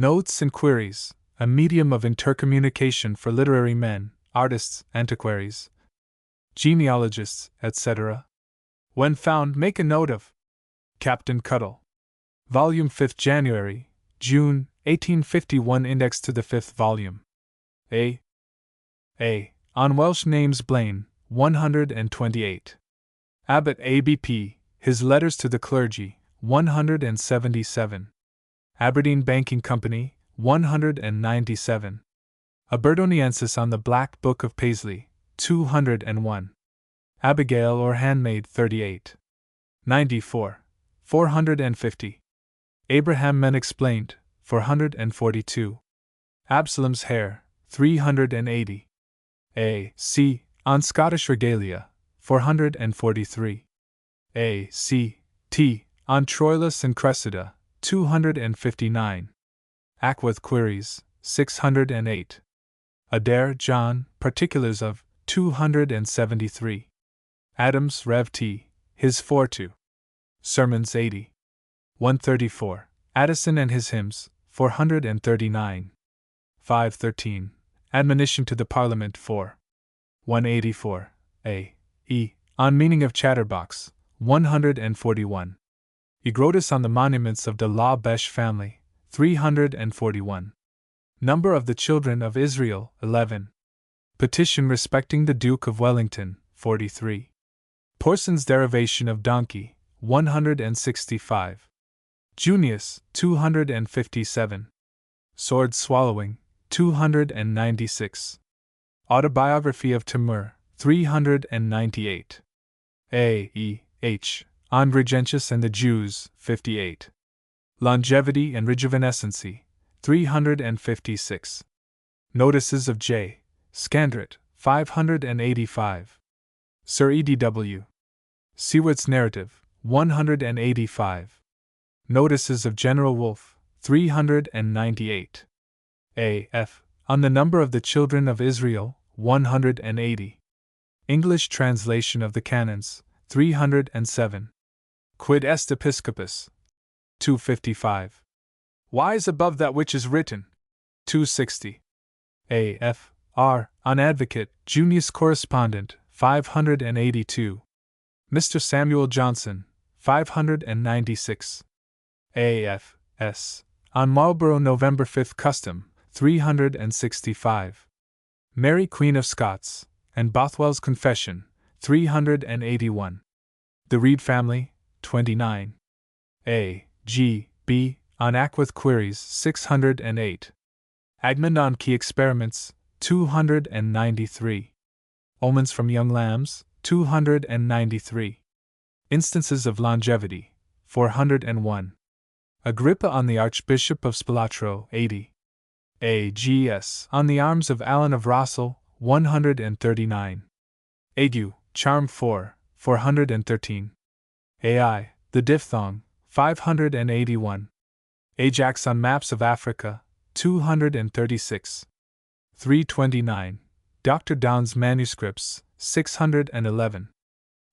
Notes and Queries, a medium of intercommunication for literary men, artists, antiquaries, genealogists, etc. When found, make a note of Captain Cuttle. Volume 5th January, June, 1851. Index to the 5th volume. A. On Welsh names Blaine, 128. Abbott ABP, His Letters to the Clergy, 177. Aberdeen Banking Company, 197. Aberdoniensis on the Black Book of Paisley, 201. Abigail or Handmaid, 38. 94. 450. Abraham Men Explained, 442. Absalom's Hair, 380. A.C. on Scottish Regalia, 443. A.C.T. on Troilus and Cressida, 259. Ackworth Queries, 608. Adair, John, Particulars of, 273. Adams, Rev. T. His 42. Sermons, 80. 134. Addison and His Hymns, 439. 513. Admonition to the Parliament, 4. 184. A. E. on Meaning of Chatterbox, 141. Egrotus on the Monuments of the La Beche Family, 341. Number of the Children of Israel, 11. Petition respecting the Duke of Wellington, 43. Porson's Derivation of Donkey, 165. Junius, 257. Sword Swallowing, 296. Autobiography of Timur, 398. A. E. H. on Regentius and the Jews, 58. Longevity and Rejuvenescency, 356. Notices of J. Scandrett, 585. Sir E. D. W. Seward's Narrative, 185. Notices of General Wolfe, 398. A. F. on the Number of the Children of Israel, 180. English translation of the Canons, 307. Quid est Episcopus? 255. Wise above that which is written? 260. A. F. R. on Advocate, Junius Correspondent, 582. Mr. Samuel Johnson, 596. A. F. S. on Marlborough November 5th Custom, 365. Mary Queen of Scots, and Bothwell's Confession, 381. The Reed Family, 29. A. G. B. on Ackworth Queries, 608. Agmund on Key Experiments, 293. Omens from Young Lambs, 293. Instances of Longevity, 401. Agrippa on the Archbishop of Spalatro, 80. A. G. S. on the Arms of Alan of Rossall, 139. Ague, Charm 4, 413. A.I. the Diphthong, 581. Ajax on Maps of Africa, 236. 329. Dr. Downes' Manuscripts, 611.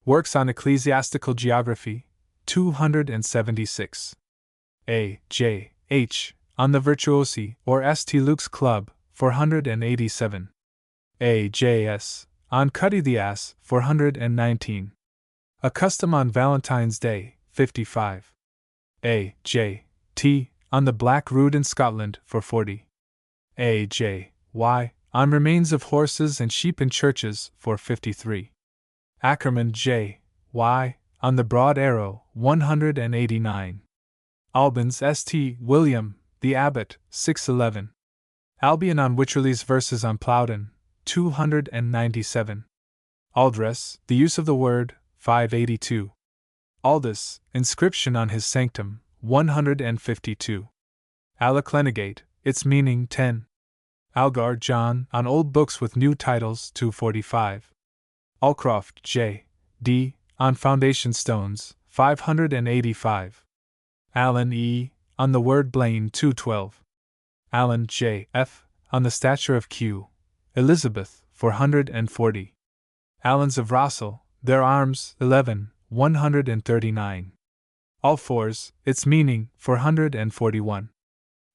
Works on Ecclesiastical Geography, 276. A. J. H. on the Virtuosi, or St. Luke's Club, 487. A. J. S. on Cuddy the Ass, 419. A Custom on Valentine's Day, 55. A. J. T. on the Black Rood in Scotland, for 40. A. J. Y. on Remains of Horses and Sheep in Churches, for 53. Ackerman J. Y. on the Broad Arrow, 189. Albans St. William, the Abbot, 611. Albion on Wycherley's Verses on Plowden, 297. Aldress, The Use of the Word, 582. Aldus, Inscription on His Sanctum, 152. Alaclenegate, Its Meaning, 10. Algar John, on Old Books with New Titles, 245. Allcroft J. D. on Foundation Stones, 585. Allen E. on the Word Blaine, 212. Allen J. F. on the Stature of Q. Elizabeth, 440. Allens of Rossall, Their Arms, 11, 139. All Fours, Its Meaning, 441.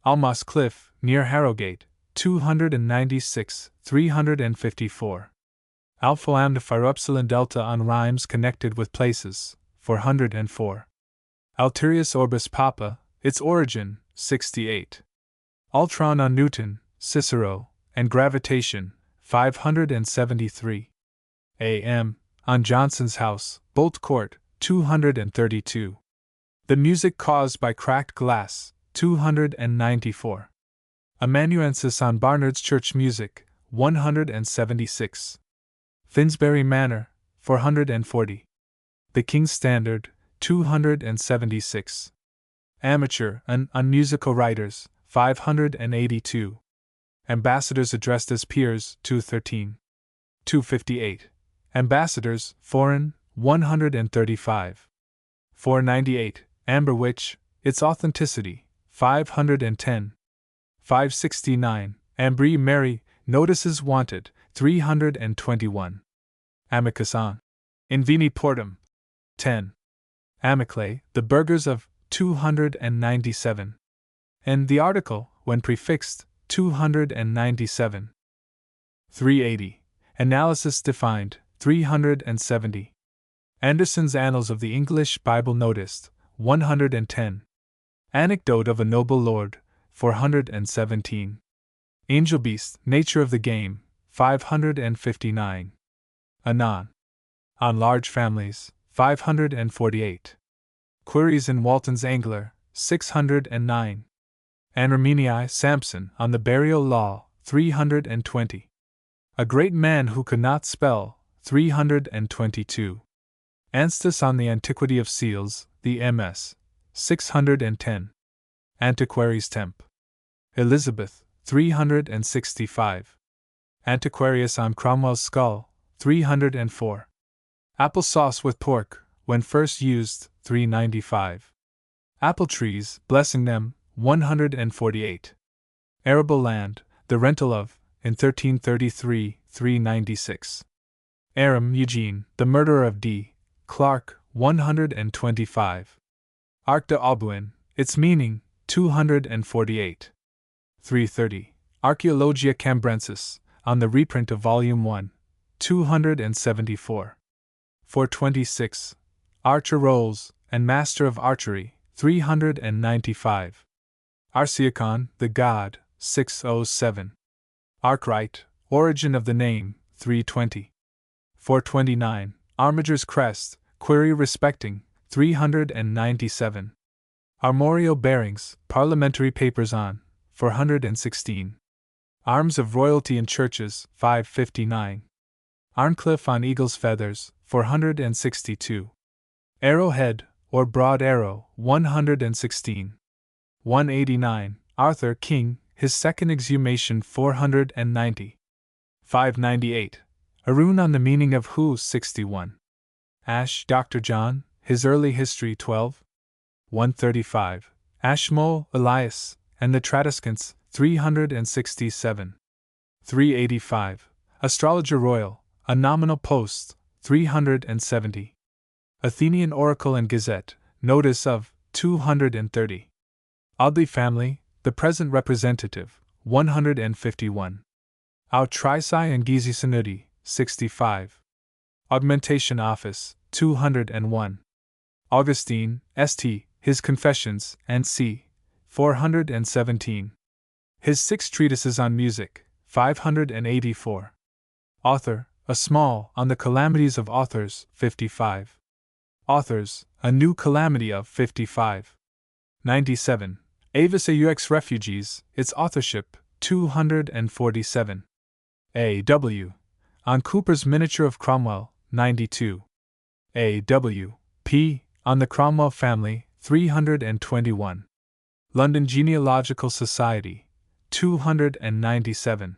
Almas Cliff, near Harrogate, 296, 354. Alpha Lambda Phi Upsilon Delta on rhymes connected with places, 404. Alterius Orbis Papa, its origin, 68. Ultron on Newton, Cicero, and gravitation, 573. A.M. on Johnson's house, Bolt Court, 232. The music caused by cracked glass, 294. Amanuensis on Barnard's church music, 176. Finsbury Manor, 440. The King's Standard, 276. Amateur and unmusical writers, 582. Ambassadors addressed as peers, 213. 258. Ambassadors, foreign, 135. 498. Amber Witch, its authenticity, 510. 569. Ambrie Mary, notices wanted, 321. Amicus on In Vini Portum, 10. Amiclae, the burghers of, 297. And the article, when prefixed, 297. 380. Analysis defined, 370. Anderson's Annals of the English Bible noticed, 110. Anecdote of a Noble Lord, 417. Angel Beast, Nature of the Game, 559. Anon. On Large Families, 548. Queries in Walton's Angler, 609. Anarmenii Sampson on the Burial Law, 320. A Great Man Who Could Not Spell, 322. Anstis on the Antiquity of Seals, the MS, 610. Antiquaries Temp. Elizabeth, 365. Antiquarius on Cromwell's Skull, 304. Apple Sauce with Pork, when first used, 395. Apple Trees, Blessing Them, 148. Arable Land, the Rental of, in 1333, 396. Aram Eugene, the Murderer of D. Clark, 125. Arc de Albuin, its meaning, 248. 330. Archaeologia Cambrensis, on the reprint of Volume 1, 274. 426. Archer Rolls, and Master of Archery, 395. Arsiacon, the God, 607. Arkwright, Origin of the Name, 320. 429. Armiger's Crest, Query Respecting, 397. Armorial Bearings, Parliamentary Papers on, 416. Arms of Royalty in Churches, 559. Arncliffe on Eagle's Feathers, 462. Arrowhead, or Broad Arrow, 116. 189. Arthur King, his second exhumation, 490. 598. Arun on the meaning of Who, 61. Ash, Dr. John, his early history, 12. 135. Ashmole, Elias, and the Tradescants, 367. 385. Astrologer Royal, a nominal post, 370. Athenian Oracle and Gazette, notice of, 230. Audley Family, the present representative, 151. Our Trisai and Gizi Sanudi, 65. Augmentation Office, 201. Augustine, St., his Confessions, and c. 417. His 6 treatises on music, 584. Author, a small, on the calamities of authors, 55. Authors, a new calamity of 55. 97. Avis aux Refugees, its authorship, 247. A.W. On Cooper's Miniature of Cromwell, 92. A.W. P. On the Cromwell Family, 321. London Genealogical Society, 297.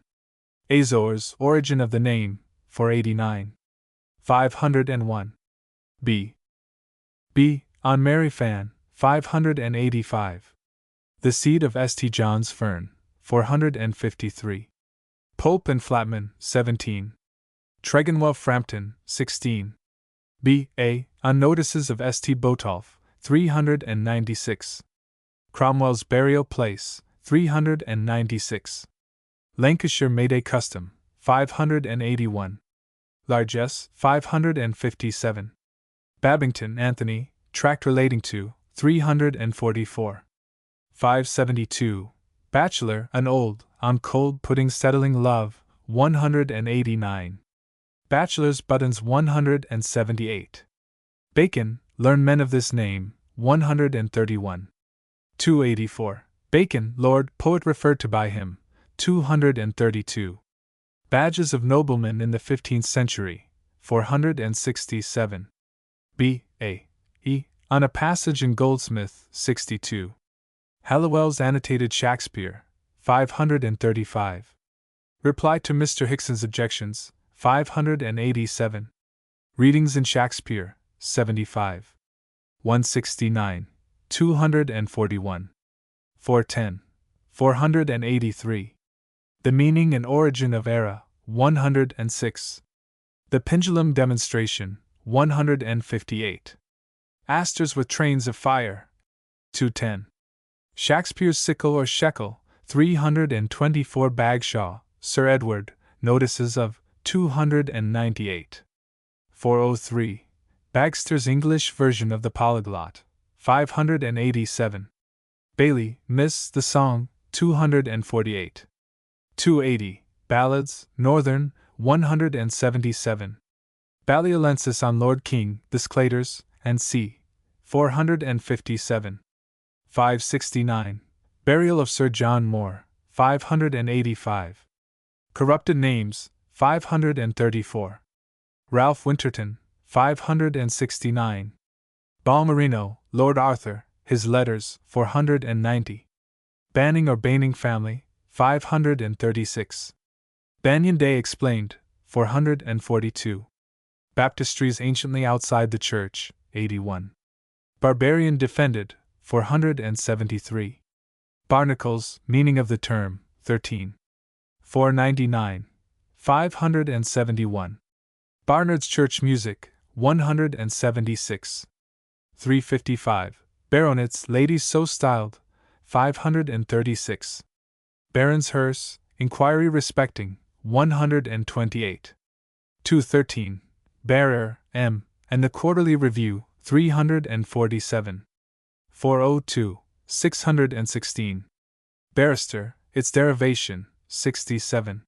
Azores, Origin of the Name, 489. 501. B. B. On Mary Fan, 585. The Seed of St. John's Fern, 453. Pope and Flatman, 17. Tregonwell Frampton, 16. B. A. On Notices of St. Botolph, 396. Cromwell's Burial Place, 396. Lancashire made a custom, 581. Largesse, 557. Babington Anthony, tract relating to, 344. 572. Bachelor, an old, on cold pudding settling love, 189. Bachelor's buttons, 178. Bacon, learn men of this name, 131. 284. Bacon, lord, poet referred to by him, 232. Badges of noblemen in the 15th century, 467. B. A. E. On a passage in Goldsmith, 62. Halliwell's Annotated Shakespeare, 535. Reply to Mr. Hickson's objections, 587. Readings in Shakespeare, 75. 169. 241. 410. 483. The Meaning and Origin of Era, 106. The Pendulum Demonstration, 158. Asters with Trains of Fire, 210. Shakespeare's Sickle or Shekel, 324. Bagshaw, Sir Edward, Notices of, 298. 403. Bagster's English Version of the Polyglot, 587. Bailey, Miss the Song, 248. 280. Ballads, Northern, 177. Balliolensis on Lord King, the Sclaters, and c. 457. 569. Burial of Sir John Moore, 585. Corrupted Names, 534. Ralph Winterton, 569. Balmerino, Lord Arthur, His Letters, 490. Banning or Baning Family, 536. Banyan Day Explained, 442. Baptistries Anciently Outside the Church, 81. Barbarian Defended, 473. Barnacles, Meaning of the Term, 13. 499. 571. Barnard's Church Music, 176. 355. Baronets, Ladies So Styled, 536. Baron's Hearse, Inquiry Respecting, 128. 213. Bearer, M., and the Quarterly Review, 347. 402. 616. Barrister, Its Derivation, 67.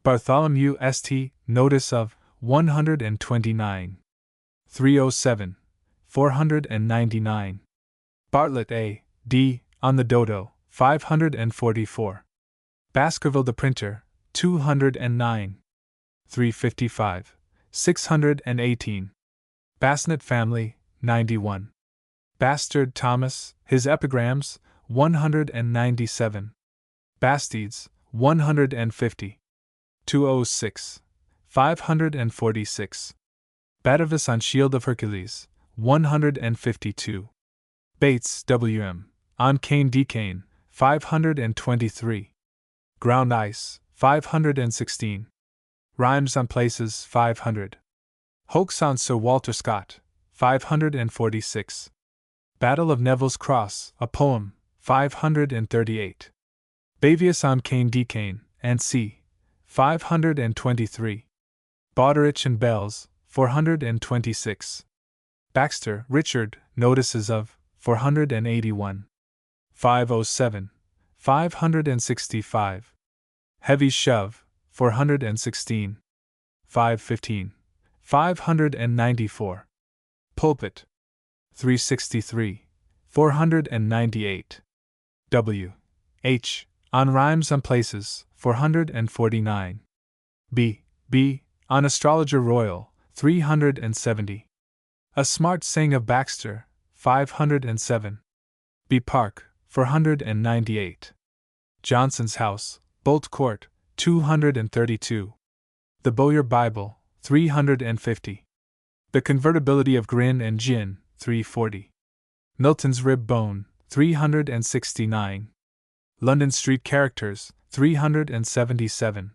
Bartholomew St., Notice of, 129. 307. 499. Bartlett A. D., On the Dodo, 544. Baskerville the Printer, 209. 355. 618. Basnet Family, 91. Bastard Thomas, His Epigrams, 197. Bastides, 150. 206. 546. Batavis on Shield of Hercules, 152. Bates, W.M., on Cane Decane, 523. Ground Ice, 516. Rhymes on Places, 500. Hoax on Sir Walter Scott, 546. Battle of Neville's Cross, a Poem, 538. Bavius on Cane Decane, and c. 523. Bawderich and Bells, 426. Baxter, Richard, Notices of, 481. 507. 565. Heavy Shove, 416. 515. 594. Pulpit. 363. 498. W. H. On Rhymes on Places, 449. B. B. On Astrologer Royal, 370. A Smart Saying of Baxter, 507. B. Park, 498. Johnson's House, Bolt Court, 232. The Bowyer Bible, 350. The Convertibility of Grin and Gin, 340. Milton's Rib Bone, 369. London Street Characters, 377.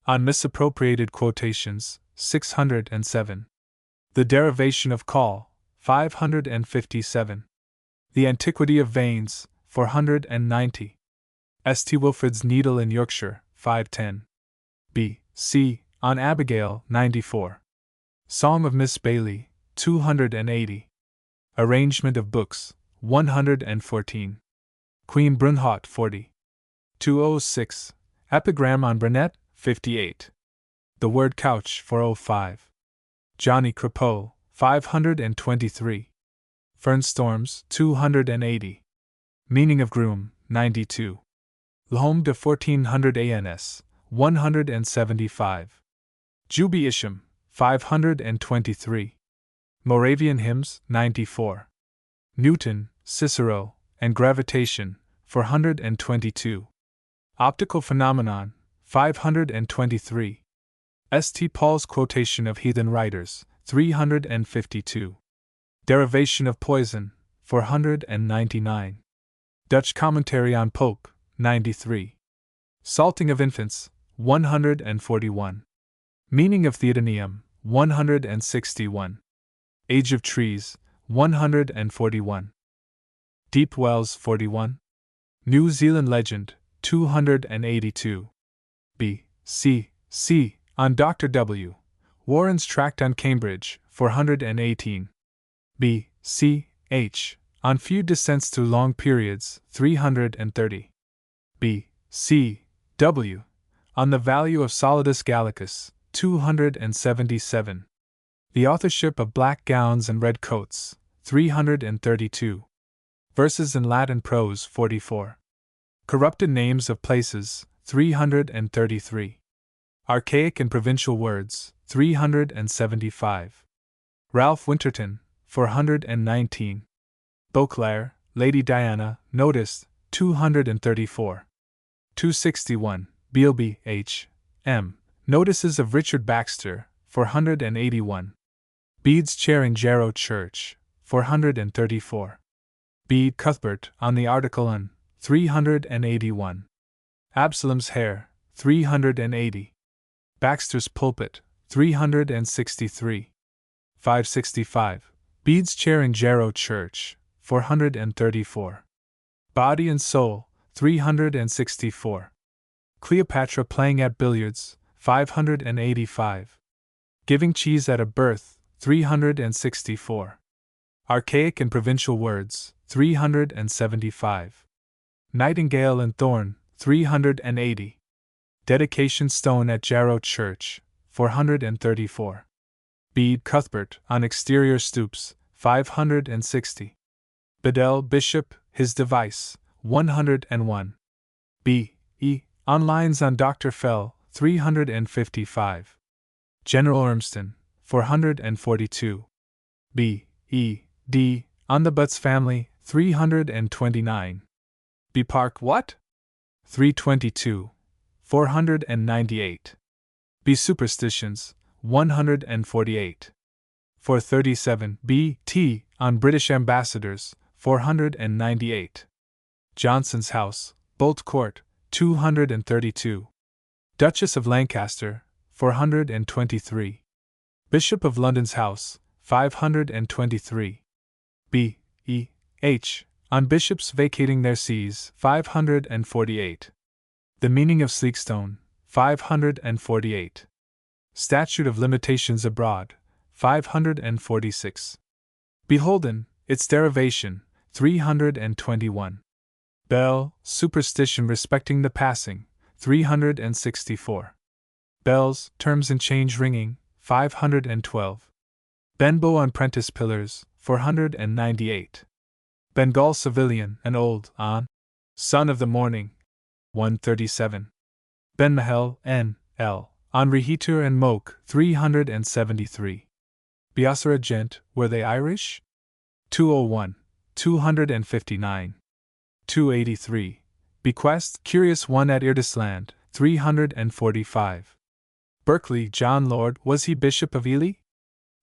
On Misappropriated Quotations, 607. The Derivation of Call, 557. The Antiquity of Veins, 490. St. Wilfrid's Needle in Yorkshire, 510. B. C. On Abigail, 94. Song of Miss Bailey, 280. Arrangement of Books, 114. Queen Brunhot, 40. 206. Epigram on Burnet, 58. The Word Couch, 405. Johnny Crapeau, 523. Fern Storms, 280. Meaning of Groom, 92. L'Homme de 1400 ANS, 175. Jubi Isham, 523. Moravian Hymns, 94. Newton, Cicero, and Gravitation, 422. Optical Phenomenon, 523. St. Paul's Quotation of Heathen Writers, 352. Derivation of Poison, 499. Dutch Commentary on Pope, 93. Salting of Infants, 141. Meaning of Theodoneum, 161. Age of Trees, 141. Deep Wells, 41. New Zealand Legend, 282. B. C. C. On Dr. W. Warren's Tract on Cambridge, 418. B. C. H. On Few Descents Through Long Periods, 330. B. C. W. On the Value of Solidus Gallicus, 277. The Authorship of Black Gowns and Red Coats, 332. Verses in Latin Prose, 44. Corrupted Names of Places, 333. Archaic and Provincial Words, 375. Ralph Winterton, 419. Beauclerk, Lady Diana, Notice, 234. 261. Bealby, H. M. Notices of Richard Baxter, 481. Bede's Chair in Jarrow Church, 434. Bede Cuthbert, on the Article on, 381. Absalom's Hair, 380. Baxter's Pulpit, 363. 565. Bede's Chair in Jarrow Church, 434. Body and Soul, 364. Cleopatra Playing at Billiards, 585. Giving Cheese at a Birth, 364. Archaic and Provincial Words, 375. Nightingale and Thorn, 380. Dedication Stone at Jarrow Church, 434. Bede Cuthbert, on Exterior Stoops, 560. Bedell Bishop, His Device, 101. B. E. On Lines on Dr. Fell, 355. General Ormston, 442. B. E. D. On the Butts Family, 329. B. Park what? 322. 498. B. Superstitions, 148. 437. B. T. On British Ambassadors, 498. Johnson's House, Bolt Court, 232. Duchess of Lancaster, 423. Bishop of London's House, 523. B. E. H. On Bishops Vacating Their Sees, 548. The Meaning of Sleekstone, 548. Statute of Limitations Abroad, 546. Beholden, its derivation, 321. Bell, Superstition Respecting the Passing, 364. Bells, Terms and Change Ringing, 512. Benbow on Prentice Pillars, 498. Bengal Civilian and Old, on Son of the Morning, 137. Ben Mahel, N. L. On Reheater and Moke, 373. Beassara Gent, Were They Irish? 201. 259. 283. Bequest, Curious One at Irdisland, 345. Berkeley, John Lord, Was he Bishop of Ely?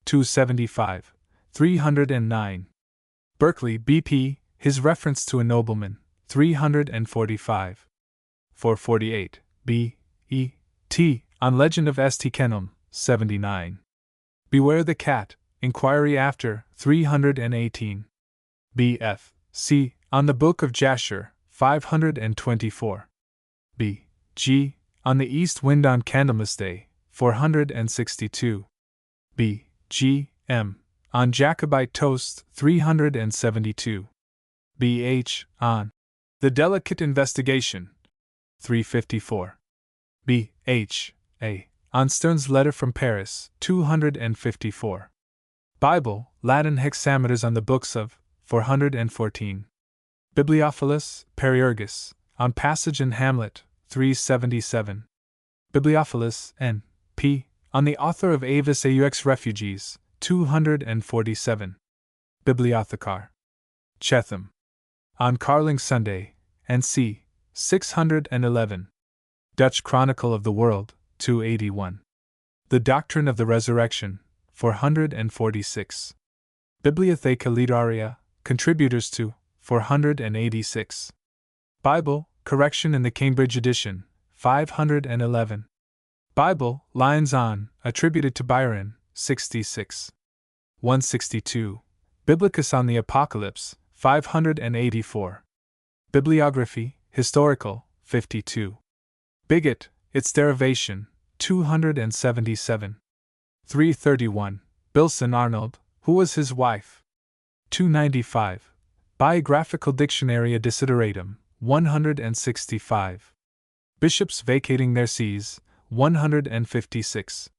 275. 309. Berkeley, B.P., His Reference to a Nobleman, 345. 448. B. E. T. On Legend of St. Kenelm, 79. Beware the Cat, Inquiry After, 318. B. F. C. On the Book of Jasher, 524. B. G. On the East Wind on Candlemas Day, 462. B. G. M. On Jacobite Toast, 372. B. H. On The Delicate Investigation, 354. B. H. A. On Sterne's Letter from Paris, 254. Bible, Latin hexameters on the books of, 414. Bibliophilus, Periurgus, on passage in Hamlet, 377. Bibliophilus, N. P. On the author of Avis Aux Refugees, 247. Bibliothekar. Chetham. On Carling Sunday, N.C., 611. Dutch Chronicle of the World, 281. The Doctrine of the Resurrection, 446. Bibliotheca Literaria, Contributors to, 486. Bible, Correction in the Cambridge Edition, 511. Bible, Lines on, attributed to Byron, 66. 162. Biblicus on the Apocalypse, 584. Bibliography, Historical, 52. Bigot, Its Derivation, 277. 331. Bilson Arnold, Who Was His Wife? 295. Biographical Dictionary Desideratum, 165. Bishops Vacating Their Sees, 156.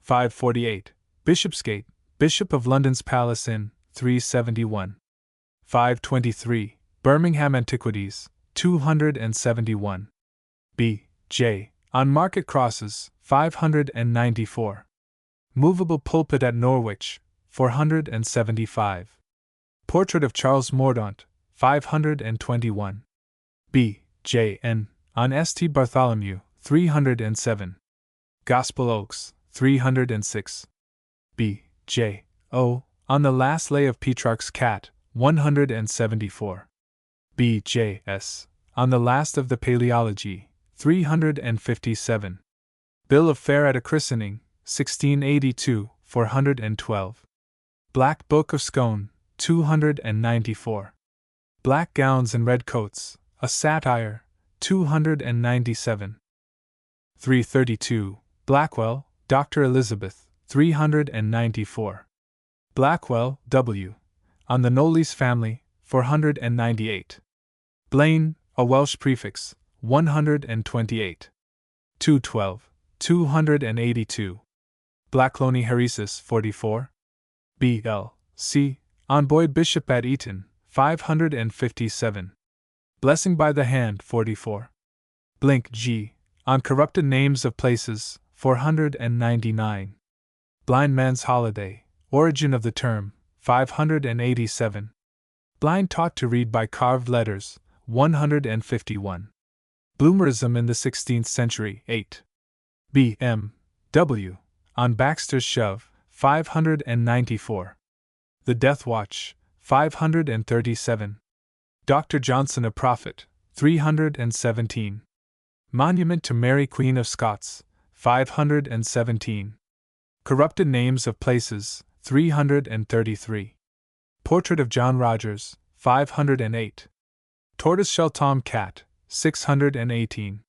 548. Bishopsgate, Bishop of London's Palace Inn, 371. 523. Birmingham Antiquities, 271. B. J. On Market Crosses, 594. Movable Pulpit at Norwich, 475. Portrait of Charles Mordaunt, 521. B. J. N. On St. Bartholomew, 307. Gospel Oaks, 306. B. J. O. On the Last Lay of Petrarch's Cat, 174. B. J. S. On the Last of the Paleology, 357. Bill of Fare at a Christening, 1682, 412. Black Book of Scone, 294. Black Gowns and Red Coats, a Satire, 297. 332. Blackwell, Dr. Elizabeth, 394. Blackwell, W. On the Knollys Family, 498. Blaine, a Welsh Prefix, 128. 212. 282. Blackloney Heresis, 44. B. L. C. On Boyd Bishop at Eton, 557. Blessing by the Hand, 44. Blink G. On Corrupted Names of Places, 499. Blind Man's Holiday, Origin of the Term, 587. Blind Taught to Read by Carved Letters, 151. Bloomerism in the 16th Century, 8. B. M. W. On Baxter's Shove, 594. The Death Watch, 537. Dr. Johnson a Prophet, 317. Monument to Mary Queen of Scots, 517. Corrupted Names of Places, 333. Portrait of John Rogers, 508. Tortoiseshell Tom Cat, 618.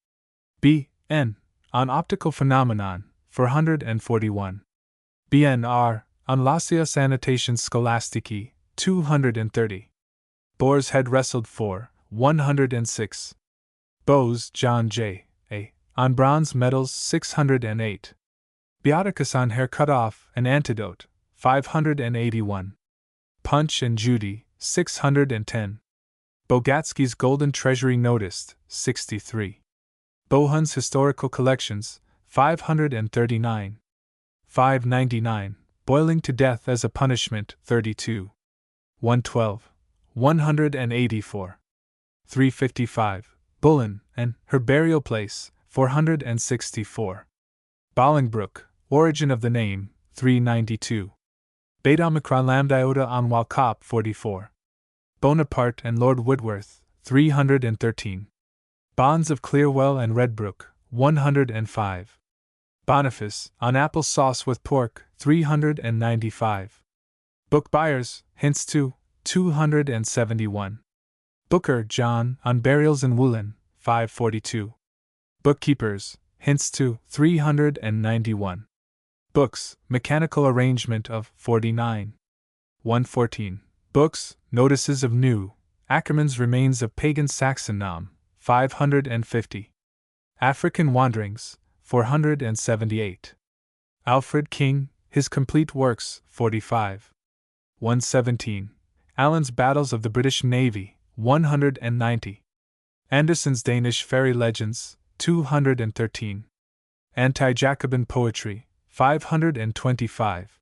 B. N. On Optical Phenomenon, 441. B. N. R. On Lausius Annotations Scholastici, 230. Boar's Head Wrestled for, 106. Bowes, John J. A. On Bronze Medals, 608. Beaticus on Hair Cut Off, An Antidote, 581. Punch and Judy, 610. Bogatsky's Golden Treasury Noticed, 63. Bohun's Historical Collections, 539. 599. Boiling to Death as a Punishment, 32. 112. 184. 355. Bullen, and Her Burial Place, 464. Bolingbroke, Origin of the Name, 392. Beta Omicron Lambda Iota on Walcop, 44. Bonaparte and Lord Whitworth, 313. Bonds of Clearwell and Redbrook, 105. Boniface, on Apple Sauce with Pork, 395. Book Buyers, Hints to, 271. Booker, John, on Burials in Woollen, 542. Bookkeepers, Hints to, 391. Books, Mechanical Arrangement of, 49. 114. Books, Notices of New, Ackermann's Remains of Pagan Saxon Nam, 550. African Wanderings, 478. Alfred King, His Complete Works, 45. 117. Allen's Battles of the British Navy, 190. Anderson's Danish Fairy Legends, 213. Anti-Jacobin Poetry, 525.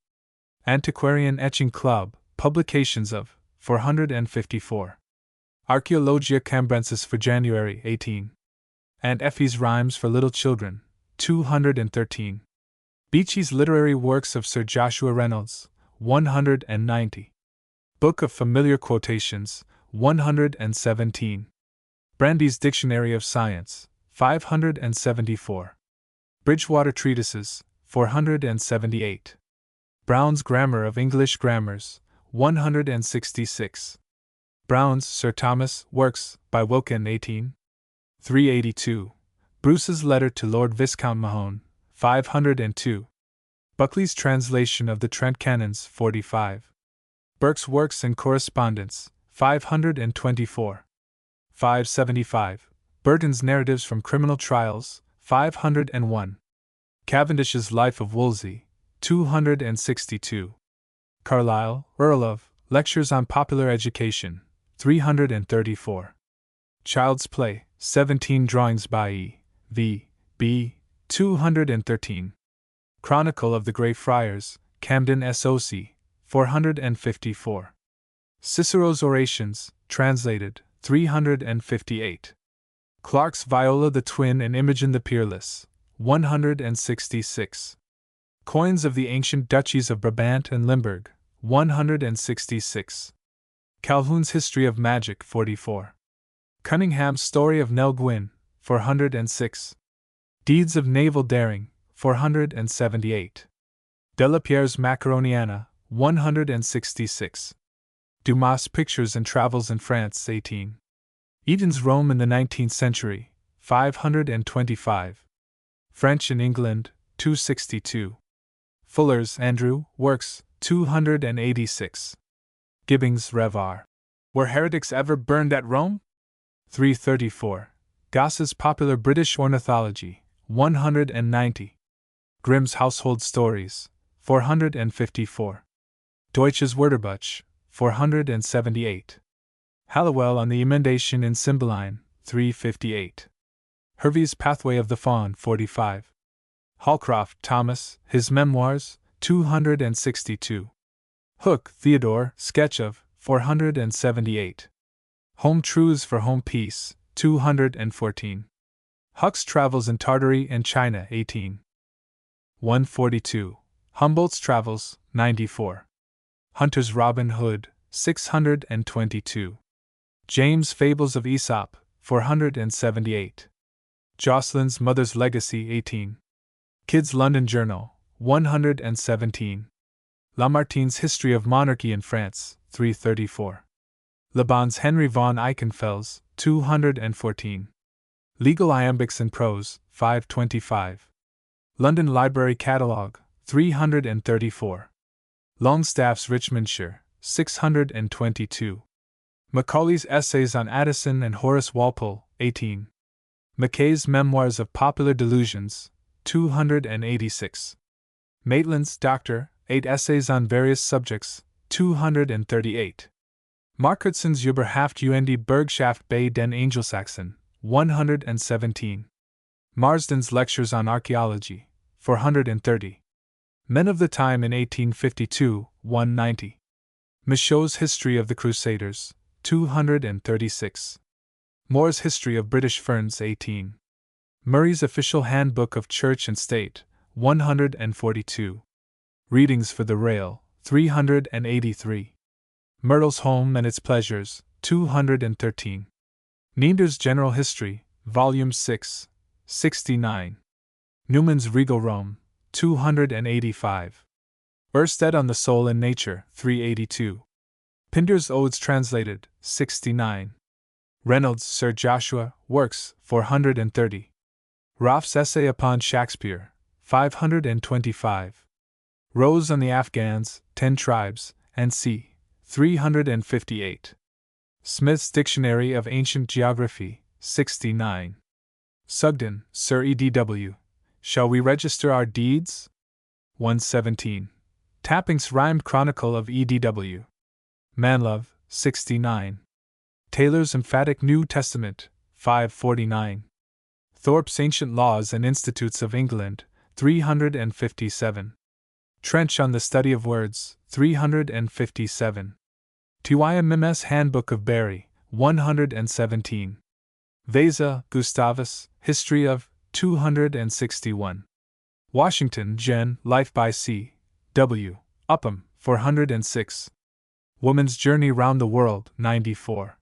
Antiquarian Etching Club, Publications of, 454. Archaeologia Cambrensis for January 18. And Effie's Rhymes for Little Children, 213. Beechey's Literary Works of Sir Joshua Reynolds, 190. Book of Familiar Quotations, 117. Brandy's Dictionary of Science, 574. Bridgewater Treatises, 478. Brown's Grammar of English Grammars, 166. Brown's Sir Thomas Works, by Wilkin, 18. 382. Bruce's Letter to Lord Viscount Mahone, 502. Buckley's Translation of the Trent Canons, 45. Burke's Works and Correspondence, 524. 575. Burton's Narratives from Criminal Trials, 501. Cavendish's Life of Wolsey, 262. Carlyle, Earl of, Lectures on Popular Education, 334. Child's Play, 17 Drawings by E. V. B. 213. Chronicle of the Grey Friars, Camden S.O.C., 454. Cicero's Orations, translated, 358. Clark's Viola the Twin and Imogen the Peerless, 166. Coins of the Ancient Duchies of Brabant and Limburg, 166. Calhoun's History of Magic, 44. Cunningham's Story of Nell Gwyn, 406. Deeds of Naval Daring, 478. Delapierre's Macaroniana, 166. Dumas' Pictures and Travels in France, 18. Eden's Rome in the 19th Century, 525. French in England, 262. Fuller's Andrew, Works, 286. Gibbing's Revar. Were heretics ever burned at Rome? 334. Goss's Popular British Ornithology, 190. Grimm's Household Stories, 454. Deutsches Wörterbuch, 478. Halliwell on the Emendation in Cymbeline, 358. Hervey's Pathway of the Fawn, 45. Holcroft, Thomas, His Memoirs, 262. Hook, Theodore, Sketch of, 478. Home Truths for Home Peace, 214. Huck's Travels in Tartary and China, 18. 142. Humboldt's Travels, 94. Hunter's Robin Hood, 622. James' Fables of Aesop, 478. Jocelyn's Mother's Legacy, 18. Kidd's London Journal, 117. Lamartine's History of Monarchy in France, 334. Laban's Henry von Eichenfels, 214. Legal Iambics in Prose, 525. London Library Catalogue, 334. Longstaff's Richmondshire, 622. Macaulay's Essays on Addison and Horace Walpole, 18. Mackay's Memoirs of Popular Delusions, 286. Maitland's Doctor, 8 Essays on Various Subjects, 238. Markertson's Überhaft und Bergschaft bei den Angelsachsen, 117. Marsden's Lectures on Archaeology, 430. Men of the Time in 1852, 190. Michaud's History of the Crusaders, 236. Moore's History of British Ferns, 18. Murray's Official Handbook of Church and State, 142. Readings for the Rail, 383. Myrtle's Home and Its Pleasures, 213. Neander's General History, Volume 6, 69. Newman's Regal Rome, 285. Ørsted on the Soul and Nature, 382. Pinder's Odes Translated, 69. Reynolds, Sir Joshua, Works, 430. Roff's Essay upon Shakespeare, 525. Rose on the Afghans, 10 Tribes, and c. 358. Smith's Dictionary of Ancient Geography, 69. Sugden, Sir E.D.W. Shall We Register Our Deeds? 117. Tapping's Rhymed Chronicle of E.D.W. Manlove, 69. Taylor's Emphatic New Testament, 549. Thorpe's Ancient Laws and Institutes of England, 357. Trench on the Study of Words, 357. T.Y.M.M.'s Handbook of Barry, 117. Veza, Gustavus, History of, 261. Washington, Gen. Life by C. W. Upham, 406. Woman's Journey Round the World, 94.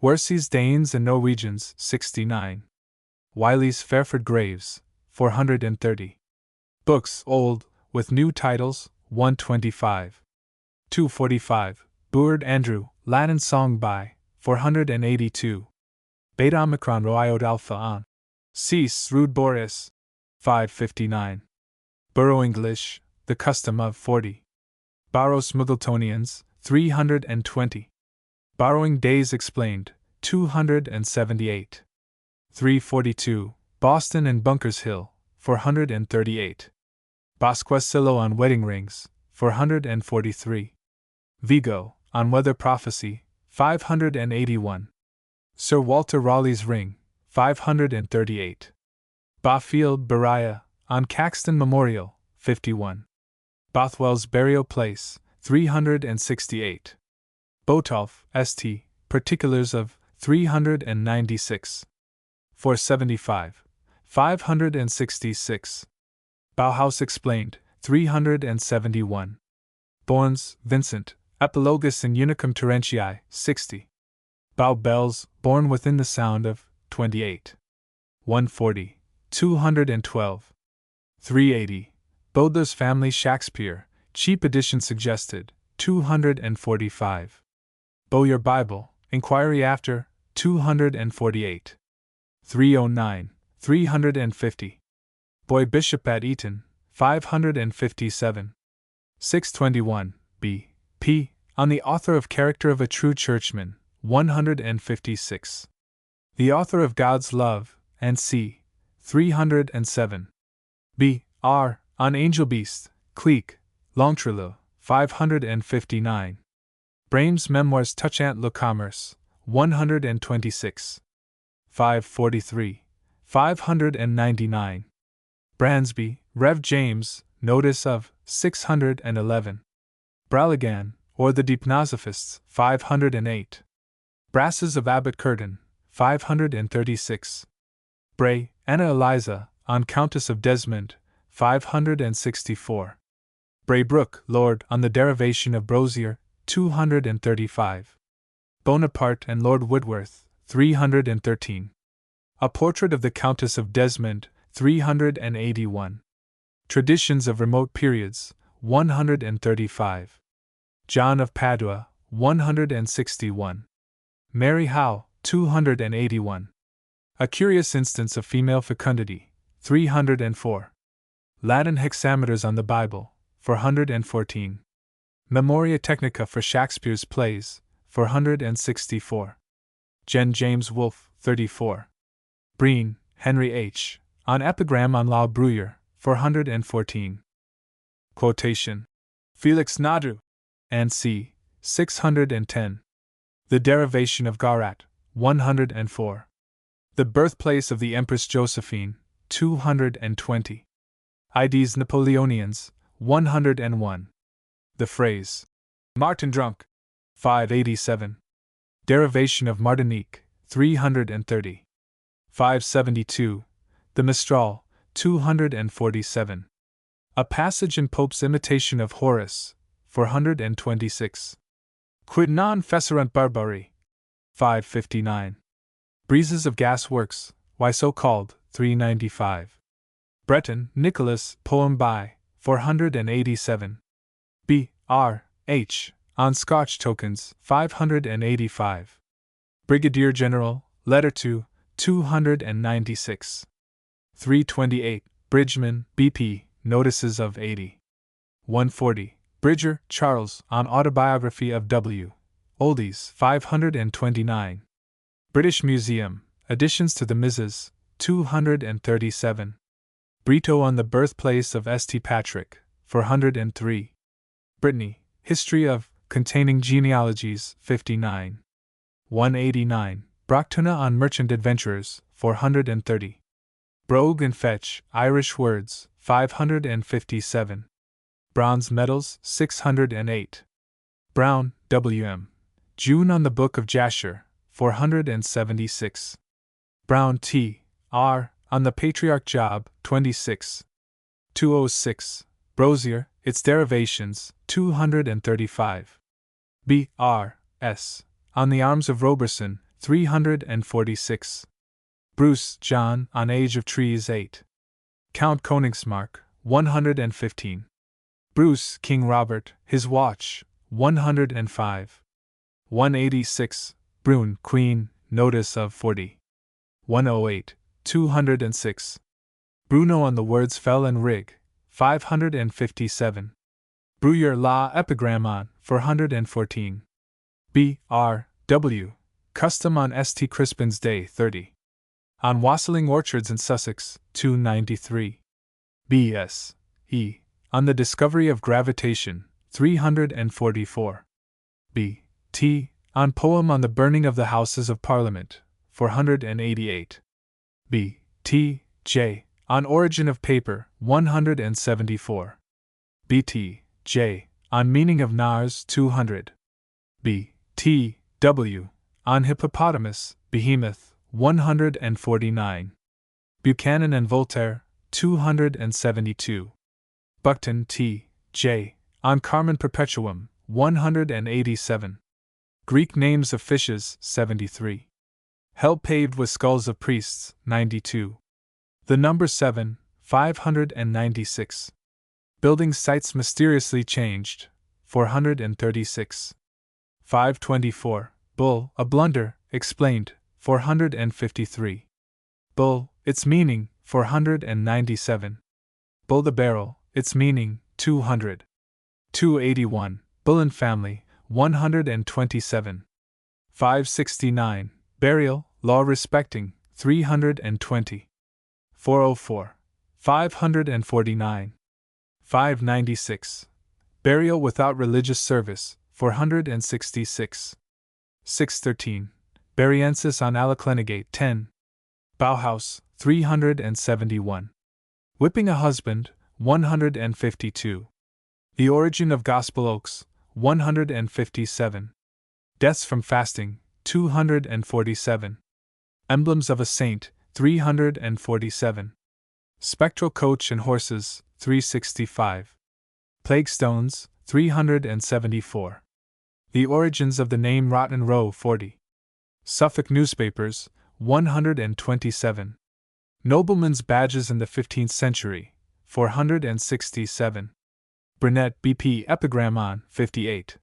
Worsley's Danes and Norwegians, 69. Wiley's Fairford Graves, 430. Books, old, with new titles, 125. 245. Buard Andrew, Latin Song by, 482. Beta Omicron Rho Iod Alpha On. Cease Rude Boris, 559. Borough English, The Custom of 40. Barrows Muggletonians, 320. Borrowing Days Explained, 278. 342. Boston and Bunkers Hill, 438. Bosquecillo on Wedding Rings, 443. Vigo, on Weather Prophecy, 581. Sir Walter Raleigh's Ring, 538. Barfield, Beriah, on Caxton Memorial, 51. Bothwell's Burial Place, 368. Botolph, St., Particulars of, 396. 475. 566. Bauhaus Explained, 371. Bournes, Vincent, Epilogus in Unicum Terentii, 60. Bow Bells, Born Within the Sound of, 28. 140. 212. 380. Bowdler's Family Shakespeare, cheap edition suggested, 245. Bowyer Bible, Inquiry After, 248. 309. 350. Boy Bishop at Eton, 557. 621. B. P. On the Author of Character of a True Churchman, 156. The Author of God's Love, and c. 307. B. R. On Angel Beast, Cleek, Longtrello, 559. Brame's Memoirs Touchant Le Commerce, 126. 543. 599. Bransby, Rev. James, Notice of, 611. Braligan, or the Deipnosophists, 508. Brasses of Abbot Curtin, 536. Bray, Anna Eliza, on Countess of Desmond, 564. Braybrook, Lord, on the Derivation of Brosier, 235. Bonaparte and Lord Whitworth, 313. A Portrait of the Countess of Desmond, 381. Traditions of Remote Periods, 135. John of Padua, 161. Mary Howe, 281. A Curious Instance of Female Fecundity, 304. Latin Hexameters on the Bible, 414. Memoria Technica for Shakespeare's Plays, 464. Gen. James Wolfe, 34. Breen, Henry H., on Epigram on La Bruyere, 414. Quotation. Felix Nadu, and c. 610. The Derivation of Garat, 104. The Birthplace of the Empress Josephine, 220. Ides Napoleonians, 101. The Phrase. Martin Drunk, 587. Derivation of Martinique, 330. 572. The Mistral, 247. A Passage in Pope's Imitation of Horace, 426. Quid non fecerunt barbari, 559. Breezes of Gas Works, Why So Called, 395. Breton, Nicholas, Poem by, 487. B. R. H. On Scotch Tokens, 585. Brigadier General, Letter to, 296. 328, Bridgman, BP, Notices of 80. 140, Bridger, Charles, on Autobiography of W. Oldies, 529. British Museum, Additions to the Mrs., 237. Brito on the Birthplace of St. Patrick, 403. Brittany, History of, containing genealogies, 59. 189. Broctona on Merchant Adventurers, 430. Brogue and Fetch, Irish Words, 557. Bronze Medals, 608. Brown, W.M. June on the Book of Jasher, 476. Brown, T.R., on the Patriarch Job, 26. 206. Brosier, Its Derivations, 235. B.R.S. on the Arms of Roberson, 346. Bruce, John, on Age of Trees, 8. Count Königsmarck, 115. Bruce, King Robert, His Watch, 105. 186. Brune, Queen, Notice of 40. 108. 206. Bruno on the Words Fell and Rig, 557. Bruyère La Epigram on, 414. B. R. W. Custom on St. Crispin's Day, 30. On Wassailing Orchards in Sussex, 293. B. S. E. On the Discovery of Gravitation, 344. B. T. On Poem on the Burning of the Houses of Parliament, 488. B. T. J. On Origin of Paper, 174. B. T. J. On Meaning of Nars, 200. B. T. W. On Hippopotamus, Behemoth, 149. Buchanan and Voltaire, 272. Buckton, T. J. On Carmen Perpetuum, 187. Greek Names of Fishes, 73. Hell Paved with Skulls of Priests, 92. The Number 7, 596. Building Sites Mysteriously Changed, 436. 524. Bull, a Blunder, Explained, 453. Bull, Its Meaning, 497. Bull the Barrel, Its Meaning, 200. 281. Bull and Family, 127. 569. Burial, Law Respecting, 320. 404. 549. 596. Burial Without Religious Service, 466. 613. Bariensis on Alaclenegate, 10. Bauhaus, 371. Whipping a Husband, 152. The Origin of Gospel Oaks, 157. Deaths from Fasting, 247. Emblems of a Saint, 347. Spectral Coach and Horses, 365. Plague Stones, 374. The Origins of the Name Rotten Row, 40. Suffolk Newspapers, 127. Noblemen's Badges in the 15th Century, 467. Burnet, B.P. Epigram on, 58.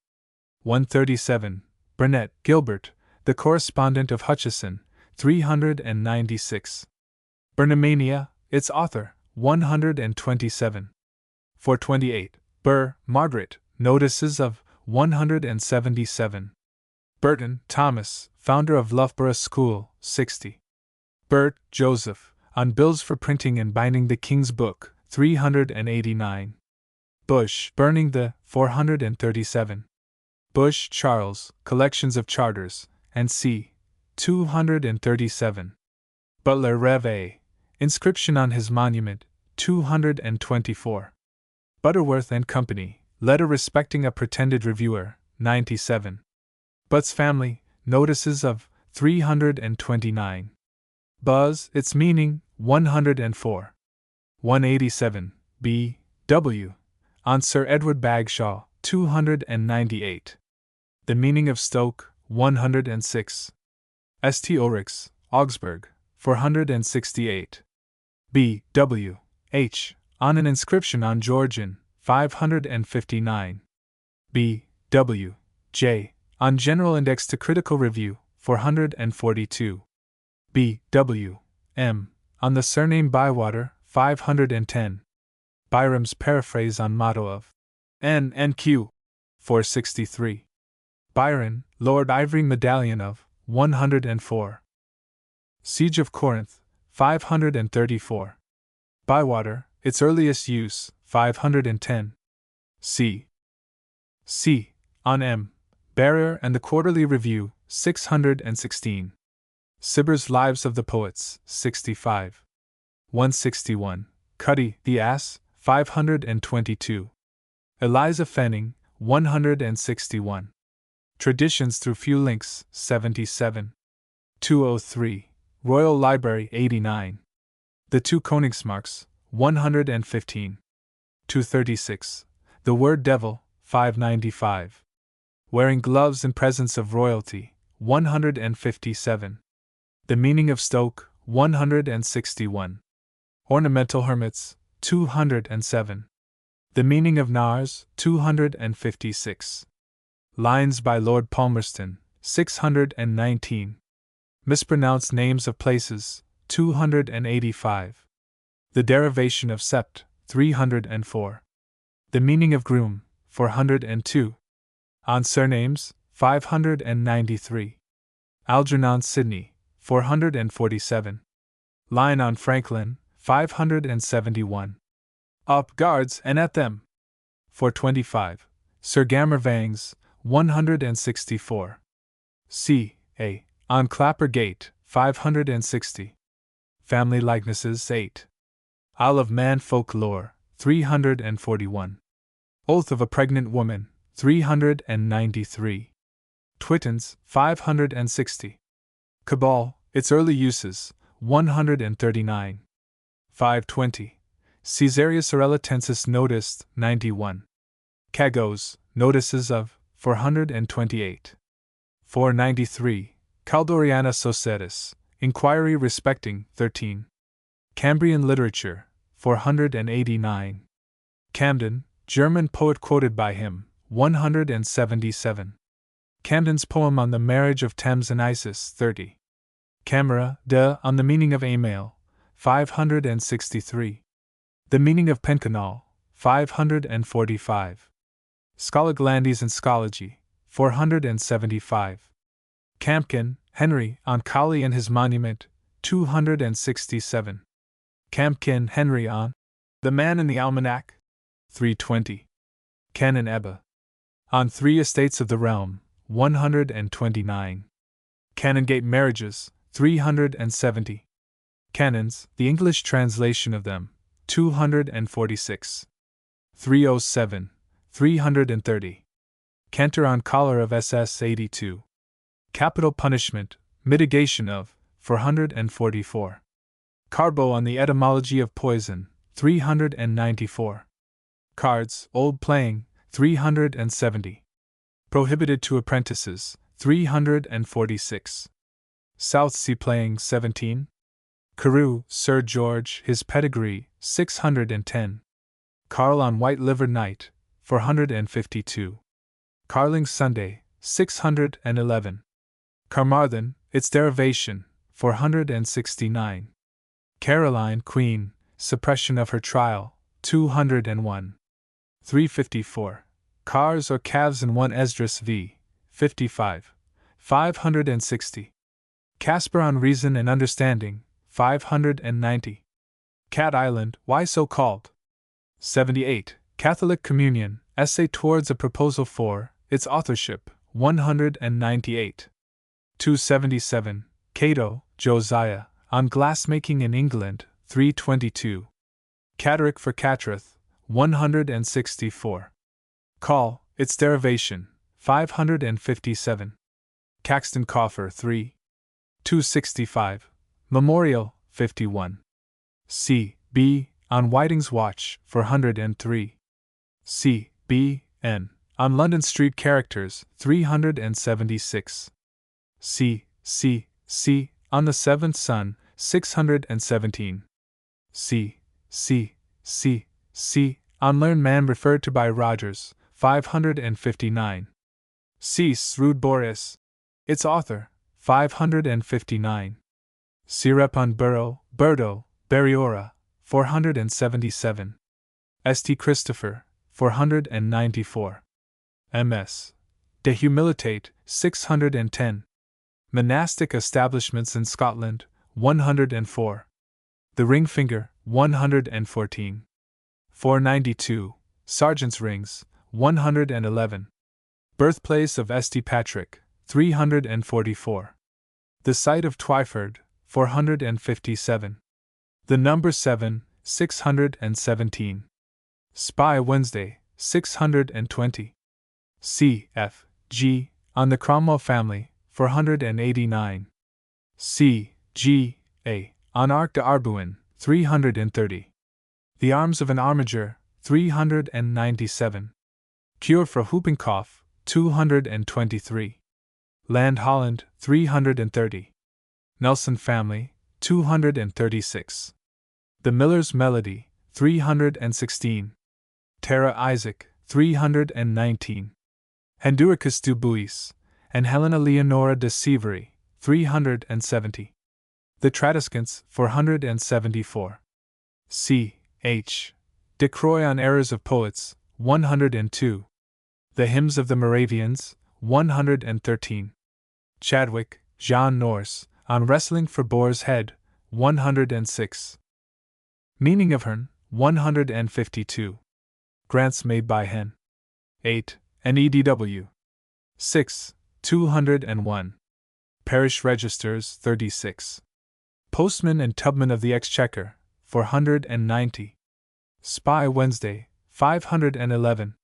137. Burnet, Gilbert, the correspondent of Hutcheson, 396. Burnamania, its author, 127. 428. Burr, Margaret, Notices of, 177. Burton, Thomas, founder of Loughborough School, 60. Burt, Joseph, on Bills for Printing and Binding the King's Book, 389. Bush, Burning the, 437. Bush, Charles, Collections of Charters, and c. 237. Butler, Rev. A. Inscription on his monument, 224. Butterworth and Company, Letter Respecting a Pretended Reviewer, 97. Butt's Family, Notices of, 329. Buzz, Its Meaning, 104. 187. B. W. On Sir Edward Bagshaw, 298. The Meaning of Stoke, 106. St. Ulrichs, Augsburg, 468. B. W. H. On an Inscription on Georgian, 559. B. W. J. On General Index to Critical Review, 442. B. W. M. On the surname Bywater, 510. Byram's paraphrase on motto of N. and Q. 463. Byron, Lord Ivory medallion of 104. Siege of Corinth, 534. Bywater, its earliest use, 510. C. C. On M. Barrier and the Quarterly Review, 616. Cibber's Lives of the Poets, 65. 161. Cuddy, the Ass, 522. Eliza Fenning, 161. Traditions Through Few Links, 77. 203. Royal Library, 89. The Two Königsmarks, 115. 236. The Word Devil, 595. Wearing Gloves in Presence of Royalty, 157. The Meaning of Stoke, 161. Ornamental Hermits, 207. The Meaning of Nars, 256. Lines by Lord Palmerston, 619. Mispronounced Names of Places, 285. The Derivation of Sept, 304. The Meaning of Groom, 402. On Surnames, 593. Algernon Sidney, 447. Line on Franklin, 571. Up guards and at them. 425. Sir Gammer Vangs, 164. C. A. On Clapper Gate, 560. Family Likenesses, 8. Isle of Man Folklore, 341. Oath of a Pregnant Woman, 393. Twittons, 560. Cabal, its early uses, 139. 520. Caesarius Orelitensis Noticed, 91. Cagos, Notices of, 428. 493. Caldoriana Societas, Inquiry Respecting, 13. Cambrian Literature, 489. Camden, German poet quoted by him, 177. Camden's poem on the marriage of Thames and Isis, 30. Camera, on the meaning of Amail, 563. The meaning of Pencanal, 545. Scolaglandes and Schology, 475. Campkin, Henry, on Colley and his Monument, 267. Campkin, Henry on The Man in the Almanac, 320. Canon Ebba. On Three Estates of the Realm, 129. Canongate Marriages, 370. Canons, the English translation of them, 246. 307. 330. Cantor on Collar of SS 82. Capital Punishment, Mitigation of, 444. Carbo on the Etymology of Poison, 394. Cards, Old Playing, 370. Prohibited to Apprentices, 346. South Sea Playing, 17. Carew, Sir George, His Pedigree, 610. Carl on White Livered Knight, 452. Carling's Sunday, 611. Carmarthen, its Derivation, 469. Caroline, Queen, Suppression of her Trial, 201. 354. Cars or Calves in 1 Esdras v. 55. 560. Casper on Reason and Understanding, 590. Cat Island, Why So Called? 78. Catholic Communion, Essay Towards a Proposal for its Authorship, 198. 277. Cato, Josiah, on Glassmaking in England, 322. Catterick for Catrith, 164. Call, its Derivation, 557. Caxton Coffer 3. 265. Memorial, 51. C. B. On Whiting's Watch, 403. C. B. N. On London Street Characters, 376. C. C. C. On the Seventh Son, 617. C. C. C. C. On Learned Man referred to by Rogers, 559. Cease Rude Boreas. Its author, 559. Sirepon Berto, Berriora, 477. St. Christopher, 494. Ms. De Humilitate, 610. Monastic Establishments in Scotland, 104. The Ring Finger, 114. 492. Sergeant's Rings, 111. Birthplace of St. Patrick, 344. The Site of Twyford, 457. The Number 7, 617. Spy Wednesday, 620. C. F. G. On the Cromwell Family, 489. C. G. A. On Arc de Arbouin, 330. The Arms of an Armiger, 397. Cure for Whooping Cough, 223. Land Holland, 330. Nelson Family, 236. The Miller's Melody, 316. Tara Isaac, 319. Henduricus du Buis, and Helena Leonora de Sivry, 370. The Tradescants, 474. C. H. De Croix on Errors of Poets, 102. The Hymns of the Moravians, 113. Chadwick, Jean Norse, on Wrestling for Boar's Head, 106. Meaning of Hern, 152. Grants made by Hen. 8. NEDW. 6. 201. Parish Registers, 36. Postman and Tubman of the Exchequer, 490. Spy Wednesday, 511.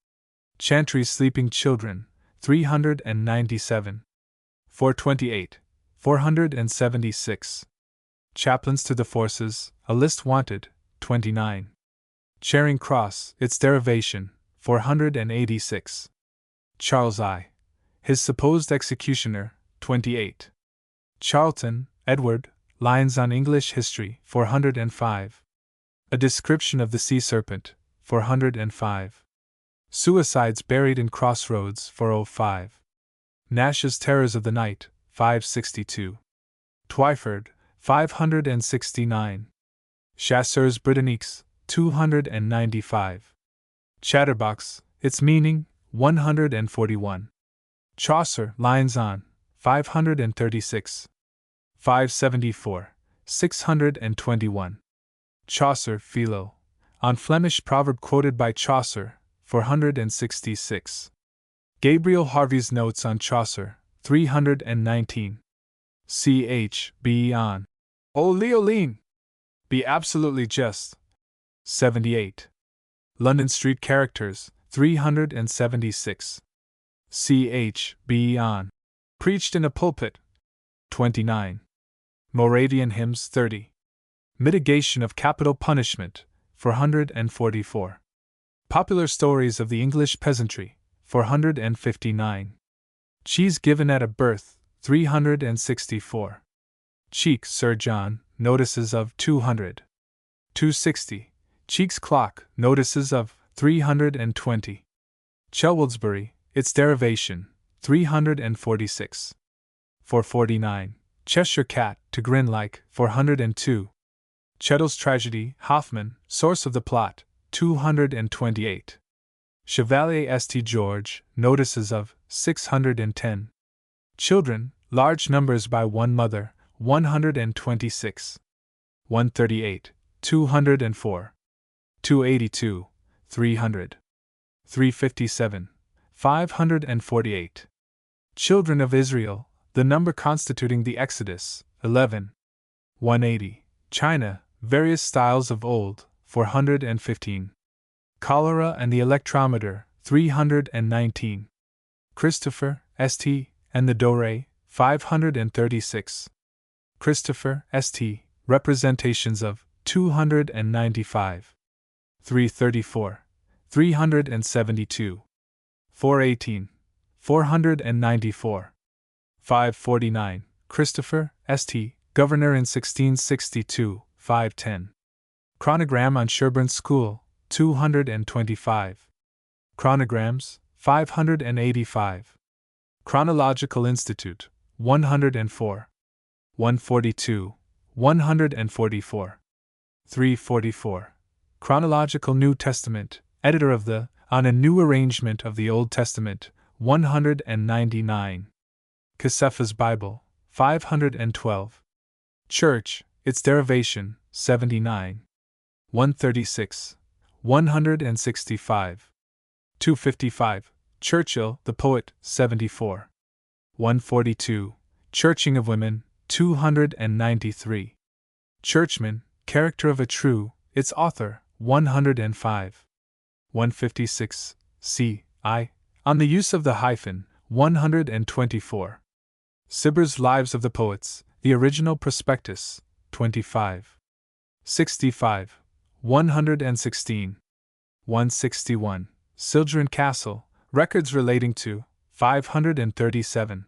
Chantry's Sleeping Children, 397. 428. 476. Chaplains to the Forces, a List Wanted, 29. Charing Cross, its derivation, 486. Charles I. His supposed executioner, 28. Charlton, Edward, Lines on English History, 405. A Description of the Sea Serpent, 405. Suicides Buried in Crossroads, 405. Nash's Terrors of the Night, 562. Twyford, 569. Chasseurs Britanniques, 295. Chatterbox, its meaning, 141. Chaucer, Lines on, 536. 574. 621. Chaucer, Philo, on Flemish proverb quoted by Chaucer, 466. Gabriel Harvey's Notes on Chaucer, 319. Ch. B. on O Leoline! Be absolutely just. 78. London Street Characters, 376. Ch. B. on Preached in a Pulpit, 29. Moravian Hymns, 30. Mitigation of Capital Punishment, 444. Popular Stories of the English Peasantry, 459. Cheese Given at a Birth, 364. Cheek Sir John, Notices of 200. 260. Cheek's Clock, Notices of 320. Chelweldsbury, its derivation, 346. 449. Cheshire Cat, to Grin Like, 402. Chettle's Tragedy, Hoffman, Source of the Plot, 228. Chevalier St. George, Notices of 610. Children, Large Numbers by One Mother, 126. 138. 204. 282. 300. 357. 548. Children of Israel, the number constituting the Exodus, 11. 180. China, Various Styles of Old, 415. Cholera and the Electrometer, 319. Christopher, St., and the Dore, 536. Christopher, St., Representations of 295. 334. 372. 418. 494. 549. Christopher, St., Governor in 1662, 510. Chronogram on Sherborne School, 225. Chronograms, 585. Chronological Institute, 104. 142, 144. 344. Chronological New Testament, editor of the On a New Arrangement of the Old Testament, 199. Josephus Bible, 512. Church, its derivation, 79. 136. 165. 255. Churchill, the poet, 74. 142. Churching of Women, 293. Churchman, Character of a True, its author, 105. 156. C.I. On the Use of the Hyphen, 124. Cibber's Lives of the Poets, the Original Prospectus, 25. 65. 116. 161. Sildren Castle, Records relating to, 537.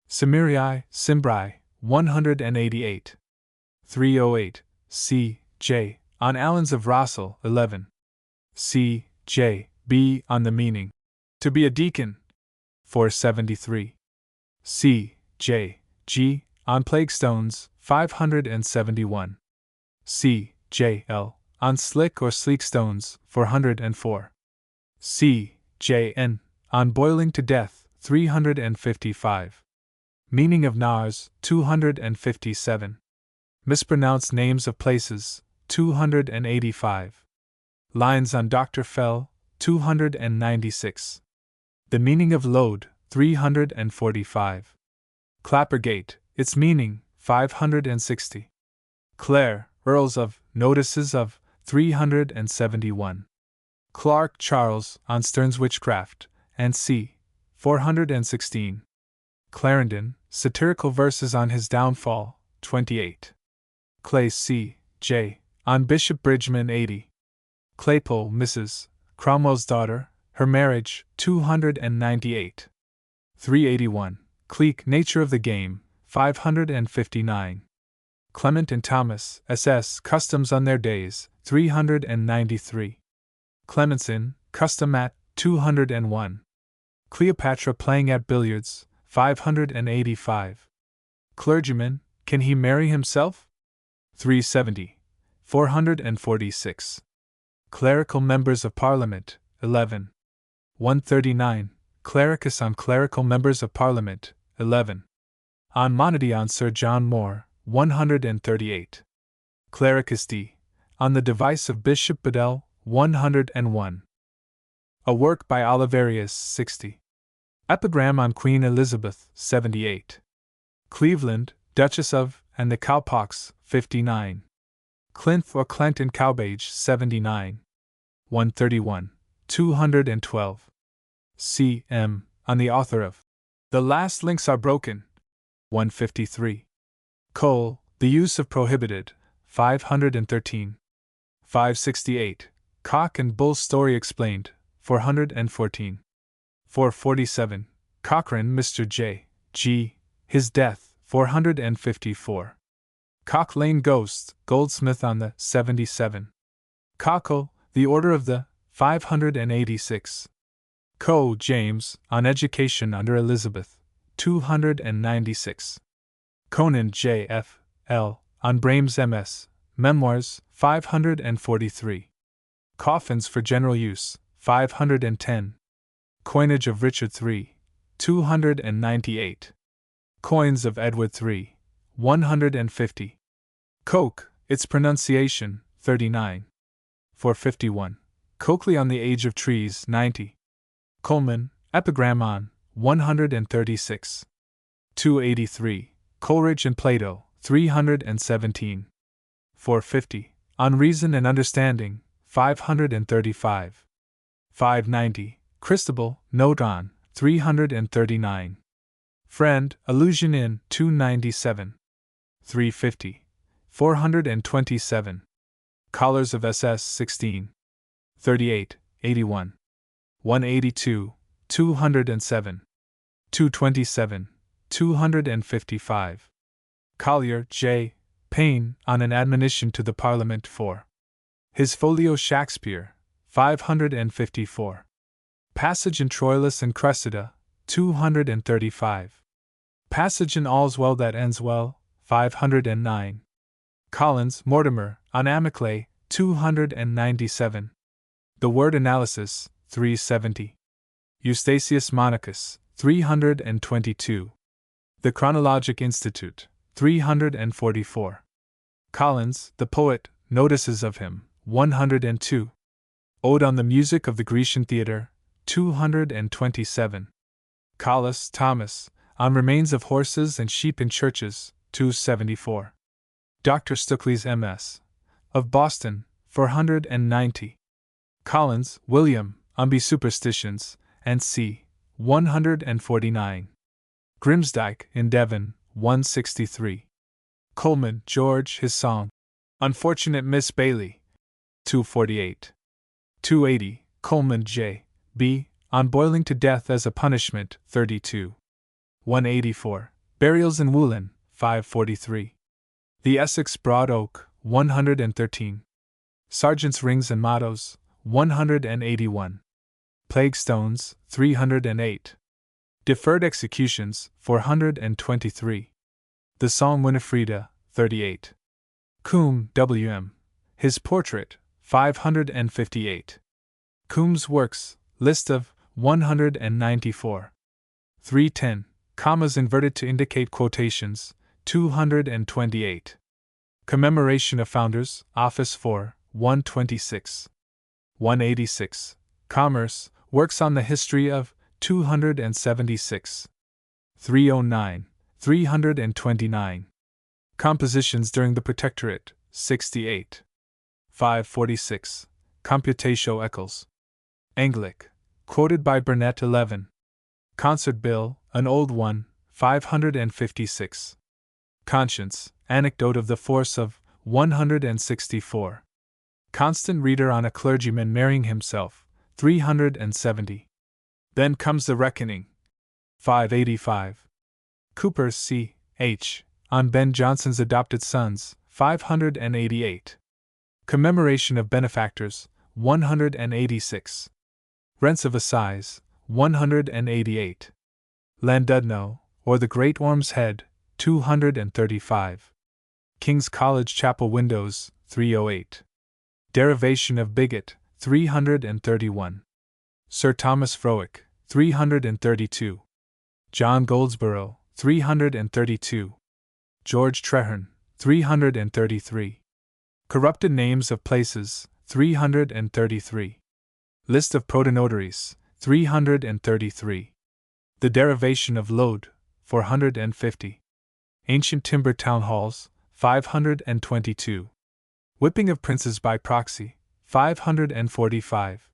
Cimmeriae, Cimbri, 188. 308. C. J. On Allens of Rossel, 11. C. J. B. On the Meaning. To be a Deacon, 473. C. J. G. On Plague Stones, 571. C. J. L. On Slick or Sleek Stones, 404. C. J. N. On Boiling to Death, 355. Meaning of Nars, 257. Mispronounced Names of Places, 285. Lines on Dr. Fell, 296. The Meaning of Load, 345. Clappergate, its meaning, 560. Clare, Earls of, Notices of, 371. Clark Charles, on Stern's Witchcraft, and c. 416. Clarendon, Satirical Verses on His Downfall, 28. Clay C. J. On Bishop Bridgman, 80. Claypole, Mrs. Cromwell's Daughter, Her Marriage, 298. 381. Cleek, Nature of the Game, 559. Clement and Thomas, S.S. Customs on Their Days, 393. Clemenson, Custom at, 201. Cleopatra Playing at Billiards, 585. Clergyman, Can He Marry Himself? 370. 446. Clerical Members of Parliament, 11. 139. Clericus on Clerical Members of Parliament, 11. On Monody on Sir John Moore, 138. Clericus D. On the Device of Bishop Bedell, 101. A Work by Oliverius, 60. Epigram on Queen Elizabeth, 78. Cleveland, Duchess of, and the Cowpox, 59. Clinth or Clent and Cowbage, 79. 131. 212. C. M. On the author of The Last Links Are Broken, 153. Cole, The Use of Prohibited, 513. 568. Cock and Bull Story Explained, 414. 447. Cochrane, Mr. J. G. His Death, 454. Cock Lane Ghost, Goldsmith on the 77. Cockle, The Order of the 586. Coe, James, On Education under Elizabeth, 296. Conan, J. F. L. On Brames MS, Memoirs, 543. Coffins for General Use, 510. Coinage of Richard III, 298. Coins of Edward III, 150. Coke, its pronunciation, 39. 451. Coakley on the Age of Trees, 90. Coleman, Epigram on, 136. 283. Coleridge and Plato, 317. 450. On Reason and Understanding, 535. 590. Christabel, Note on, 339. Friend, Allusion in, 297. 350. 427. Collars of SS, 16. 38, 81. 182, 207. 227, 255. Collier, J. Payne, on an Admonition to the Parliament, 4. His Folio Shakespeare, 554. Passage in Troilus and Cressida, 235. Passage in All's Well That Ends Well, 509. Collins, Mortimer, on Amiclay, 297. The Word Analysis, 370. Eustathius Monachus, 322. The Chronologic Institute, 344. Collins, the Poet, Notices of Him, 102. Ode on the Music of the Grecian Theatre, 227. Collis, Thomas, on Remains of Horses and Sheep in Churches, 274. Dr. Stukeley's M.S. of Boston, 490. Collins, William, on Superstitions, and c. 149. Grimsdyke, in Devon, 163. Coleman, George, his song, Unfortunate Miss Bailey, 248. 280. Coleman, J. B., on Boiling to Death as a Punishment, 32. 184. Burials in Woollen, 543. The Essex Broad Oak, 113. Sergeant's Rings and Mottos, 181. Plague Stones, 308. Deferred Executions, 423. The Song Winifreda, 38. Coombe, W.M. His Portrait, 558. Coombe's Works, list of 194. 310. Commas inverted to indicate quotations, 228. Commemoration of Founders, Office 4, 126. 186. Commerce, Works on the History of, 276. 309. 329. Compositions during the Protectorate, 68. 546. Computatio Eccles. Anglic, quoted by Burnet 11. Concert Bill, an old one, 556. Conscience, Anecdote of the Force of, 164. Constant Reader on a Clergyman Marrying Himself, 370. Then Comes the Reckoning, 585. Cooper's C. H. on Ben Jonson's Adopted Sons, 588. Commemoration of Benefactors, 186. Rents of Assize, 188. Llandudno, or the Great Orm's Head, 235. King's College Chapel Windows, 308. Derivation of Bigot, 331. Sir Thomas Frowick, 332. John Goldsborough, 332. George Treherne, 333. Corrupted Names of Places, 333. List of Protonotaries, 333. The Derivation of Load, 450. Ancient Timber Town Halls, 522. Whipping of Princes by Proxy, 545.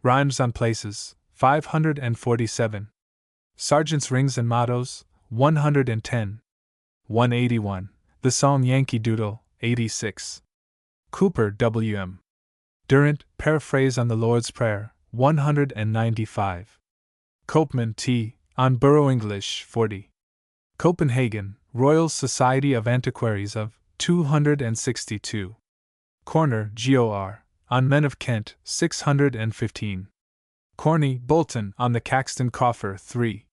Rhymes on Places, 547. Sergeant's Rings and Mottos, 110. 181. The Song Yankee Doodle, 86. Cooper, W.M. Durant, Paraphrase on the Lord's Prayer, 195. Copeman, T., on Borough English, 40. Copenhagen, Royal Society of Antiquaries of, 262. Corner, Gor. On Men of Kent, 615. Corney, Bolton, on the Caxton Coffer, 3.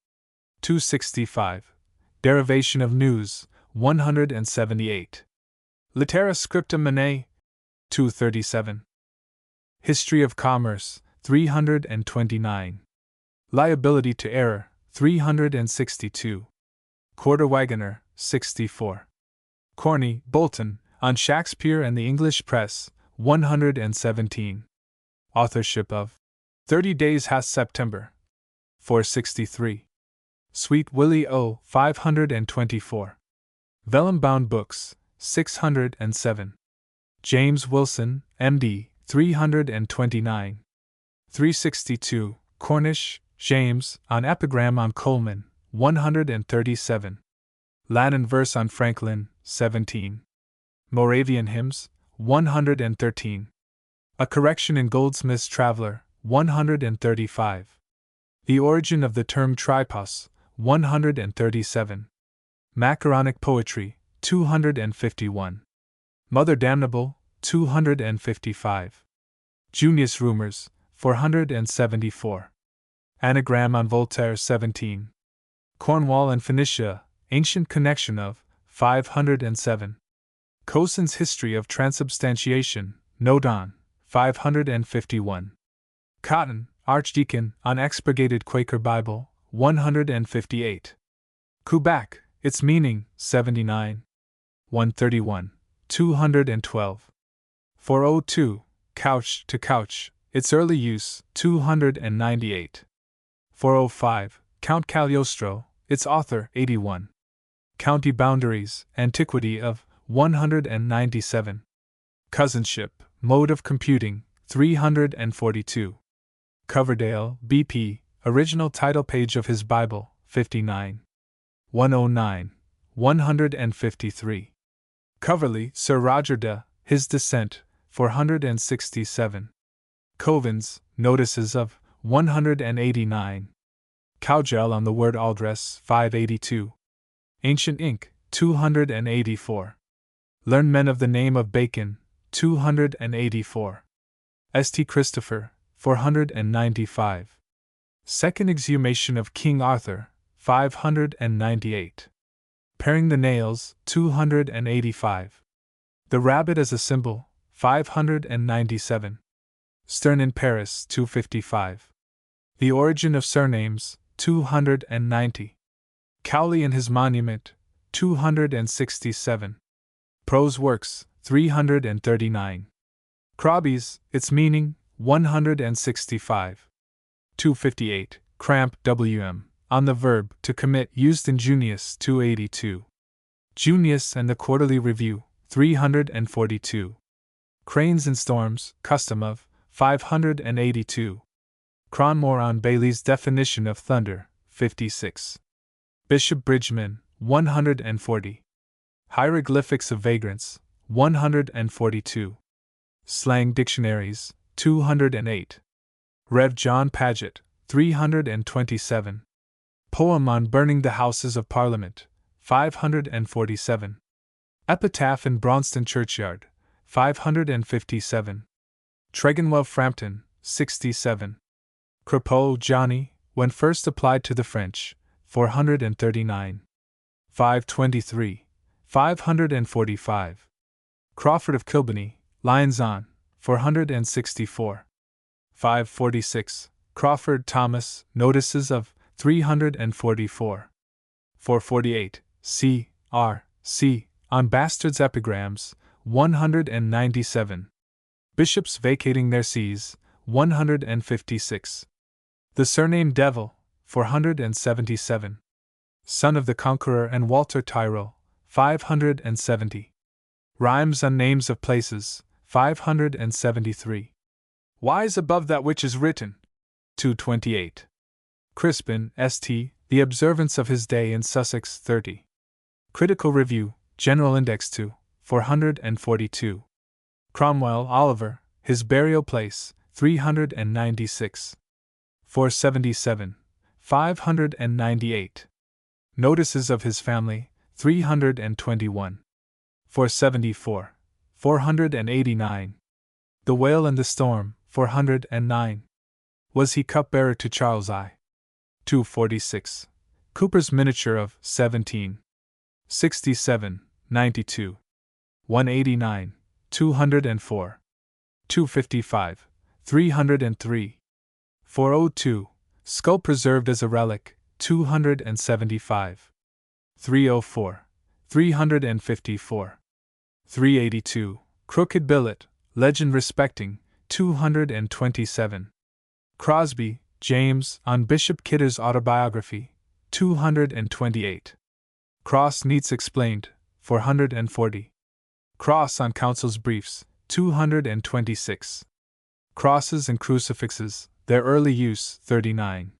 265. Derivation of News, 178. Litera Scripta Manet, 237. History of Commerce, 329. Liability to Error, 362. Quarter Wagoner, 64. Corney, Bolton, on Shakespeare and the English Press, 117. Authorship of 30 Days Hath September, 463. Sweet Willie O. 524. Vellum Bound Books, 607. James Wilson, M.D., 329. 362. Cornish, James, on Epigram on Coleman, 137. Latin Verse on Franklin, 17. Moravian Hymns, 113. A Correction in Goldsmith's Traveller, 135. The Origin of the Term Tripos, 137. Macaronic Poetry, 251. Mother Damnable, 255. Junius Rumors, 474. Anagram on Voltaire, 17. Cornwall and Phoenicia, Ancient Connection of 507. Cosen's History of Transubstantiation, Note on 551. Cotton, Archdeacon, on Expurgated Quaker Bible, 158. Kuback, Its Meaning, 79. 131. 212. 402. Couch to Couch, Its Early Use, 298. 405. Count Cagliostro, its author, 81. County Boundaries, Antiquity of 197. Cousinship, Mode of Computing, 342. Coverdale, B.P., Original Title Page of his Bible, 59. 109. 153. Coverley, Sir Roger de, His Descent, 467. Covens, Notices of 189. Cowgel on the Word Aldress, 582. Ancient Ink, 284. Learned Men of the Name of Bacon, 284. St. Christopher, 495. Second Exhumation of King Arthur, 598. Paring the Nails, 285. The Rabbit as a Symbol, 597. Stern in Paris, 255. The Origin of Surnames, 290. Cowley and His Monument, 267. Prose Works, 339. Crabbe's, Its Meaning, 165. 258. Cramp, W.M., on the verb to commit, used in Junius, 282. Junius and the Quarterly Review, 342. Cranes and Storms, Custom of 582. Cronmore on Bailey's Definition of Thunder, 56. Bishop Bridgman, 140. Hieroglyphics of Vagrants, 142. Slang Dictionaries, 208. Rev. John Paget, 327. Poem on Burning the Houses of Parliament, 547. Epitaph in Braunston Churchyard, 557. Tregonwell Frampton, 67. Crapeau, Johnny, when first applied to the French, 439. 523. 545. Crawford of Kilbenny, Lions on, 464. 546. Crawford Thomas, Notices of 344. 448. C. R. C. On Bastards' Epigrams, 197. Bishops vacating their sees, 156. The Surname Devil, 477. Son of the Conqueror and Walter Tyrrell, 570. Rhymes on Names of Places, 573. Wise above that which is written, 228. Crispin, St., The Observance of His Day in Sussex, 30. Critical Review, General Index 2, 442. Cromwell, Oliver, His Burial Place, 396. 477. 598. Notices of His Family, 321. 474. 489. The Whale and the Storm, 409. Was he cupbearer to Charles I? 246. Cooper's Miniature of 1767, 92. 189, 204. 255, 303. 402. Skull preserved as a relic, 275. 304, 354. 382. Crooked Billet, Legend Respecting, 227. Crosby, James, on Bishop Kidder's Autobiography, 228. Cross Neats Explained, 440. Cross on Council's Briefs, 226. Crosses and Crucifixes, Their Early Use, 39.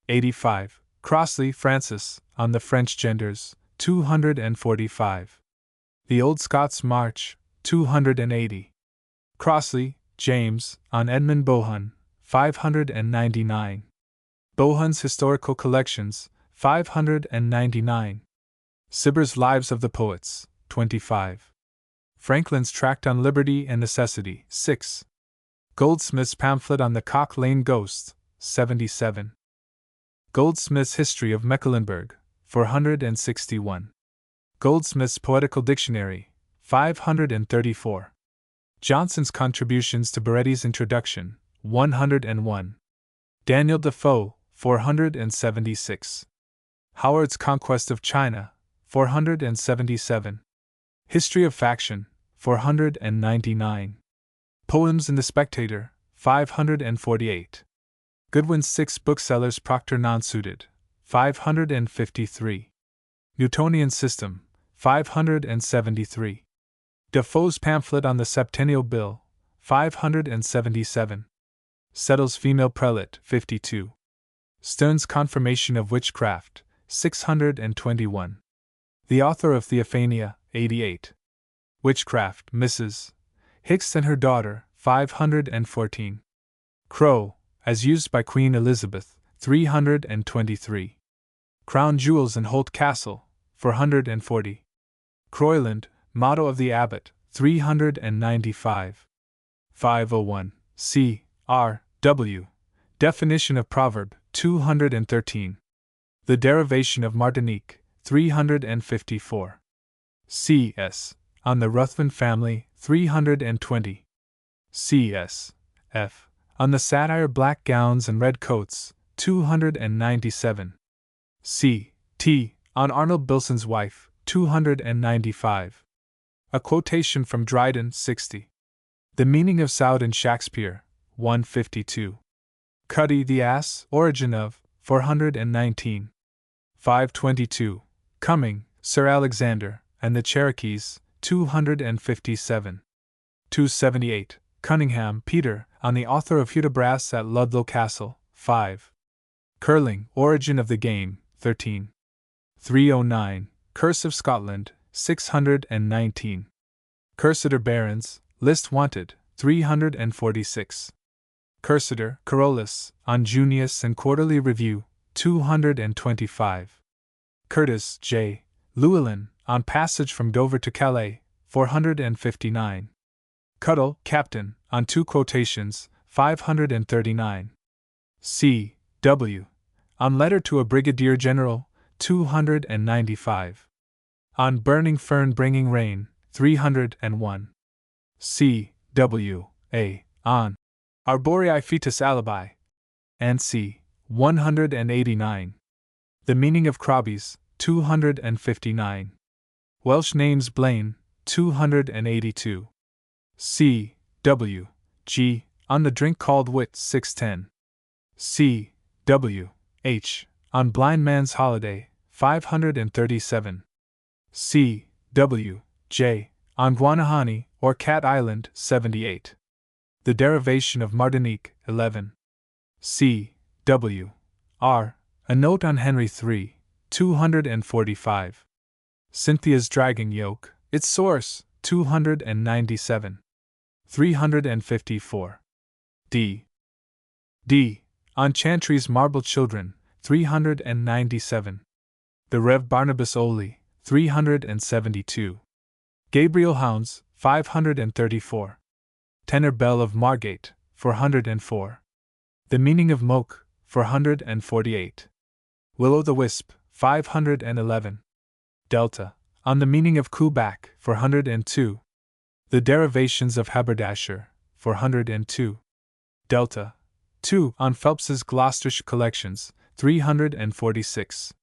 85. Crossley, Francis, on the French Genders, 245. The Old Scots March, 280. Crossley, James, on Edmund Bohun, 599. Bohun's Historical Collections, 599. Cibber's Lives of the Poets, 25. Franklin's Tract on Liberty and Necessity, 6. Goldsmith's Pamphlet on the Cock Lane Ghost, 77. Goldsmith's History of Mecklenburg, 461. Goldsmith's Poetical Dictionary, 534. Johnson's Contributions to Baretti's Introduction, 101. Daniel Defoe, 476. Howard's Conquest of China, 477. History of Faction, 499. Poems in the Spectator, 548. Goodwin's Six Booksellers Proctor Non-Suited, 553. Newtonian System, 573. Defoe's Pamphlet on the Septennial Bill, 577. Settle's Female Prelate, 52. Sterne's Confirmation of Witchcraft, 621. The Author of Theophania, 88. Witchcraft, Mrs. Hicks and Her Daughter, 514. Crow, as used by Queen Elizabeth, 323. Crown Jewels in Holt Castle, 440. Croyland, Motto of the Abbot, 395. 501. C. R. W. Definition of Proverb, 213. The Derivation of Martinique, 354. C. S. On the Ruthven Family, 320. C. S. F. On the Satire Black Gowns and Red Coats, 297. C. T. On Arnold Bilson's Wife, 295. A quotation from Dryden, 60. The Meaning of Sowd in Shakespeare, 152. Cuddy the Ass, Origin of, 419. 522. Cumming, Sir Alexander, and the Cherokees, 257. 278. Cunningham, Peter, on the author of Hudibras at Ludlow Castle, 5. Curling, Origin of the Game, 13. 309. Curse of Scotland, 619. Cursitor Barons, List Wanted, 346. Cursitor, Carolus, on Junius and Quarterly Review, 225. Curtis, J. Llewellyn, on Passage from Dover to Calais, 459. Cuttle, Captain, on Two Quotations, 539. C. W. On Letter to a Brigadier General, 295. On Burning Fern Bringing Rain, 301. C. W. A. On Arboreae Fetus Alibi. And C. 189. The Meaning of Crobbies, 259. Welsh Names Blaine, 282. C. W. G. On the Drink Called Wit, 610. C. W. H. On Blind Man's Holiday, 537. C. W. J. On Guanahani, or Cat Island, 78. The Derivation of Martinique, 11. C. W. R. A Note on Henry III, 245. Cynthia's Dragging Yoke, its source, 297. 354. D. D. On Chantry's Marble Children, 397. The Rev. Barnabas Oley, 372. Gabriel Hounds, 534. Tenor Bell of Margate, 404. The Meaning of Moke, 448. Will o' the Wisp, 511. Delta, on the Meaning of Cooback, 402. The Derivations of Haberdasher, 402. Delta, 2. On Phelps's Gloucestershire Collections, 346.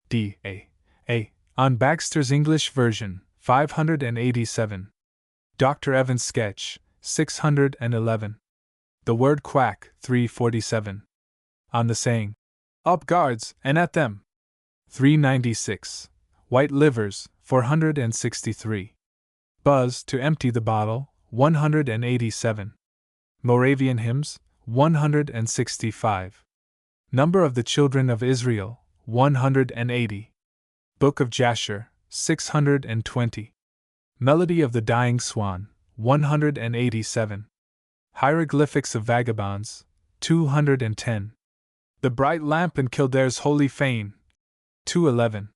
D. A. On Baxter's English Version, 587. Dr. Evans' Sketch, 611. The Word Quack, 347. On the Saying, Up Guards, and at them, 396. White Livers, 463. Buzz, to empty the bottle, 187. Moravian Hymns, 165. Number of the Children of Israel, 180. Book of Jasher, 620. Melody of the Dying Swan, 187. Hieroglyphics of Vagabonds, 210. The Bright Lamp in Kildare's Holy Fane, 211.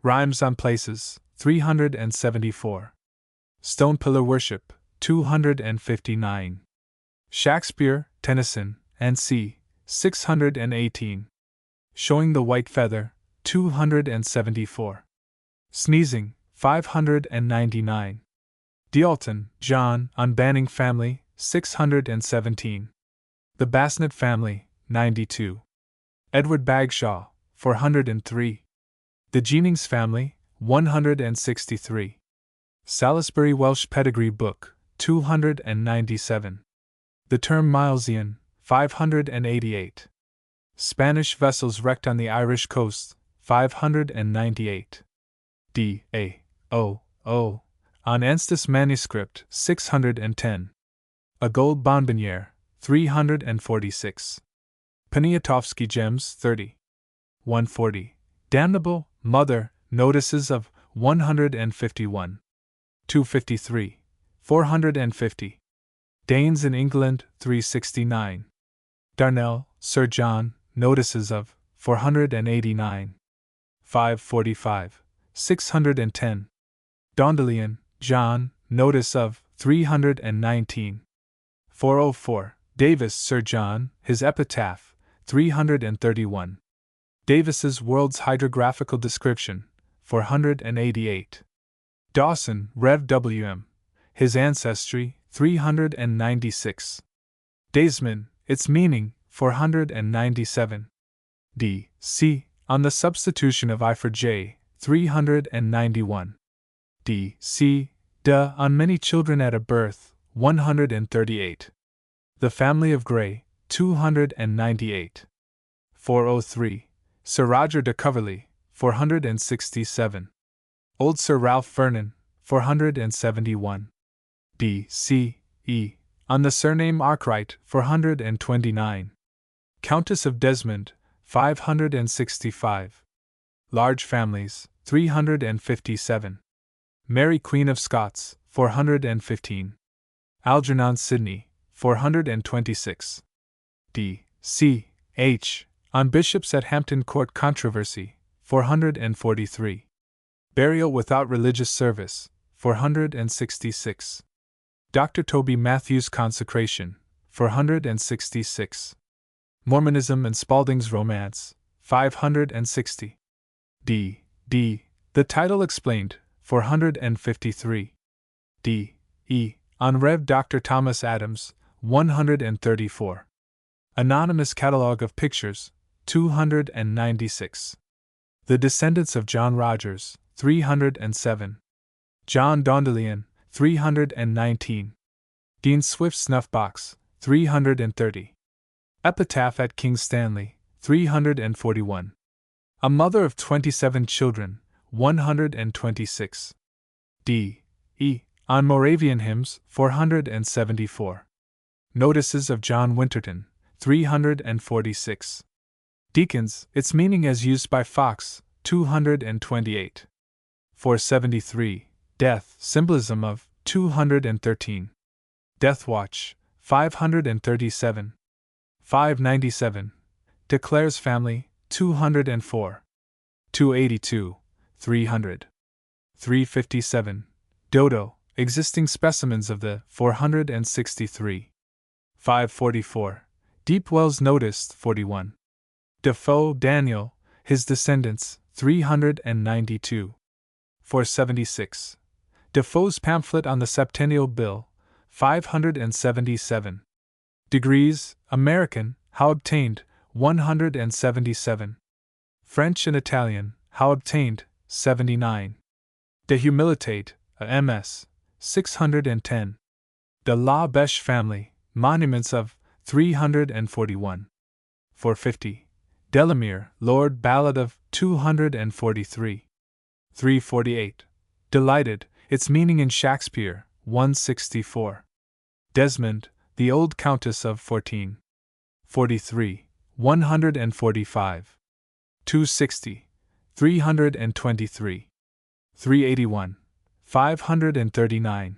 Rhymes on Places, 374. Stone Pillar Worship, 259. Shakespeare, Tennyson, and c. 618. Showing the White Feather, 274. Sneezing, 599. D'Alton, John, Unbanning Family, 617. The Basnet Family, 92. Edward Bagshaw, 403. The Jennings Family, 163. Salisbury Welsh Pedigree Book, 297. The term Milesian, 588. Spanish vessels wrecked on the Irish coast, 598. D. A. O. O. On Anstis Manuscript, 610. A Gold Bonbonniere, 346. Poniatowski Gems, 30. 140. Damnable, Mother, Notices of 151. 253. 450. Danes in England, 369. Darnell, Sir John, Notices of 489. 545. 610. Dondelian, John, Notice of 319. 404. Davis, Sir John, his Epitaph, 331. Davis's World's Hydrographical Description, 488. Dawson, Rev. W.M., his Ancestry, 396. Daysman, its Meaning, 497. D. C. On the Substitution of I for J, 391. D. C. De. On Many Children at a Birth, 138. The Family of Grey, 298. 403. Sir Roger de Coverley, 467. Old Sir Ralph Vernon, 471. D. C. E. On the Surname Arkwright, 429. Countess of Desmond, 565. Large Families, 357. Mary Queen of Scots, 415. Algernon Sidney, 426. D. C. H. On Bishops at Hampton Court Controversy, 443. Burial without religious service, 466. Dr. Toby Matthews' Consecration, 466. Mormonism and Spalding's Romance, 560. D. D. The Title Explained, 453. D. E. On Rev. Dr. Thomas Adams, 134. Anonymous Catalogue of Pictures, 296. The Descendants of John Rogers, 307. John Dondelian, 319. Dean Swift's Snuffbox, 330. Epitaph at King Stanley, 341. A Mother of 27 Children, 126. D. E. On Moravian Hymns, 474. Notices of John Winterton, 346. Deacons, its meaning as used by Fox, 228. 473. Death, symbolism of, 213. Death Watch, 537. 597. Declares Family, 204. 282. 300. 357. Dodo, existing specimens of the, 463. 544. Deepwell's Noticed, 41. Defoe, Daniel, his Descendants, 392. 476. Defoe's Pamphlet on the Septennial Bill, 577. Degrees, American, How Obtained, 177. French and Italian, How Obtained, 79. De Humilitate, a MS, 610. De La Beche Family, Monuments of, 341. 450. Delamere, Lord Ballad of, 243. 348. Delighted, its meaning in Shakespeare, 164. Desmond, the Old Countess of 14. 43. 145. 260. 323. 381. 539.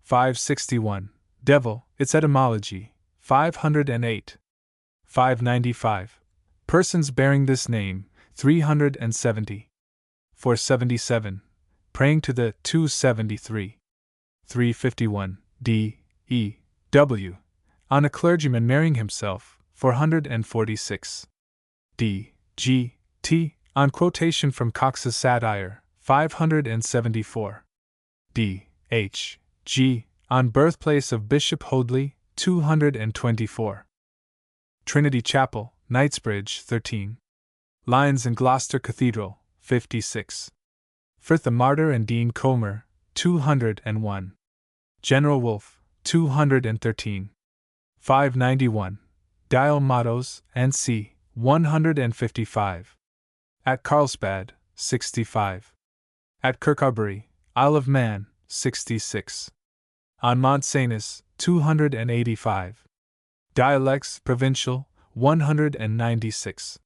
561. Devil, its etymology, 508. 595. Persons bearing this name, 370. 477. Praying to the 273. 351. D. E. W. On a clergyman marrying himself, 446. D. G. T. On quotation from Cox's Satire, 574. D. H. G. On birthplace of Bishop Hoadley, 224. Trinity Chapel, Knightsbridge, 13. Lines in Gloucester Cathedral, 56. Frith the Martyr and Dean Comer, 201. General Wolfe, 213. 591. Dial Mottos, N.C., 155. At Carlsbad, 65. At Kirkcudbright, Isle of Man, 66. On Mont Cenis, 285. Dialects Provincial, 196.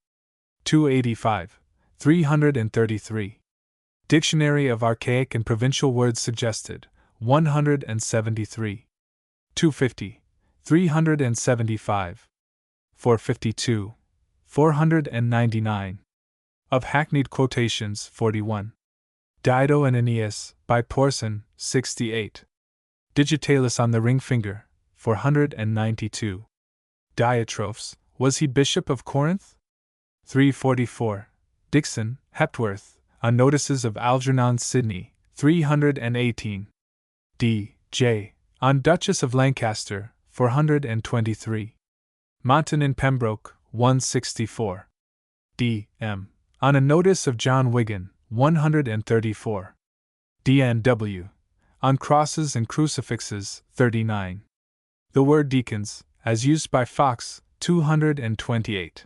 285. 333. Dictionary of Archaic and Provincial Words Suggested, 173. 250. 375. 452. 499. Of hackneyed quotations, 41. Dido and Aeneas, by Porson, 68. Digitalis on the ring finger, 492. Diatrophes, was he Bishop of Corinth? 344. Dixon, Hepworth, on Notices of Algernon Sidney, 318. D. J. On Duchess of Lancaster, 423. Monton in Pembroke, 164. D. M. On a Notice of John Wigan, 134. D. N. W. On Crosses and Crucifixes, 39. The word deacons, as used by Fox, 228.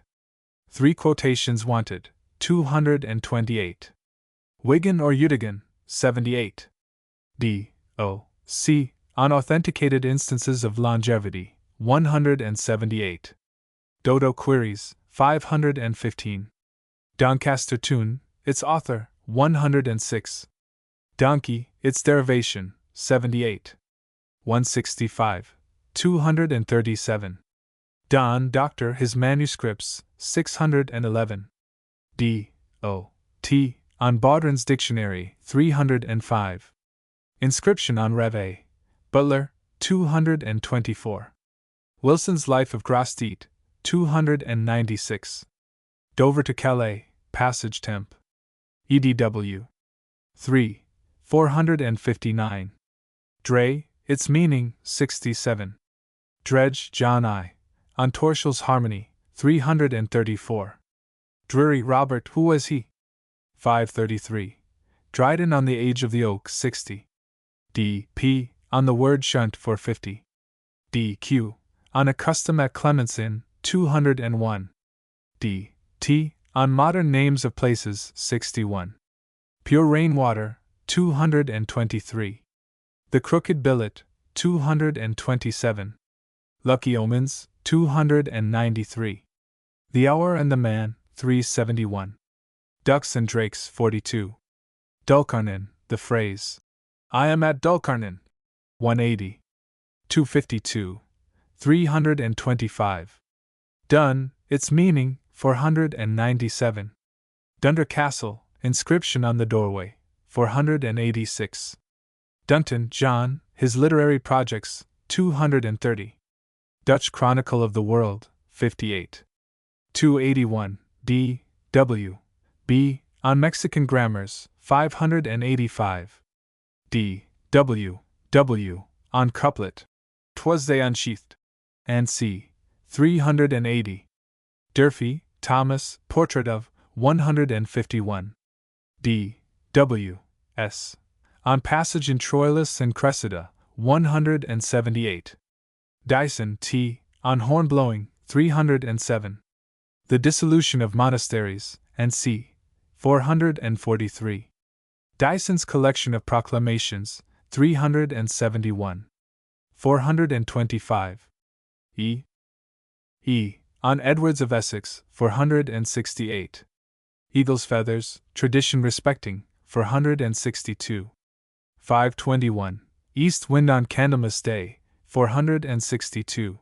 3 quotations wanted, 228. Wigan or Udigan, 78. D. O. C. On authenticated instances of longevity, 178. Dodo queries, 515. Doncaster Tune, its author, 106. Donkey, its derivation, 78. 165. 237. Don Doctor, his manuscripts, 611. D. O. T. On Baudrin's Dictionary, 305. Inscription on Reve. Butler, 224. Wilson's Life of Grosseteste, 296. Dover to Calais, Passage Temp. EDW. 3. 459. Dre, its meaning, 67. Dredge, John I. On Torshall's Harmony, 334. Drury, Robert, who was he? 533. Dryden on the Age of the Oak, 60. D. P. On the word shunt, 450. D. Q. On a custom at Clements Inn, 201. D. T. On modern names of places, 61. Pure rainwater, 223. The Crooked Billet, 227. Lucky Omens, 293. The Hour and the Man, 371. Ducks and Drakes, 42. Dulcarnin, the phrase. I am at Dulcarnin. 180. 252. 325. Dun, its meaning, 497. Dunder Castle, inscription on the doorway, 486. Dunton, John, his literary projects, 230. Dutch Chronicle of the World, 58. 281. D. W. B. On Mexican Grammars, 585. D. W. W. On Couplet. 'Twas they unsheathed. And c. 380. Durfee, Thomas, Portrait of, 151. D. W. S. On Passage in Troilus and Cressida, 178. Dyson, T. On Horn Blowing, 307. The Dissolution of Monasteries, and c. 443. Dyson's Collection of Proclamations, 371. 425. E. E. On Edwards of Essex, 468. Eagle's Feathers, Tradition Respecting, 462. 521. East Wind on Candlemas Day, 462.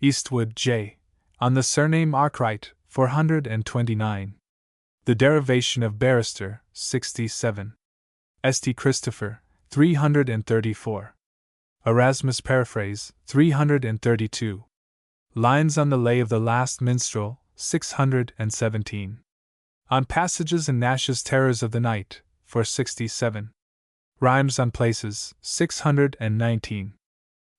Eastwood, J. On the Surname Arkwright, 429. The Derivation of Barrister, 67. St. Christopher, 334. Erasmus Paraphrase, 332. Lines on the Lay of the Last Minstrel, 617. On Passages in Nash's Terrors of the Night, 467. Rhymes on Places, 619.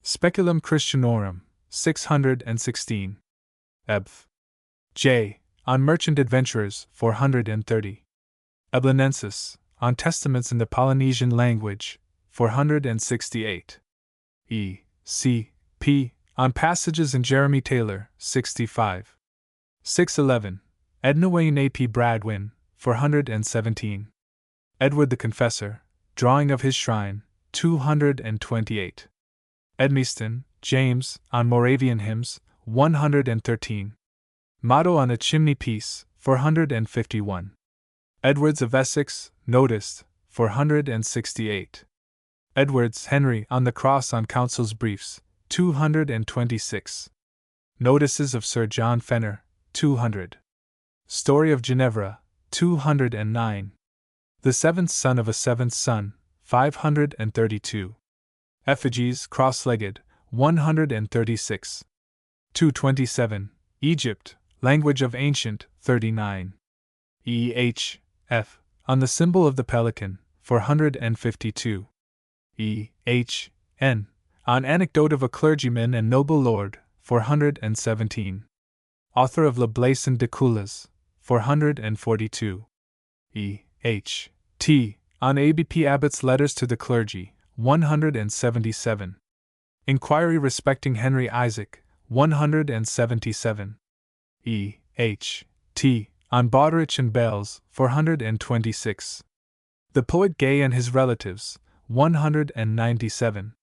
Speculum Christianorum, 616. Ebf. J. On Merchant Adventurers, 430. Eblinensis, on Testaments in the Polynesian Language, 468. E. C. P. On Passages in Jeremy Taylor, 65. 611. Edna Wayne A. P. Bradwin, 417. Edward the Confessor, Drawing of His Shrine, 228. Edmiston, James, on Moravian Hymns, 113. Motto on a Chimney Piece, 451. Edwards of Essex, Notist, 468. Edwards Henry on the Cross on Council's Briefs, 226. Notices of Sir John Fenner, 200. Story of Ginevra, 209. The Seventh Son of a Seventh Son, 532. Effigies Cross-Legged, 136. 227. Egypt, Language of Ancient, 39. E. H. F. On the Symbol of the Pelican, 452. E. H. N. On Anecdote of a Clergyman and Noble Lord, 417. Author of Le Blason de Coulas, 442. E. H. T. On A.B.P. Abbott's Letters to the Clergy, 177. Inquiry respecting Henry Isaac, 177. E. H. T. On Bawdrich and Bells, 426. The Poet Gay and His Relatives, 197.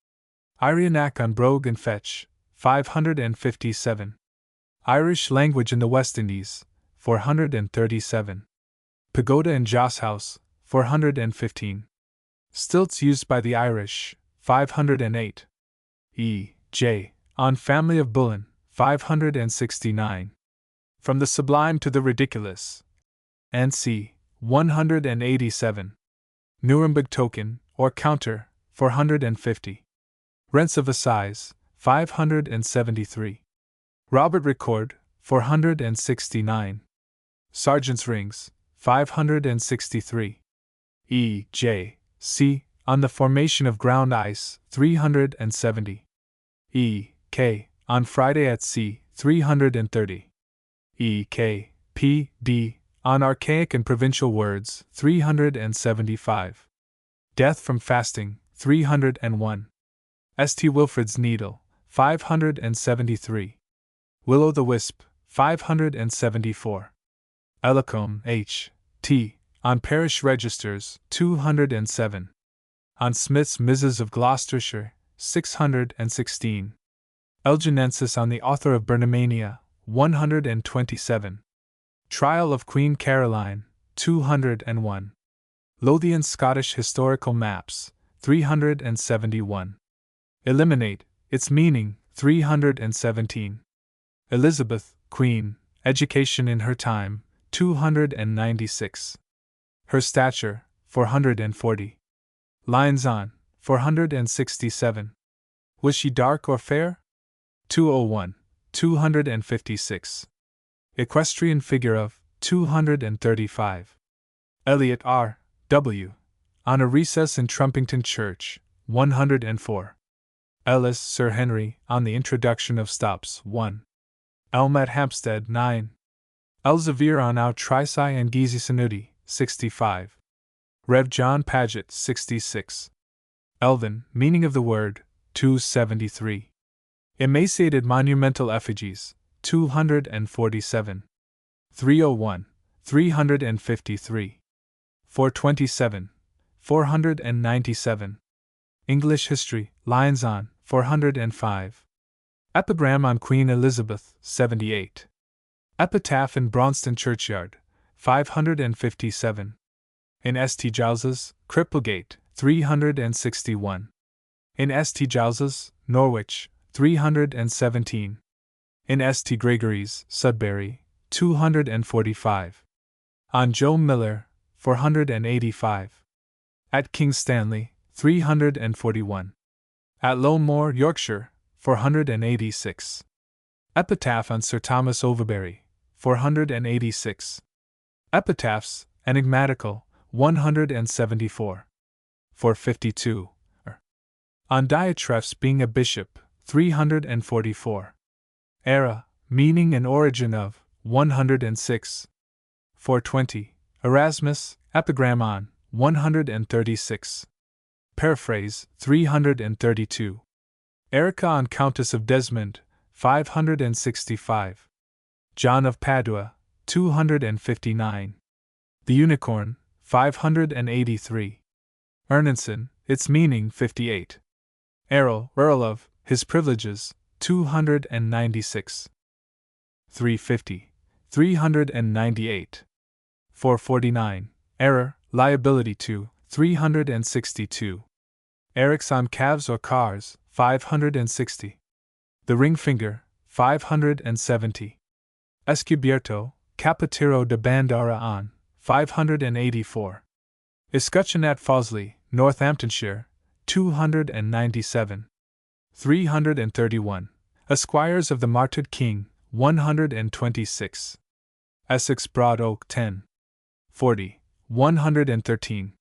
Irionac on Brogue and Fetch, 557. Irish Language in the West Indies, 437. Pagoda in Joss House, 415. Stilts used by the Irish, 508. E. J. On Family of Bullen, 569. From the Sublime to the Ridiculous. N.C. 187. Nuremberg Token, or Counter, 450. Rents of Assize, 573. Robert Record, 469. Sergeant's Rings, 563. E. J. C. On the Formation of Ground Ice, 370. E. K. On Friday at Sea, 330. E. K. P. D. On Archaic and Provincial Words, 375. Death from Fasting, 301. St. Wilfrid's Needle, 573. Will o' the Wisp, 574. Ellacombe, H. T. On Parish Registers, 207. On Smith's Mrs. of Gloucestershire, 616. Elginensis on the author of Burnamania, 127. Trial of Queen Caroline, 201. Lothian Scottish Historical Maps, 371. Eliminate, its meaning, 317. Elizabeth, Queen, Education in Her Time, 296. Her Stature, 440. Lines on, 467. Was she dark or fair? 201, 256. Equestrian Figure of, 235. Eliot R. W. On a Recess in Trumpington Church, 104. Ellis, Sir Henry, on the Introduction of Stops, 1. Elm at Hampstead, 9. Elzevir on Out Trisai and Gizi Sanuti, 65. Rev. John Paget, 66. Elvin, Meaning of the Word, 273. Emaciated Monumental Effigies, 247. 301, 353. 427, 497. English History, Lines on, 405. Epigram on Queen Elizabeth, 78. Epitaph in Braunston Churchyard, 557. In St. Giles's, Cripplegate, 361. In St. Giles's, Norwich, 317. In St. Gregory's, Sudbury, 245. On Joe Miller, 485. At King Stanley, 341. At Lowmore, Yorkshire, 486. Epitaph on Sir Thomas Overbury, 486. Epitaphs, enigmatical, 174. 452. On Diotrephes being a bishop, 344. Era, meaning and origin of, 106. 420. Erasmus, epigram on, 136. Paraphrase, 332. Erica on Countess of Desmond, 565. John of Padua, 259. The Unicorn, 583. Ernanson, its meaning 58. Errol, Earl of, his privileges, 296. 350. 398. 449. Error, liability to, 362. Eric's on calves or cars, 560. The ring finger, 570. Escubierto, Capitero de Bandara on, 584. Escutcheon at Fawsley, Northamptonshire, 297. 331. Esquires of the Martyred King, 126. Essex Broad Oak 10. 40. 113.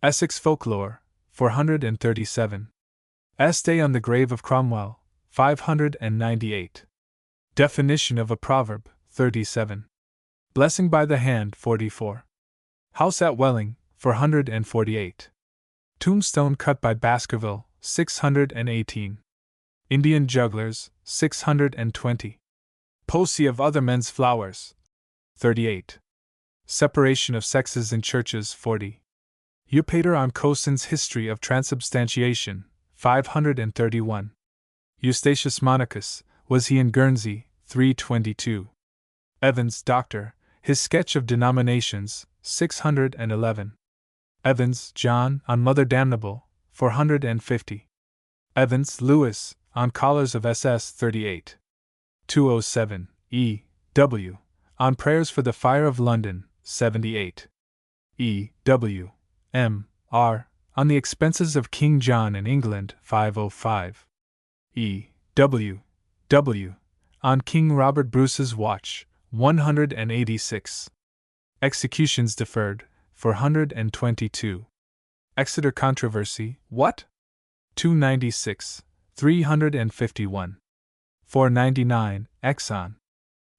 Essex Folklore, 437. Estay on the Grave of Cromwell, 598. Definition of a Proverb, 37. Blessing by the Hand, 44. House at Welling, 448. Tombstone cut by Baskerville, 618. Indian Jugglers, 620. Posy of Other Men's Flowers, 38. Separation of Sexes in Churches, 40. Eupator on Cosen's History of Transubstantiation, 531. Eustachius Monachus, Was He in Guernsey, 322. Evans, Dr., His Sketch of Denominations, 611. Evans, John, on Mother Damnable, 450. Evans, Lewis, on Collars of SS, 38. 207. E. W. On Prayers for the Fire of London, 78. E. W. M. R. On the Expenses of King John in England, 505. E. W. W. On King Robert Bruce's Watch, 186. Executions deferred, 422. Exeter Controversy, what? 296, 351. 499, Exon.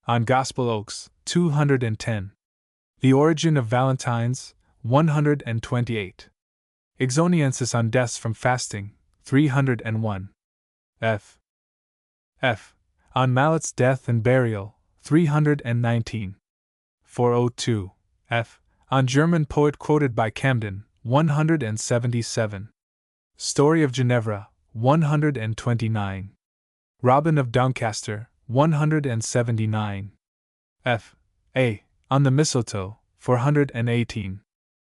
On Gospel Oaks, 210. The Origin of Valentines, 128. Exoniensis on Deaths from Fasting, 301. F. On Mallet's Death and Burial, 319. 402. F. On German Poet quoted by Camden, 177. Story of Ginevra, 129. Robin of Doncaster, 179. F. A. On the Mistletoe, 418.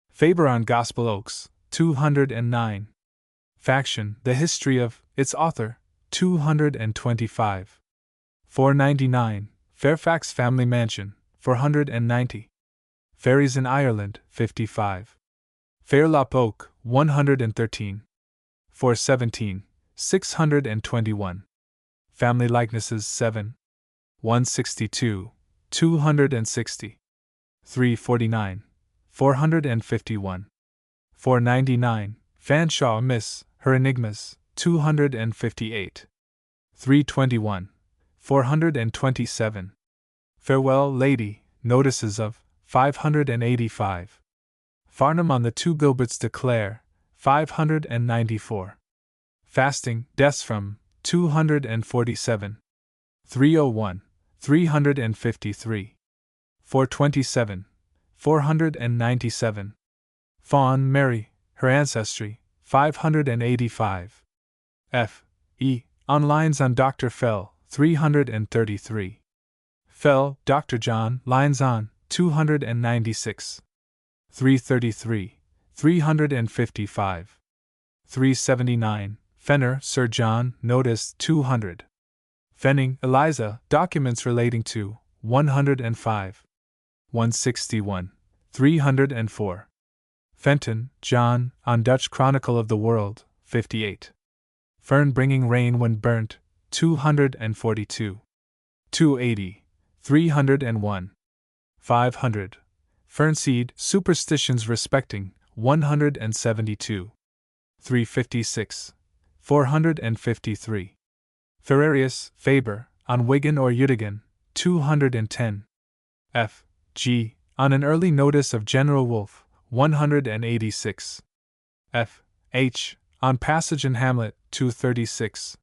Faber on Gospel Oaks, 209. Faction, The History of, its author, 225. 499. Fairfax Family Mansion, 490. Fairies in Ireland, 55. Fairlop Oak, 113. 417. 621. Family Likenesses, 7. 162. 260. 349. 451. 499. Fanshawe Miss, Her Enigmas, 258. 321. 427. Farewell, Lady, Notices of, 585. Farnham on the Two Gilberts de Clare, 594. Fasting, Deaths from, 247. 301. 353. 427. 497. Fawn, Mary, Her Ancestry, 585. F. E. On Lines on Dr. Fell, 333. Fell, Dr. John, Lines on, 296. 333. 355. 379. Fenner, Sir John, Notice, 200. Fenning, Eliza, Documents relating to, 105. 161. 304. Fenton, John, on Dutch Chronicle of the World, 58. Fern bringing rain when burnt, 242. 280. 301. 500. Fernseed, Superstitions respecting, 172. 356. 453. Ferrarius, Faber, on Wigan or Udigan, 210. F. G. On an early notice of General Wolfe, 186. F. H. On passage in Hamlet, 236.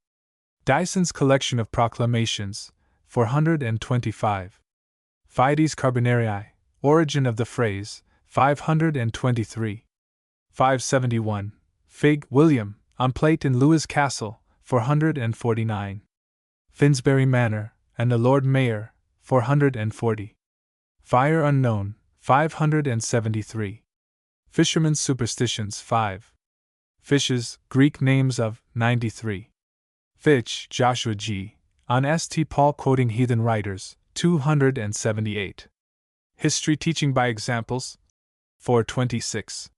Dyson's Collection of Proclamations, 425. Fides Carbonarii, Origin of the Phrase, 523. 571. Fig. William, on Plate in Lewes Castle, 449. Finsbury Manor, and the Lord Mayor, 440. Fire Unknown, 573. Fishermen's Superstitions, 5. Fishes, Greek Names of, 93. Fitch, Joshua G., on St. Paul quoting heathen writers, 278. History Teaching by Examples, 426.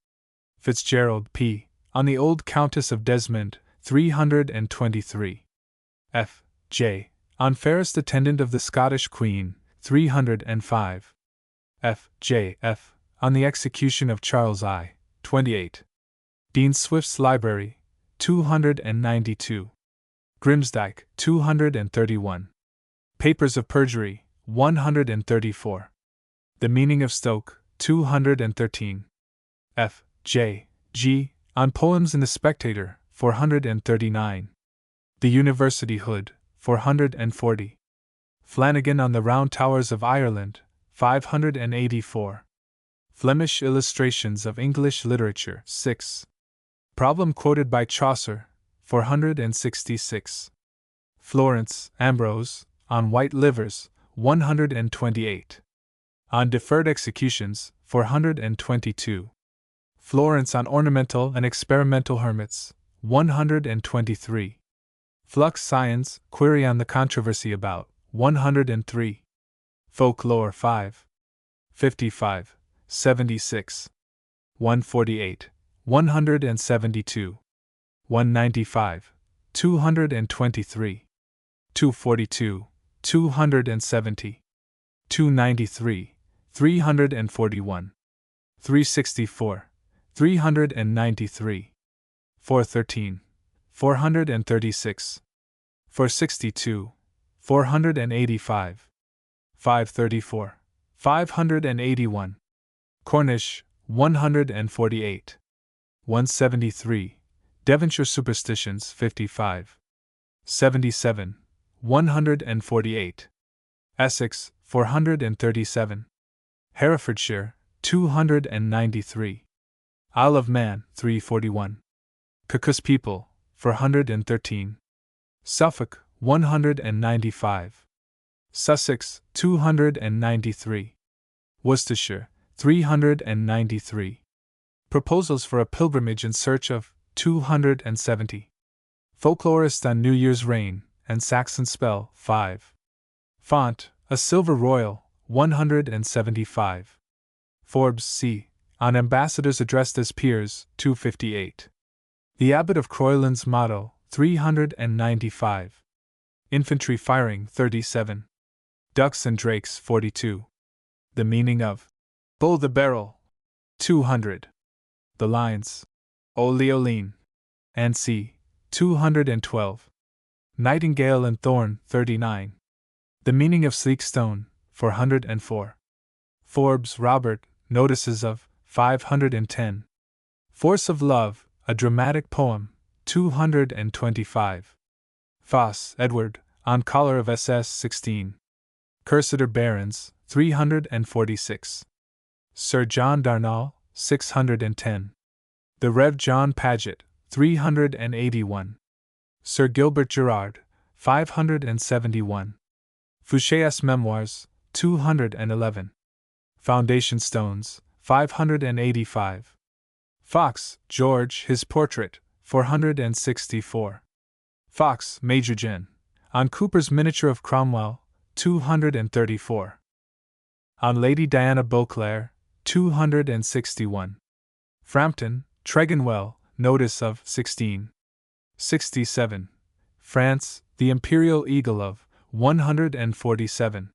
Fitzgerald, P., on the Old Countess of Desmond, 323. F. J., on Fairest Attendant of the Scottish Queen, 305. F. J. F., on the Execution of Charles I, 28. Dean Swift's Library, 292. Grimsdyke, 231. Papers of Perjury, 134. The Meaning of Stoke, 213. F. J. G., on Poems in the Spectator, 439. The University Hood, 440. Flanagan on the Round Towers of Ireland, 584. Flemish Illustrations of English Literature, 6. Problem quoted by Chaucer, 466. Florence, Ambrose, on White Livers, 128. On Deferred Executions, 422. Florence on Ornamental and Experimental Hermits, 123. Flux Science, Query on the Controversy About, 103. Folklore 5. 55. 76. 148. 172. 195. 223. 242. 270. 293. 341. 364. 393. 413. 436. 462. 485. 534. 581. Cornish, 148. 173. Devonshire Superstitions, 55. 77. 148. Essex, 437. Herefordshire, 293. Isle of Man, 341. Caucus People, 413. Suffolk, 195. Sussex, 293. Worcestershire, 393. Proposals for a Pilgrimage in Search of, 270. Folklorist on New Year's Reign, and Saxon Spell, 5. Font, A Silver Royal, 175. Forbes C. On Ambassadors Addressed as Peers, 258. The Abbot of Croyland's Motto, 395. Infantry Firing, 37. Ducks and Drakes, 42. The Meaning of Bull the Barrel, 200. The Lines, O Leoline, and C. 212. Nightingale and Thorn, 39. The Meaning of Sleek Stone, 404. Forbes, Robert, Notices of, 510. Force of Love, a Dramatic Poem, 225. Foss, Edward, on Collar of SS, 16. Cursitor Barons, 346. Sir John Darnall, 610. The Rev. John Paget, 381. Sir Gilbert Gerard, 571. Fouché's Memoirs, 211. Foundation Stones, 585. Fox, George, His Portrait, 464. Fox, Major Gen. On Cooper's Miniature of Cromwell, 234. On Lady Diana Beauclerc, 261. Frampton, Tregonwell, Notice of, 16. 67. France, The Imperial Eagle of, 147.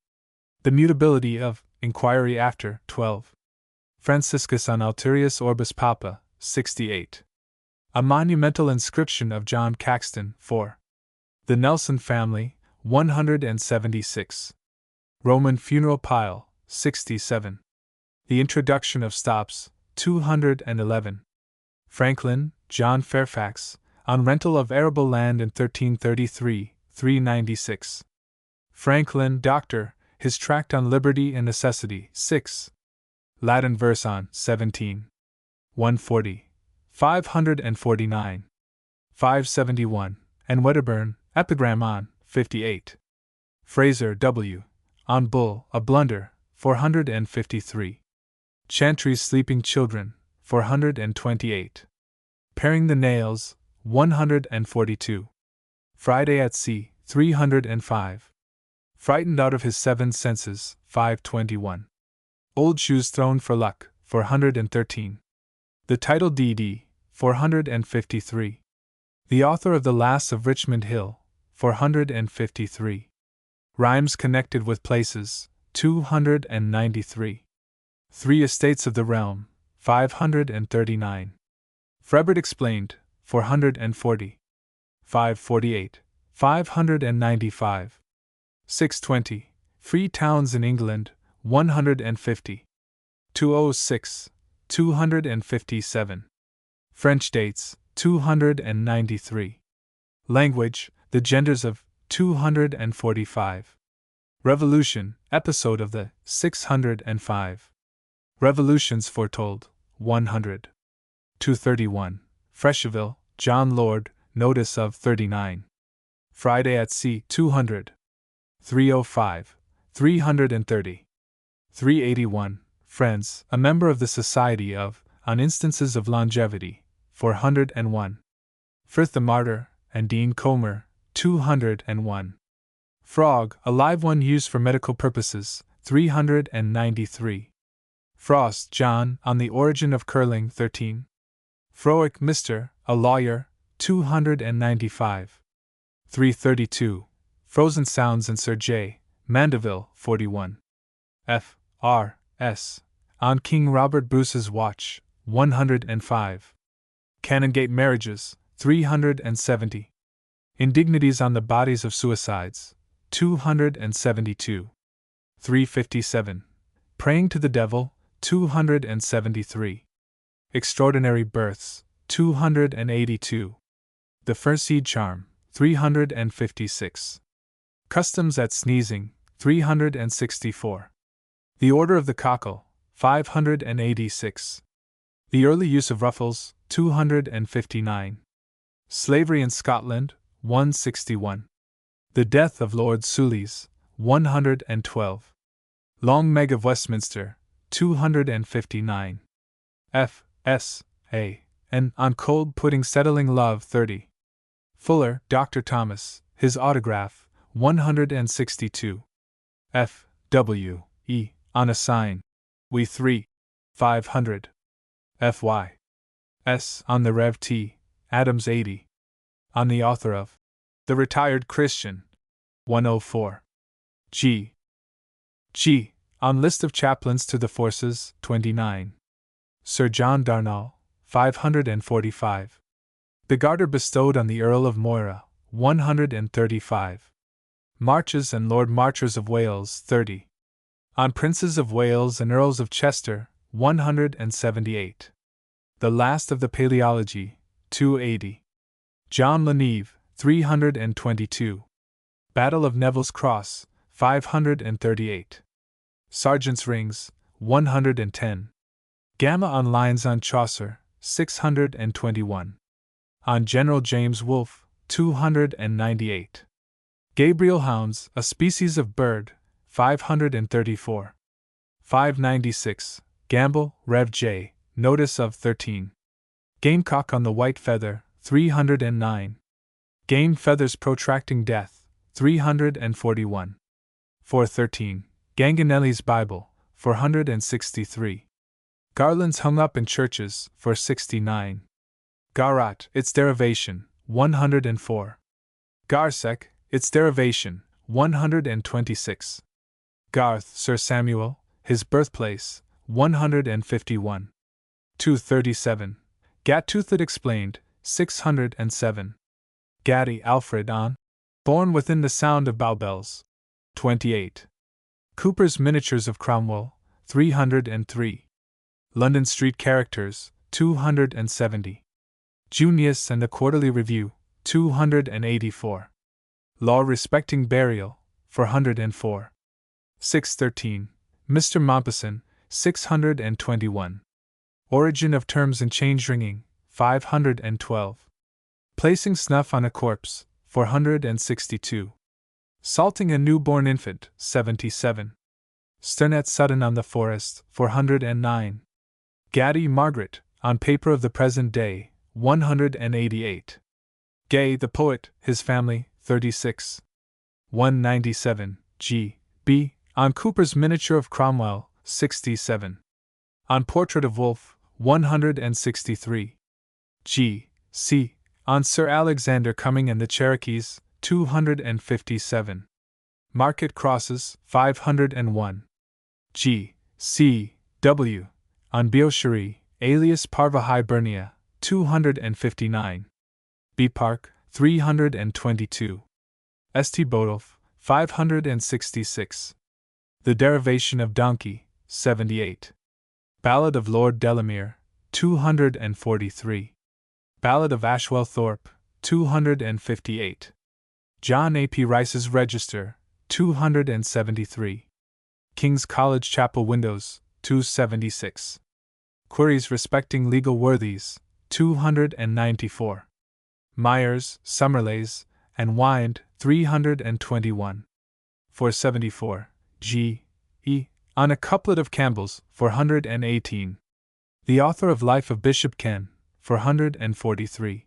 The Mutability of, Inquiry After, 12. Franciscus on Alterius Orbis Papa, 68. A monumental inscription of John Caxton, 4. The Nelson family, 176. Roman funeral pile, 67. The introduction of stops, 211. Franklin, John Fairfax, on rental of arable land in 1333, 396. Franklin, Doctor, his tract on liberty and necessity, 6. Latin verse on, 17. 140. 549. 571, and Wedderburn, epigram on, 58. Fraser W. on Bull, a blunder, 453. Chantry's Sleeping Children, 428. Paring the Nails, 142. Friday at Sea, 305. Frightened Out of His Seven Senses, 521. Old Shoes Thrown for Luck, 413. The Title D.D., 453. The author of The Lass of Richmond Hill, 453. Rhymes connected with places, 293. Three Estates of the Realm, 539. Frebert Explained, 440. 548. 595. 620. Free Towns in England, 150. 206. 257. French Dates, 293. Language, the Genders of, 245. Revolution, episode of the, 605. Revolutions Foretold, 100. 231. Fresheville, John Lord, notice of 39. Friday at Sea, 200. 305. 330. 381. Friends, a member of the Society of, on Instances of Longevity, 401. Frith the Martyr, and Dean Comer, 201. Frog, a live one used for medical purposes, 393. Frost, John, on the Origin of Curling, 13. Froick, Mr., a lawyer, 295. 332. Frozen Sounds in Sir J. Mandeville, 41. F. R. S. On King Robert Bruce's Watch, 105. Canongate Marriages, 370. Indignities on the Bodies of Suicides, 272. 357. Praying to the Devil, 273. Extraordinary Births, 282. The Furseed Charm, 356. Customs at Sneezing, 364. The Order of the Cockle, 586. The Early Use of Ruffles, 259. Slavery in Scotland, 161. The Death of Lord Soulis, 112. Long Meg of Westminster, 259. F. S. A. and On Cold Pudding Settling Love, 30. Fuller, Dr. Thomas, his autograph, 162. F. W. E. On a Sign. We 3. 500. F. Y. S. On the Rev. T. Adams, 80. On the author of The Retired Christian, 104. G. G. On List of Chaplains to the Forces, 29. Sir John Darnall, 545. The Garter bestowed on the Earl of Moira, 135. Marches and Lord Marchers of Wales, 30. On Princes of Wales and Earls of Chester, 178. The Last of the Paleology, 280. John Leneve, 322. Battle of Neville's Cross, 538. Sergeant's Rings, 110. Gamma on Lines on Chaucer, 621. On General James Wolfe, 298. Gabriel Hounds, a species of bird, 534. 596. Gamble, Rev. J., notice of 13. Gamecock on the White Feather, 309. Game Feathers Protracting Death, 341. 413. Ganganelli's Bible, 463. Garlands hung up in churches, 469. Garat, its derivation, 104. Garsec, its derivation, 126. Garth, Sir Samuel, his birthplace, 151. 237. Gat-toothed explained, 607. Gatty Alfred on. Born within the sound of Bowbells. 28. Cooper's Miniatures of Cromwell, 303. London Street Characters, 270. Junius and the Quarterly Review, 284. Law Respecting Burial, 404. 613. Mr. Mompesson, 621. Origin of Terms in Change Ringing, 512. Placing Snuff on a Corpse, 462. Salting a Newborn Infant, 77. Sternet Sudden on the Forest, 409. Gatty Margaret, on Paper of the Present Day, 188. Gay the Poet, His Family, 36. 197. G. B. On Cooper's Miniature of Cromwell, 67. On Portrait of Wolfe, 163. G. C. On Sir Alexander Cumming and the Cherokees, 257. Market Crosses, 501. G. C. W. On Biocherie, alias Parva Hibernia, 259. B. Park, 322. St. Bodolph, 566. The Derivation of Donkey, 78. Ballad of Lord Delamere, 243. Ballad of Ashwell Thorpe, 258. John A. P. Rice's Register, 273. King's College Chapel Windows, 276. Queries respecting legal worthies, 294. Myers, Summerlays, and Wind, 321. 474. G. E. On a Couplet of Campbell's, 418. The Author of Life of Bishop Ken, 443.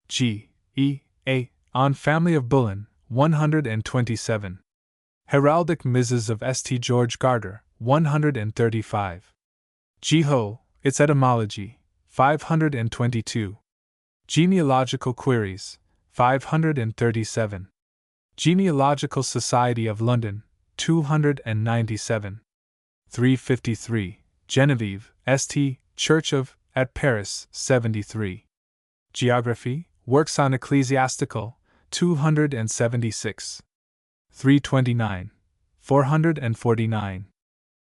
G. E. A. On Family of Bullen, 127. Heraldic Mrs. of St. George Garter, 135. G. Ho, Its Etymology, 522. Genealogical Queries, 537. Genealogical Society of London, 297. 353. Genevieve, St. Church of, at Paris, 73. Geography, Works on Ecclesiastical, 276. 329. 449.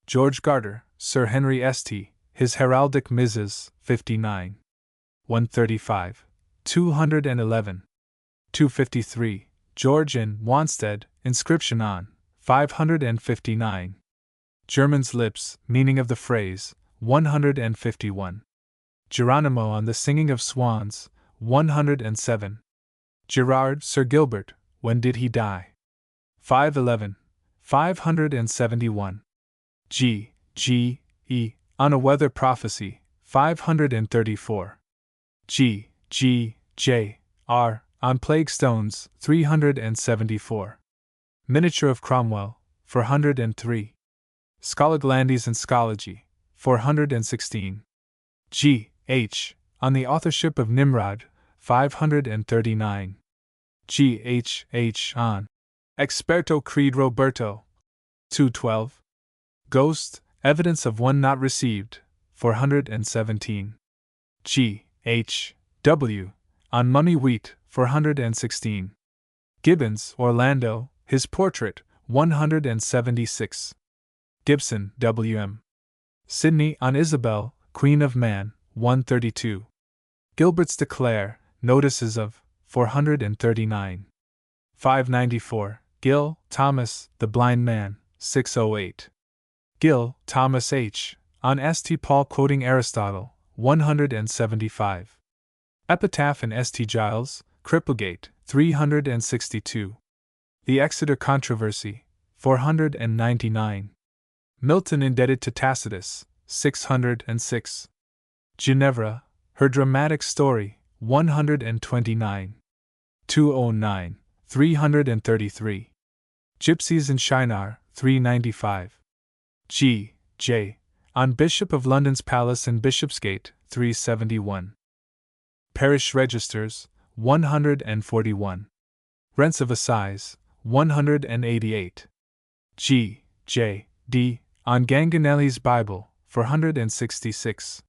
George Garter, Sir Henry St., His Heraldic Mrs., 59. 135. 211. 253. George in Wanstead, Inscription on, 559. German's Lips, Meaning of the Phrase, 151. Geronimo on the Singing of Swans, 107. Gerard, Sir Gilbert, When Did He Die? 511. 571. G. G. E. On a Weather Prophecy, 534. G. G. J. R. On Plague Stones, 374. Miniature of Cromwell, 403. Scholaglandes and Schology, 416. G. H. On the Authorship of Nimrod, 539. G. H. H. On Experto Creed Roberto, 212. Ghost, Evidence of One Not Received, 417. G. H. W. On Mummy Wheat, 416. Gibbons, Orlando, His Portrait, 176. Gibson, W. M. Sidney on Isabel, Queen of Man, 132. Gilbert's de Clare, Notices of, 439. 594. Gill, Thomas, The Blind Man, 608. Gill, Thomas H. On St. Paul quoting Aristotle, 175. Epitaph in St. Giles, Cripplegate, 362. The Exeter Controversy, 499. Milton indebted to Tacitus, 606. Ginevra, Her Dramatic Story, 129. 209. 333. Gypsies in Shinar, 395. G. J. On Bishop of London's Palace in Bishopsgate, 371. Parish Registers, 141. Rents of Assize, 188. G. J. D. On Ganganelli's Bible, 466.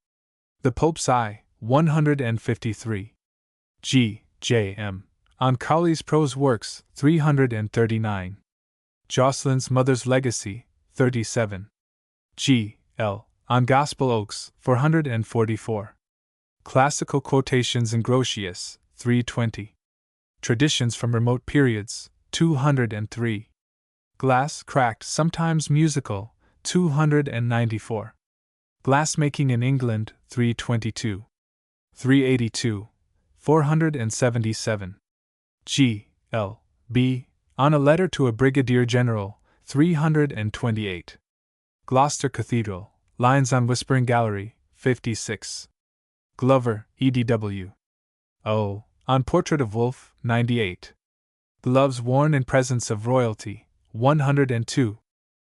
The Pope's Eye, 153. G. J. M. On Cowley's Prose Works, 339. Jocelyn's Mother's Legacy, 37. G. L. On Gospel Oaks, 444. Classical Quotations in Grotius, 320. Traditions from Remote Periods, 203. Glass Cracked, Sometimes Musical, 294. Glassmaking in England, 322. 382. 477. G. L. B. On a Letter to a Brigadier General, 328. Gloucester Cathedral, Lines on Whispering Gallery, 56. Glover, E.D.W. O. On Portrait of Wolfe, 98. Gloves Worn in Presence of Royalty, 102.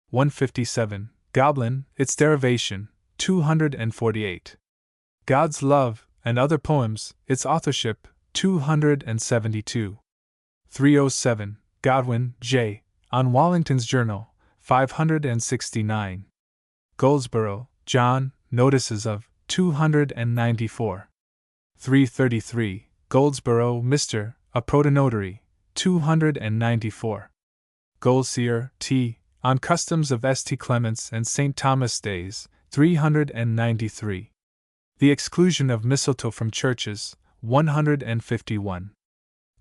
157. Goblin, Its Derivation, 248. God's Love, and Other Poems, Its Authorship, 272. 307. Godwin, J. On Wallington's Journal, 569. Goldsborough, John, Notices of, 294. 333. Goldsborough, Mr., a Protonotary, 294. Goldseer, T. On Customs of St. Clement's and St. Thomas' Days, 393. The Exclusion of Mistletoe from Churches, 151.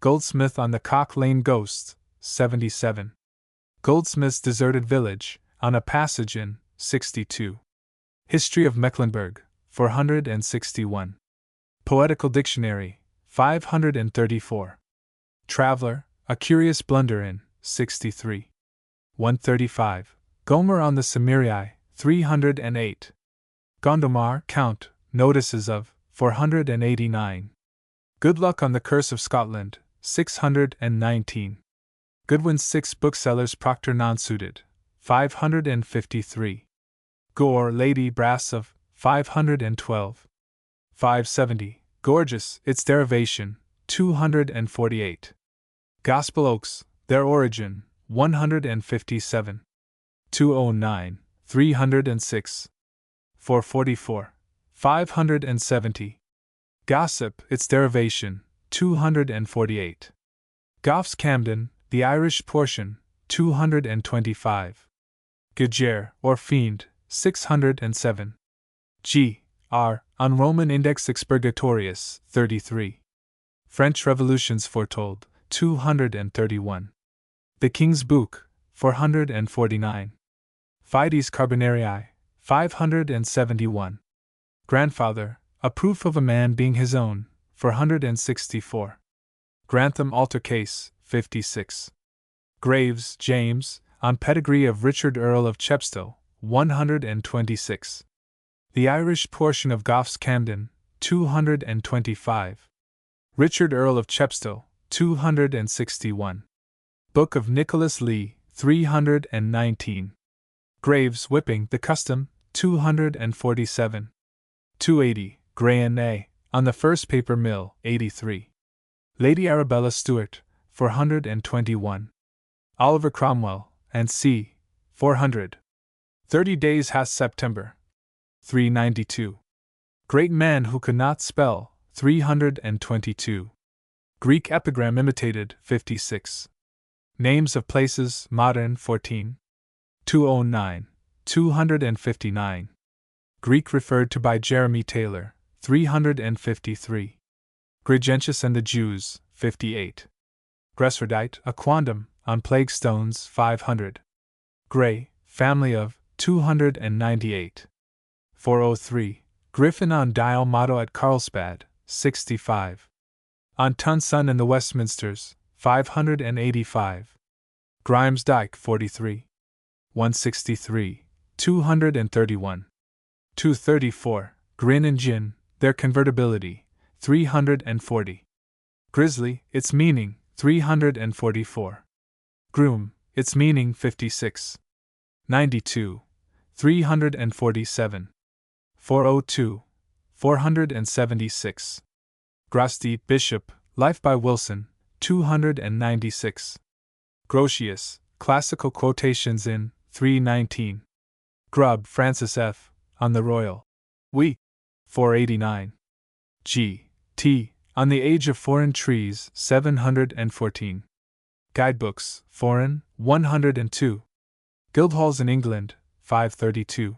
Goldsmith on the Cock Lane Ghosts, 77. Goldsmith's Deserted Village, on a Passage in, 62. History of Mecklenburg, 461. Poetical Dictionary, 534. Traveller, A Curious Blunder in, 63. 135. Gomer on the Cimmeriae, 308. Gondomar, Count, Notices of, 489. Good Luck on the Curse of Scotland, 619. Goodwin's Six Booksellers Proctor Non-Suited, 553. Gore, Lady Brass of, 512. 570. Gorgeous, Its Derivation, 248. Gospel Oaks, Their Origin, 157. 209. 306. 444. 570. Gossip, Its Derivation, 248. Goff's Camden, The Irish Portion, 225. Gager, or Fiend, 607. G. R. On Roman Index Expurgatorius, 33. French Revolutions Foretold, 231. The King's Book, 449. Fides Carbonarii, 571. Grandfather, A Proof of a Man Being His Own, 464. Grantham Altar Case, 56. Graves, James, On Pedigree of Richard Earl of Chepstow, 126. The Irish Portion of Goff's Camden, 225. Richard Earl of Chepstow, 261. Book of Nicholas Lee, 319. Graves Whipping the Custom, 247. 280. Gray and A. On the First Paper Mill, 83. Lady Arabella Stewart, 421. Oliver Cromwell, and C. 400. 30 Days hath September, 392. Great Man Who Could Not Spell, 322. Greek Epigram Imitated, 56. Names of Places, Modern, 14. 209. 259. Greek referred to by Jeremy Taylor, 353. Gregentius and the Jews, 58. Gresserdite, A Quondam, on Plague Stones, 500. Gray, Family of, 298. 403. Griffin on Dial Motto at Carlsbad, 65. On Tunson and the Westminsters, 585. Grimes Dyke, 43. 163. 231. 234. Grin and Gin, Their Convertibility, 340. Grizzly, Its Meaning, 344. Groom, Its Meaning, 56. 92. 347. 402. 476. Grasti, Bishop, Life by Wilson, 296. Grotius, Classical Quotations in, 319. Grubb, Francis F., on the royal we, 489. G. T. on the age of foreign trees, 714. Guidebooks, foreign, 102. Guildhalls in England, 532.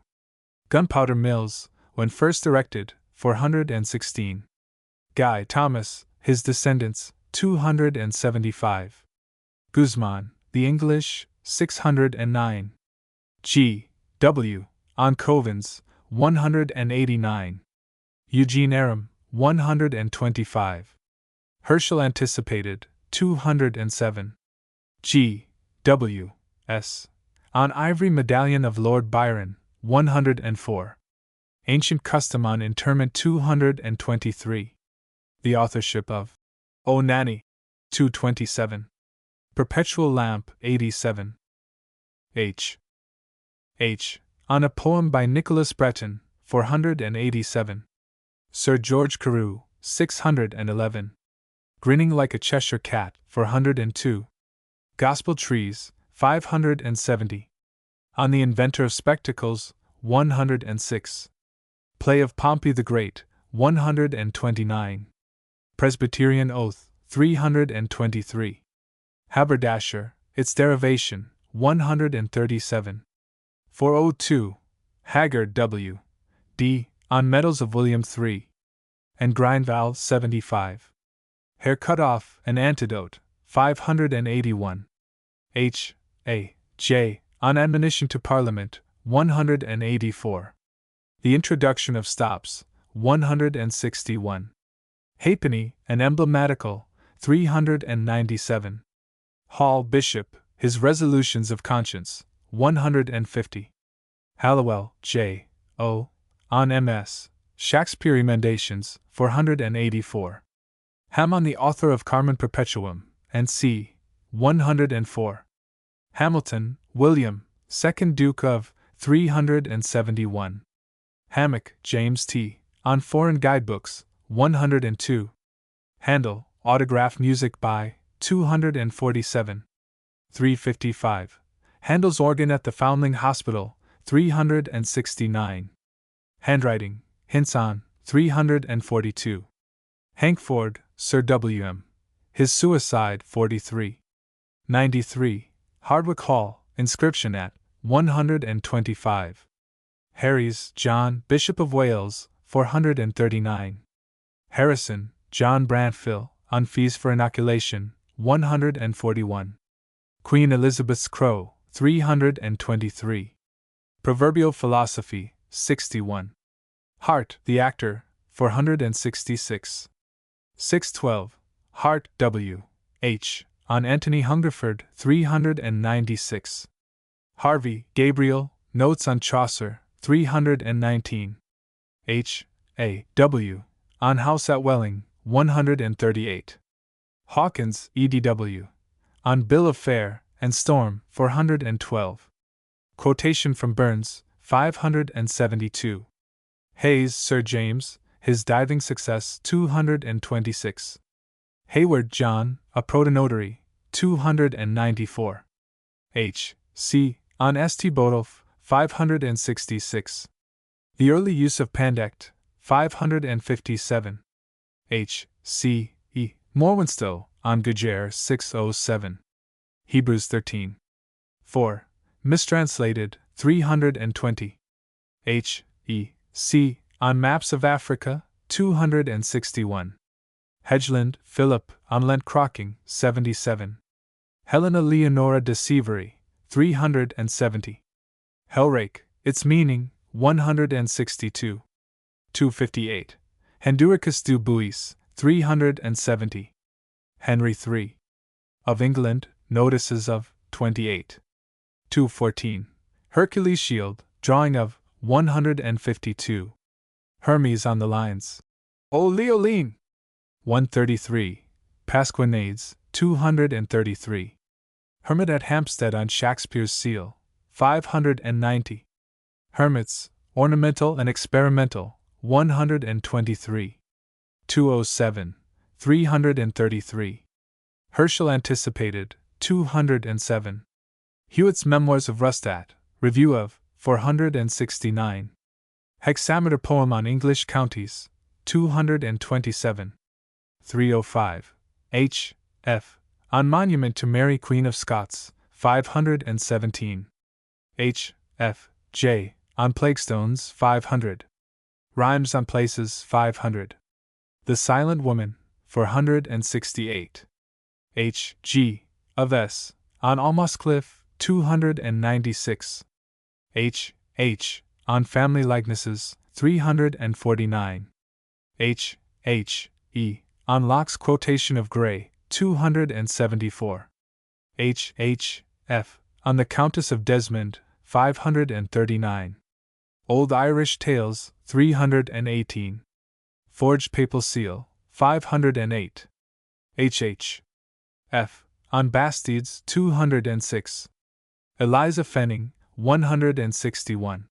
Gunpowder mills, when first erected, 416. Guy Thomas, his descendants, 275. Guzman, the English, 609. G. W. on Covens, 189. Eugene Aram, 125. Herschel anticipated, 207. G. W. S. on ivory medallion of Lord Byron, 104. Ancient custom on interment, 223. The authorship of O Nanny, 227. Perpetual lamp, 87. H. on a poem by Nicholas Breton, 487. Sir George Carew, 611. Grinning like a Cheshire cat, 402. Gospel trees, 570. On the inventor of spectacles, 106. Play of Pompey the Great, 129. Presbyterian oath, 323. Haberdasher, its derivation, 137. 402. Haggard W. D. on medals of William III. and Grindval, 75. Hair cut off, an antidote, 581. H. A. J. on admonition to Parliament, 184. The introduction of stops, 161. Halfpenny, an emblematical, 397. Hall Bishop, his resolutions of conscience, 150. Hallowell, J. O. on MS. Shakespeare Emendations, 484. Ham on the author of Carmen Perpetuum, and c. 104. Hamilton, William, 2nd Duke of, 371. Hammock, James T. on Foreign Guidebooks, 102. Handel, Autograph Music by, 247. 355. Handel's Organ at the Foundling Hospital, 369. Handwriting, Hints on, 342. Hankford, Sir W. M. His Suicide, 43. 93. Hardwicke Hall, inscription at, 125. Harries, John, Bishop of Wales, 439. Harrison, John Brantfill, on fees for inoculation, 141. Queen Elizabeth's Crow, 323. Proverbial Philosophy, 61. Hart, the actor, 466. 612. Hart, W. H. on Anthony Hungerford, 396. Harvey, Gabriel, Notes on Chaucer, 319. H. A. W. on House at Welling, 138. Hawkins, E.D.W. on Bill of Fare and Storm, 412. Quotation from Burns, 572. Hayes, Sir James, His Diving Success, 226. Hayward, John, a Protonotary, 294. H. C. on St. Bodulf, 566. The Early Use of Pandect, 557. H. C. E. Morwenstow, on Gujere, 607. Hebrews 13. 4. Mistranslated, 320. H. E. C. on Maps of Africa, 261. Hedgeland, Philip, on Lent Crocking, 77. Helena Leonora de Sievery, 370. Hellrake, Its Meaning, 162. 258. Henduricus du Buis, 370. Henry III. Of England, Notices of, 28. 214. Hercules Shield, drawing of, 152. Hermes on the Lines. O Leoline! 133. Pasquinades, 233. Hermit at Hampstead on Shakespeare's Seal, 590. Hermits, Ornamental and Experimental, 123. 207. 333. Herschel Anticipated, 207. Hewitt's Memoirs of Rustat, Review of, 469. Hexameter Poem on English Counties, 227. 305. H. F. On Monument to Mary Queen of Scots, 517. H. F. J. On Plaguestones, 500. Rhymes on Places, 500. The Silent Woman, 468. H. G. of S. On Almoscliff, 296. H. H. On Family Likenesses, 349. H. H. E. On Locke's Quotation of Gray, 274. H. H. F. On the Countess of Desmond, 539. Old Irish Tales, 318. Forged Papal Seal, 508. H. H. F. On Bastides, 206. Eliza Fenning, 161.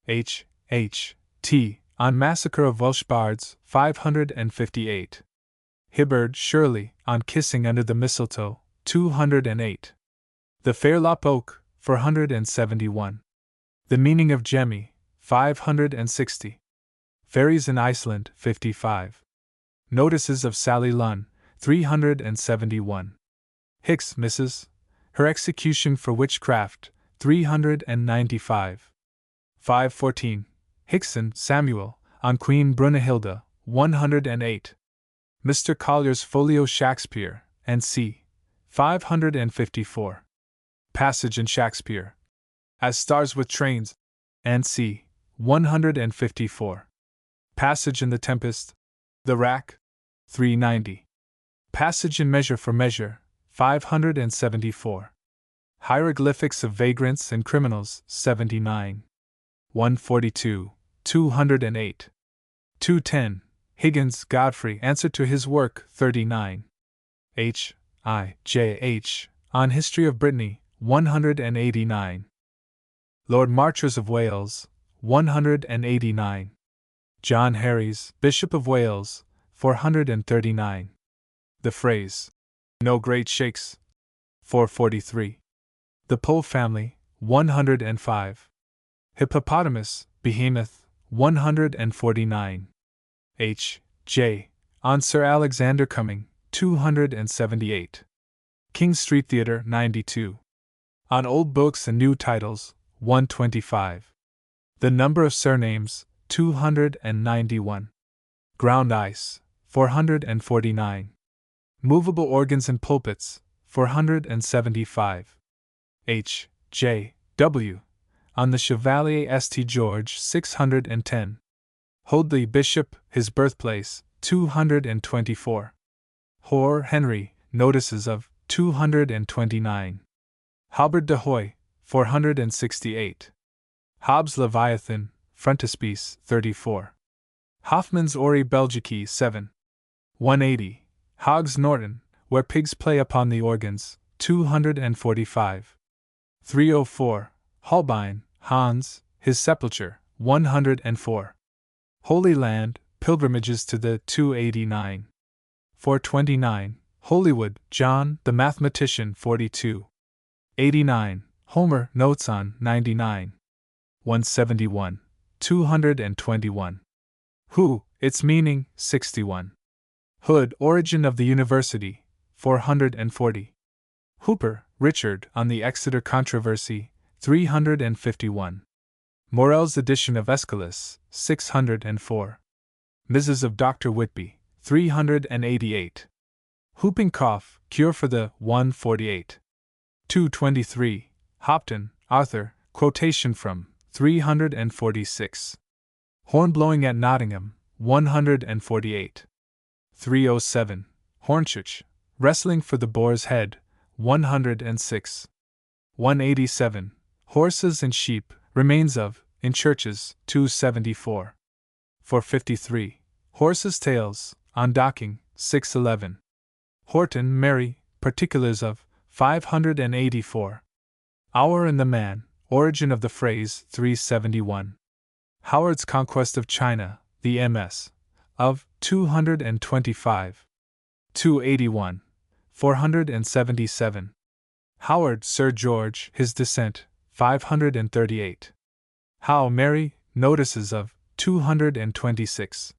H. H. T. On Massacre of Welsh Bards, 558. Hibbard Shirley, on Kissing Under the Mistletoe, 208. The Fairlop Oak, 471. The Meaning of Jemmy, 560. Fairies in Iceland, 55. Notices of Sally Lunn, 371. Hicks, Mrs. Her Execution for Witchcraft, 395. 514. Hickson, Samuel, on Queen Brunehilda, 108. Mr. Collier's Folio Shakespeare, N.C., 554. Passage in Shakespeare. As Stars with Trains, N.C., 154. Passage in The Tempest, The Rack, 390. Passage in Measure for Measure, 574. Hieroglyphics of Vagrants and Criminals, 79. 142, 208. 210. Higgins, Godfrey, Answer to His Work, 39. H. I. J. H. On History of Brittany, 189. Lord Marchers of Wales, 189. John Harries, Bishop of Wales, 439. The Phrase, No Great Shakes, 443. The Pole Family, 105. Hippopotamus, Behemoth, 149. H. J. On Sir Alexander Cumming, 278. King Street Theatre, 92. On Old Books and New Titles, 125. The Number of Surnames, 291. Ground Ice, 449. Movable Organs and Pulpits, 475. H. J. W. On the Chevalier St. George, 610. Hoadley Bishop, His Birthplace, 224. Hoare Henry, Notices of, 229. Halberd de Hoy, 468. Hobbes Leviathan, Frontispiece, 34. Hoffman's Ori Belgici, 7. 180. Hoggs Norton, Where Pigs Play Upon the Organs, 245. 304. Holbein, Hans, His Sepulchre, 104. Holy Land, Pilgrimages to the 289. 429. Holywood, John, the Mathematician, 42. 89. Homer, Notes on 99. 171. 221. Who, Its Meaning, 61. Hood, Origin of the University, 440. Hooper, Richard, on the Exeter Controversy, 351. Morell's edition of Aeschylus, 604. Mrs. of Dr. Whitby, 388. Whooping Cough, Cure for the 148. 223. Hopton, Arthur, quotation from 346. Horn Blowing at Nottingham, 148. 307. Hornchurch, Wrestling for the Boar's Head, 106. 187. Horses and Sheep, Remains of, in Churches, 274. 453. Horses' Tails, on Docking, 611. Horton, Mary, Particulars of, 584. Hour and the Man, Origin of the Phrase, 371. Howard's Conquest of China, the MS. of, 225. 281. 477. Howard, Sir George, His Descent, 538. Howe, Mary, Notices of, 226.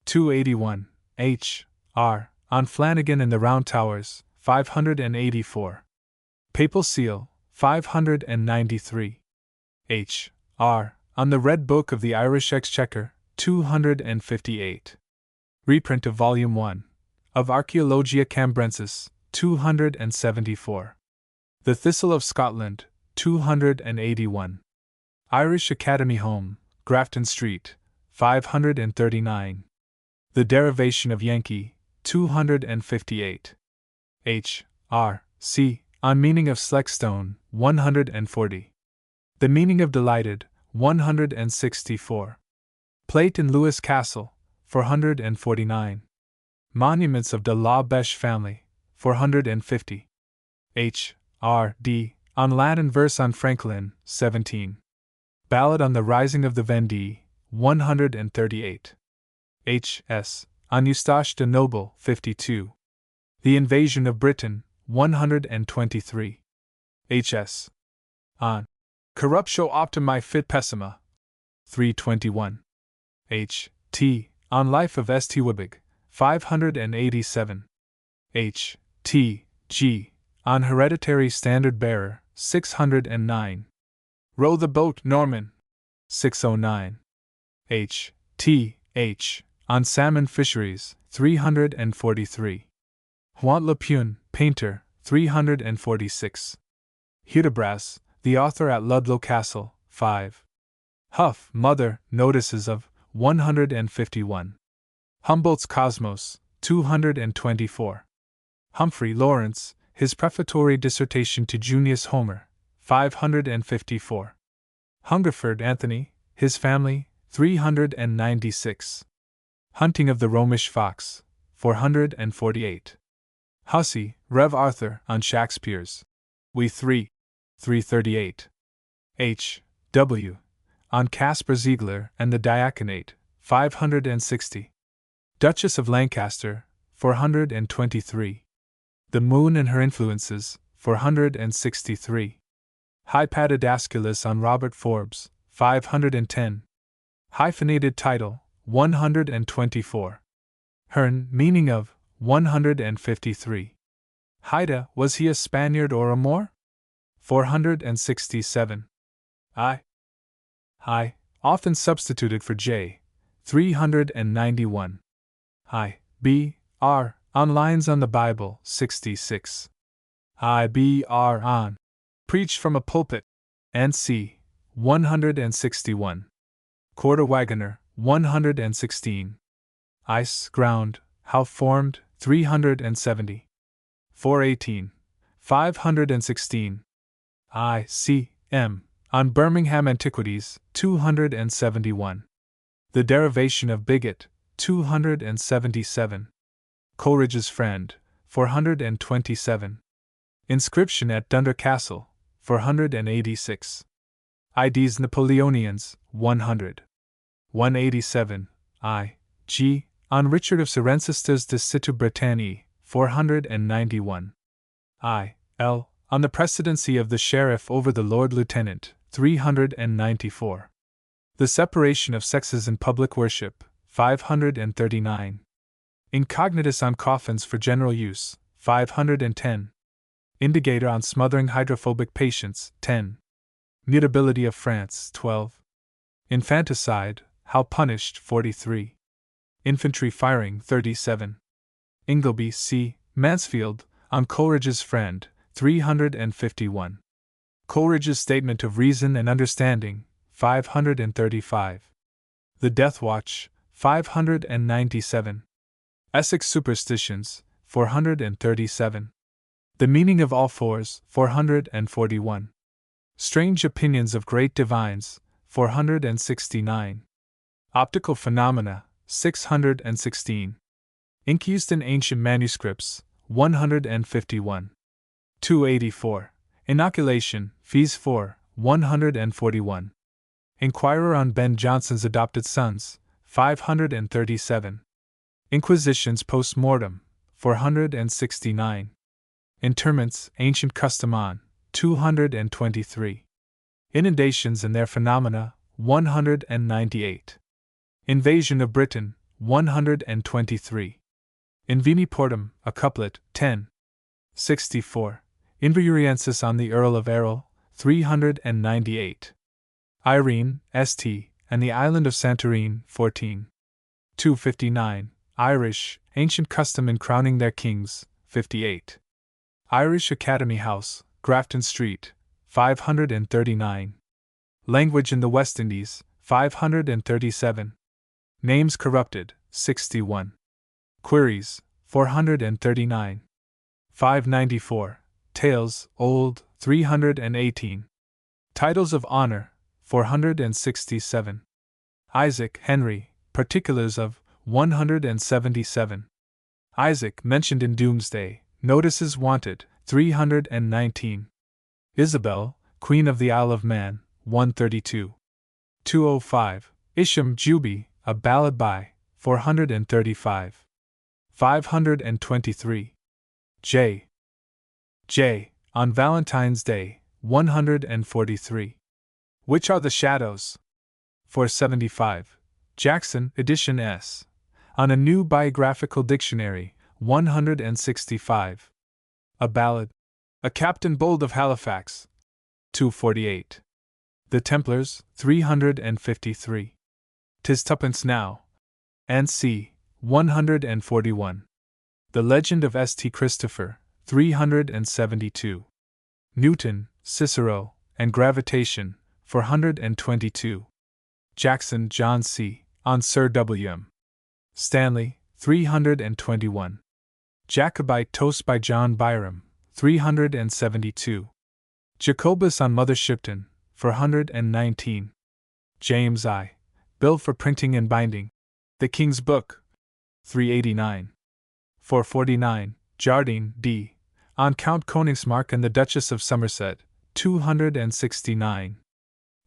281. H. R. On Flanagan and the Round Towers, 584. Papal Seal, 593. H. R. On the Red Book of the Irish Exchequer, 258. Reprint of Volume 1. Of Archaeologia Cambrensis, 274. The Thistle of Scotland, 281. Irish Academy Home, Grafton Street, 539. The Derivation of Yankee, 258. H. R. C. On Meaning of Sleckstone, 140. The Meaning of Delighted, 164. Plate in Lewis Castle, 449. Monuments of de la Beche family, 450. H. R. D. On Latin verse on Franklin, 17. Ballad on the Rising of the Vendée, 138. H. S. On Eustache de Noble, 52. The Invasion of Britain, 123. H. S. On Corruptio Optimi Fit Pessima, 321. H. T. On Life of St. Wybeg, 587. H. T. G. On Hereditary Standard Bearer, 609. Row the Boat, Norman, 609. H. T. H. On Salmon Fisheries, 343. Juan Lepune, Painter, 346. Hudibras, the author at Ludlow Castle, 5. Huff, Mother, Notices of, 151. Humboldt's Cosmos, 224. Humphrey Lawrence, his prefatory dissertation to Junius Homer, 554. Hungerford Anthony, his family, 396. Hunting of the Romish Fox, 448. Hussey, Rev. Arthur, on Shakespeare's. We 3. 338. H. W. On Caspar Ziegler and the Diaconate, 560. Duchess of Lancaster, 423. The Moon and Her Influences, 463. Hypatidasculus on Robert Forbes, 510. Hyphenated title, 124. Hearn, meaning of, 153. Haida, was he a Spaniard or a Moor? 467. I, often substituted for J, 391. I, B, R, on Lines on the Bible, 66. I, B, R, on. Preached from a Pulpit, N.C., 161. Quarter Wagoner, 116. Ice, Ground, How Formed, 370. 418. 516. I. C. M. On Birmingham Antiquities, 271. The Derivation of Bigot, 277. Coleridge's Friend, 427. Inscription at Dunder Castle, 486. IDs Napoleonians, 100. 187. I. G. On Richard of Cirencestas de Situ Britanniae, 491. I. L. On the Precedency of the Sheriff over the Lord Lieutenant, 394. The Separation of Sexes in Public Worship, 539. Incognitus on Coffins for General Use, 510. Indicator on Smothering Hydrophobic Patients, 10. Mutability of France, 12. Infanticide, How Punished, 43. Infantry Firing, 37. Ingleby C. Mansfield, on Coleridge's Friend, 351. Coleridge's Statement of Reason and Understanding, 535. The Death Watch, 597. Essex Superstitions, 437. The Meaning of All Fours, 441. Strange Opinions of Great Divines, 469. Optical Phenomena, 616. Incused in Ancient Manuscripts, 151. 284. Inoculation, Fees 4, 141. Inquirer on Ben Jonson's Adopted Sons, 537. Inquisitions Post Mortem, 469. Interments, Ancient Custom on, 223. Inundations and Their Phenomena, 198. Invasion of Britain, 123. In Vini Portum, a couplet, 10. 64. Invuriensis on the Earl of Errol, 398. Irene, St., and the Island of Santorin, 14. 259. Irish, ancient custom in crowning their kings, 58. Irish Academy House, Grafton Street, 539. Language in the West Indies, 537. Names corrupted, 61. Queries, 439. 594. Tales, Old, 318. Titles of Honor, 467. Isaac, Henry, Particulars of, 177. Isaac mentioned in Doomsday, Notices Wanted, 319. Isabel, Queen of the Isle of Man, 132. 205. Isham Juby, A Ballad by, 435. 523. J. On Valentine's Day, 143. Which are the shadows? 475. Jackson, edition S. On a New Biographical Dictionary, 165. A Ballad. A Captain Bold of Halifax. 248. The Templars, 353. 'Tis Tuppence Now. N.C., 141. The Legend of St. Christopher, 372. Newton, Cicero, and Gravitation, 422. Jackson, John C., on Sir W.M. Stanley, 321. Jacobite Toast by John Byrom, 372. Jacobus on Mother Shipton, 419. James I. Bill for Printing and Binding. The King's Book, 389. 449. Jardine, D. On Count Königsmarck and the Duchess of Somerset, 269.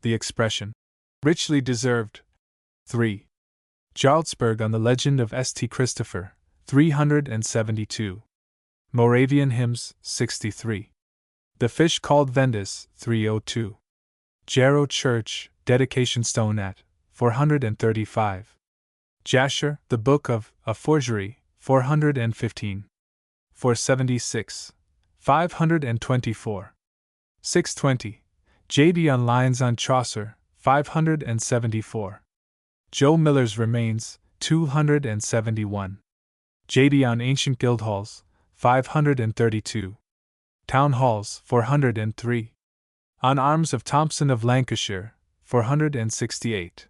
The expression. Richly deserved. 3. Jarlsberg on the Legend of St. Christopher, 372. Moravian Hymns, 63. The Fish Called Vendus, 302. Jarrow Church, Dedication Stone at, 435. Jasher, The Book of a Forgery, 415. 476. 524. 620. J.D. on Lines on Chaucer, 574. Joe Miller's Remains, 271. J.D. on Ancient Guildhalls, 532. Town Halls, 403. On Arms of Thompson of Lancashire, 468.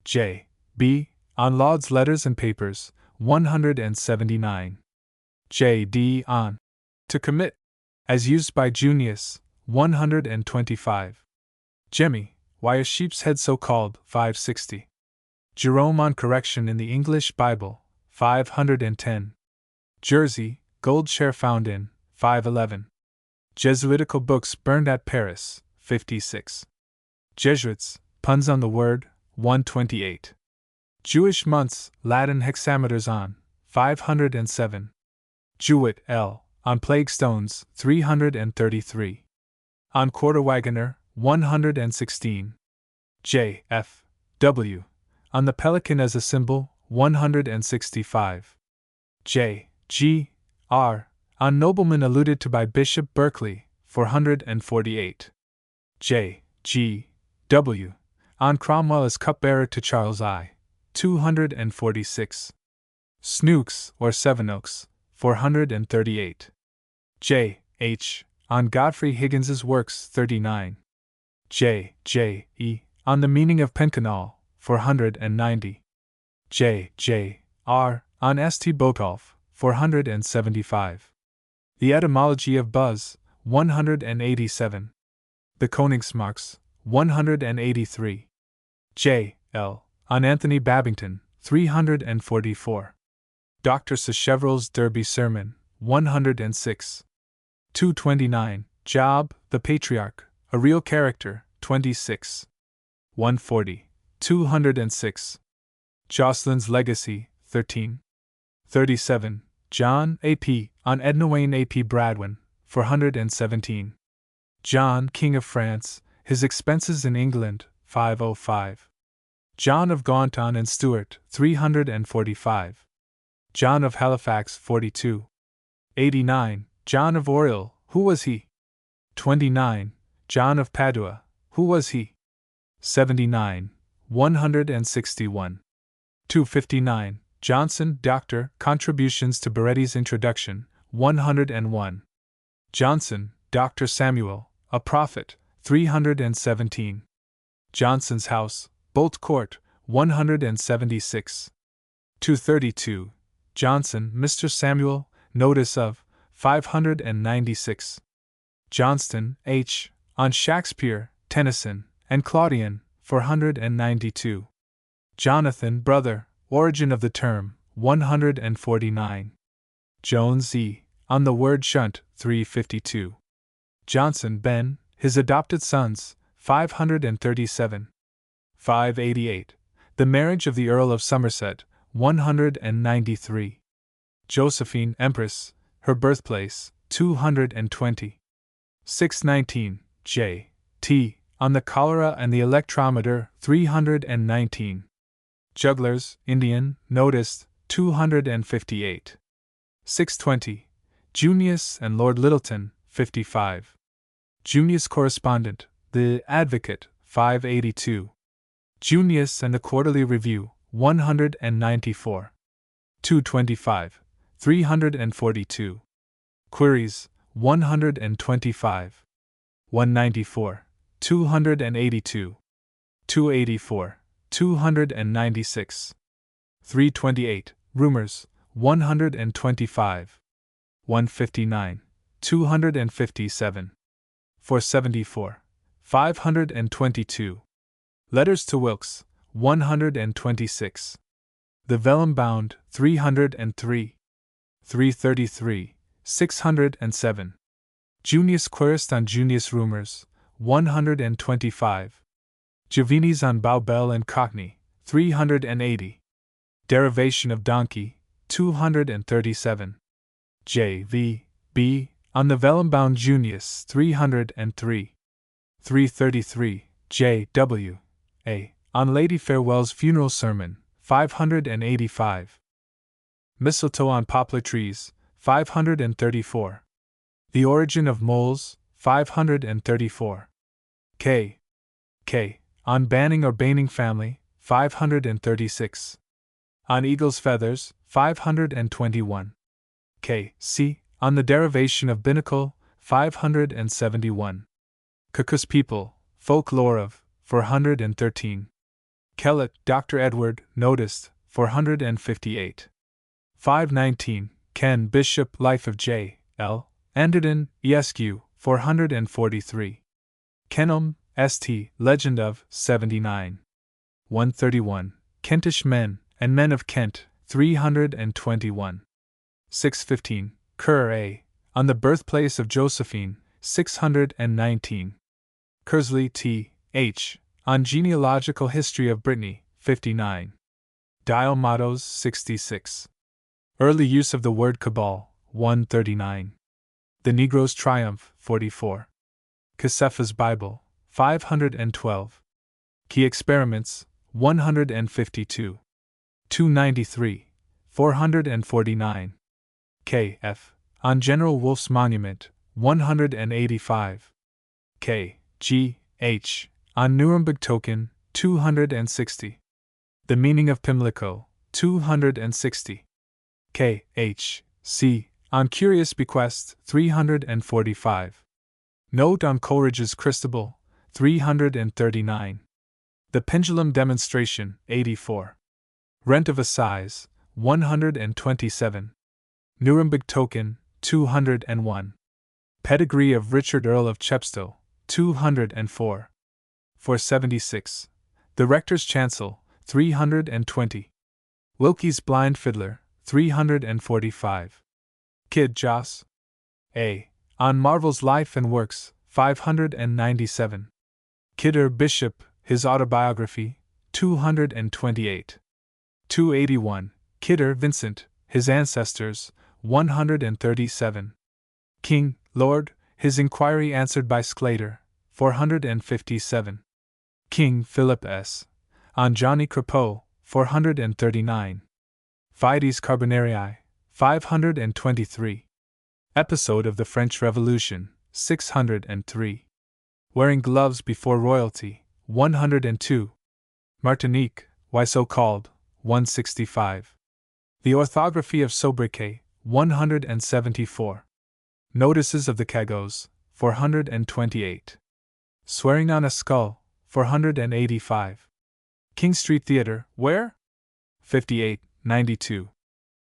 J. B. On Laud's Letters and Papers, 179. J. D. On To Commit, as used by Junius, 125. Jemmy, Why a Sheep's Head So Called, 560. Jerome on Correction in the English Bible, 510. Jersey, Gold Share found in, 511. Jesuitical Books burned at Paris, 56. Jesuits, Puns on the Word, 128. Jewish Months, Latin Hexameters on, 507. Jewett, L. On Plague Stones, 333. On Quarterwagoner, 116. J. F. W. On the Pelican as a Symbol, 165. J. G. R. On Noblemen alluded to by Bishop Berkeley, 448. J. G. W. On Cromwell as cupbearer to Charles I, 246. Snooks, or Sevenoaks, 438. J. H. On Godfrey Higgins's Works, 39. J. J. E. On the Meaning of Pencanal, 490. J. J. R. On St. Botolph, 475. The Etymology of Buzz, 187. The Königsmarks, 183. J. L. On Anthony Babington, 344. Dr. Sacheverell's Derby Sermon, 106. 229. Job, the Patriarch, a Real Character, 26. 140. 206. Jocelyn's Legacy, 13. 37. John A.P. on Ednawain A.P. Bradwin, 417. John, King of France, His Expenses in England, 505. John of Gaunton and Stewart, 345. John of Halifax, 42. 89. John of Oriel, who was he? 29. John of Padua, who was he? 79. 161. 259. Johnson, Dr. Contributions to Baretti's Introduction, 101. Johnson, Dr. Samuel, a Prophet, 317. Johnson's House, Bolt Court, 176. 232. Johnson, Mr. Samuel, Notice of, 596. Johnston, H., on Shakespeare, Tennyson, and Claudian, 492. Jonathan, Brother, Origin of the Term, 149. Jones, E., on the Word Shunt, 352. Johnson, Ben, His Adopted Sons, 537. 588. The Marriage of the Earl of Somerset, 193. Josephine, Empress, Her Birthplace, 220. 619. J. T. On the Cholera and the Electrometer, 319. Jugglers, Indian, Noticed, 258. 620. Junius and Lord Lyttelton, 55. Junius Correspondent, The Advocate, 582. Junius and the Quarterly Review, 194. 225. 342. Queries, 125. 194. 282. 284. 296. 328. Rumors, 125. 159. 257. 474. 522. Letters to Wilkes, 126. The Vellum Bound, 303. 333. 607. Junius Querist on Junius Rumors, 125. Jovini's on Bow Bell and Cockney, 380. Derivation of Donkey, 237. J. V. B. on the Vellum Bound Junius, 303. 333. J. W. A. on Lady Farewell's Funeral Sermon, 585. Mistletoe on Poplar Trees, 534. The Origin of Moles, 534. K. K. on Banning or Baning Family, 536. On Eagle's Feathers, 521. K. C. on the Derivation of Binnacle, 571. Cuckoo's People, Folklore of, 413. Kellett, Dr. Edward, Noticed, 458. 519. Ken Bishop, Life of J. L. Anderton, Esq., 443. Kenelm, St., Legend of, 79. 131. Kentish Men, and Men of Kent, 321. 615. Kerr, A. on the Birthplace of Josephine, 619. Kersley, T. H. on Genealogical History of Brittany, 59. Dial Mottos, 66. Early use of the word cabal, 139. The Negro's Triumph, 44. Cassepha's Bible, 512. Key Experiments, 152. 293. 449. K. F. on General Wolfe's Monument, 185. K. G. H. on Nuremberg Token, 260. The Meaning of Pimlico, 260. K. H. C. on Curious Bequest, 345. Note on Coleridge's Christabel, 339. The Pendulum Demonstration, 84. Rent of Assize, 127. Nuremberg Token, 201. Pedigree of Richard Earl of Chepstow, 204. 476. The Rector's Chancel, 320. Wilkie's Blind Fiddler, 345. Kid Joss. A. on Marvell's Life and Works, 597. Kidder Bishop, His Autobiography, 228. 281. Kidder Vincent, His Ancestors, 137. King, Lord, His Inquiry Answered by Sclater, 457. King Philip S. On Johnny Crapeau, 439. Fides Carbonarii, 523. Episode of the French Revolution, 603. Wearing gloves before royalty, 102. Martinique, why so called, 165. The orthography of sobriquet, 174. Notices of the Cagots, 428. Swearing on a skull, 485. King Street Theatre, where? 58, 92.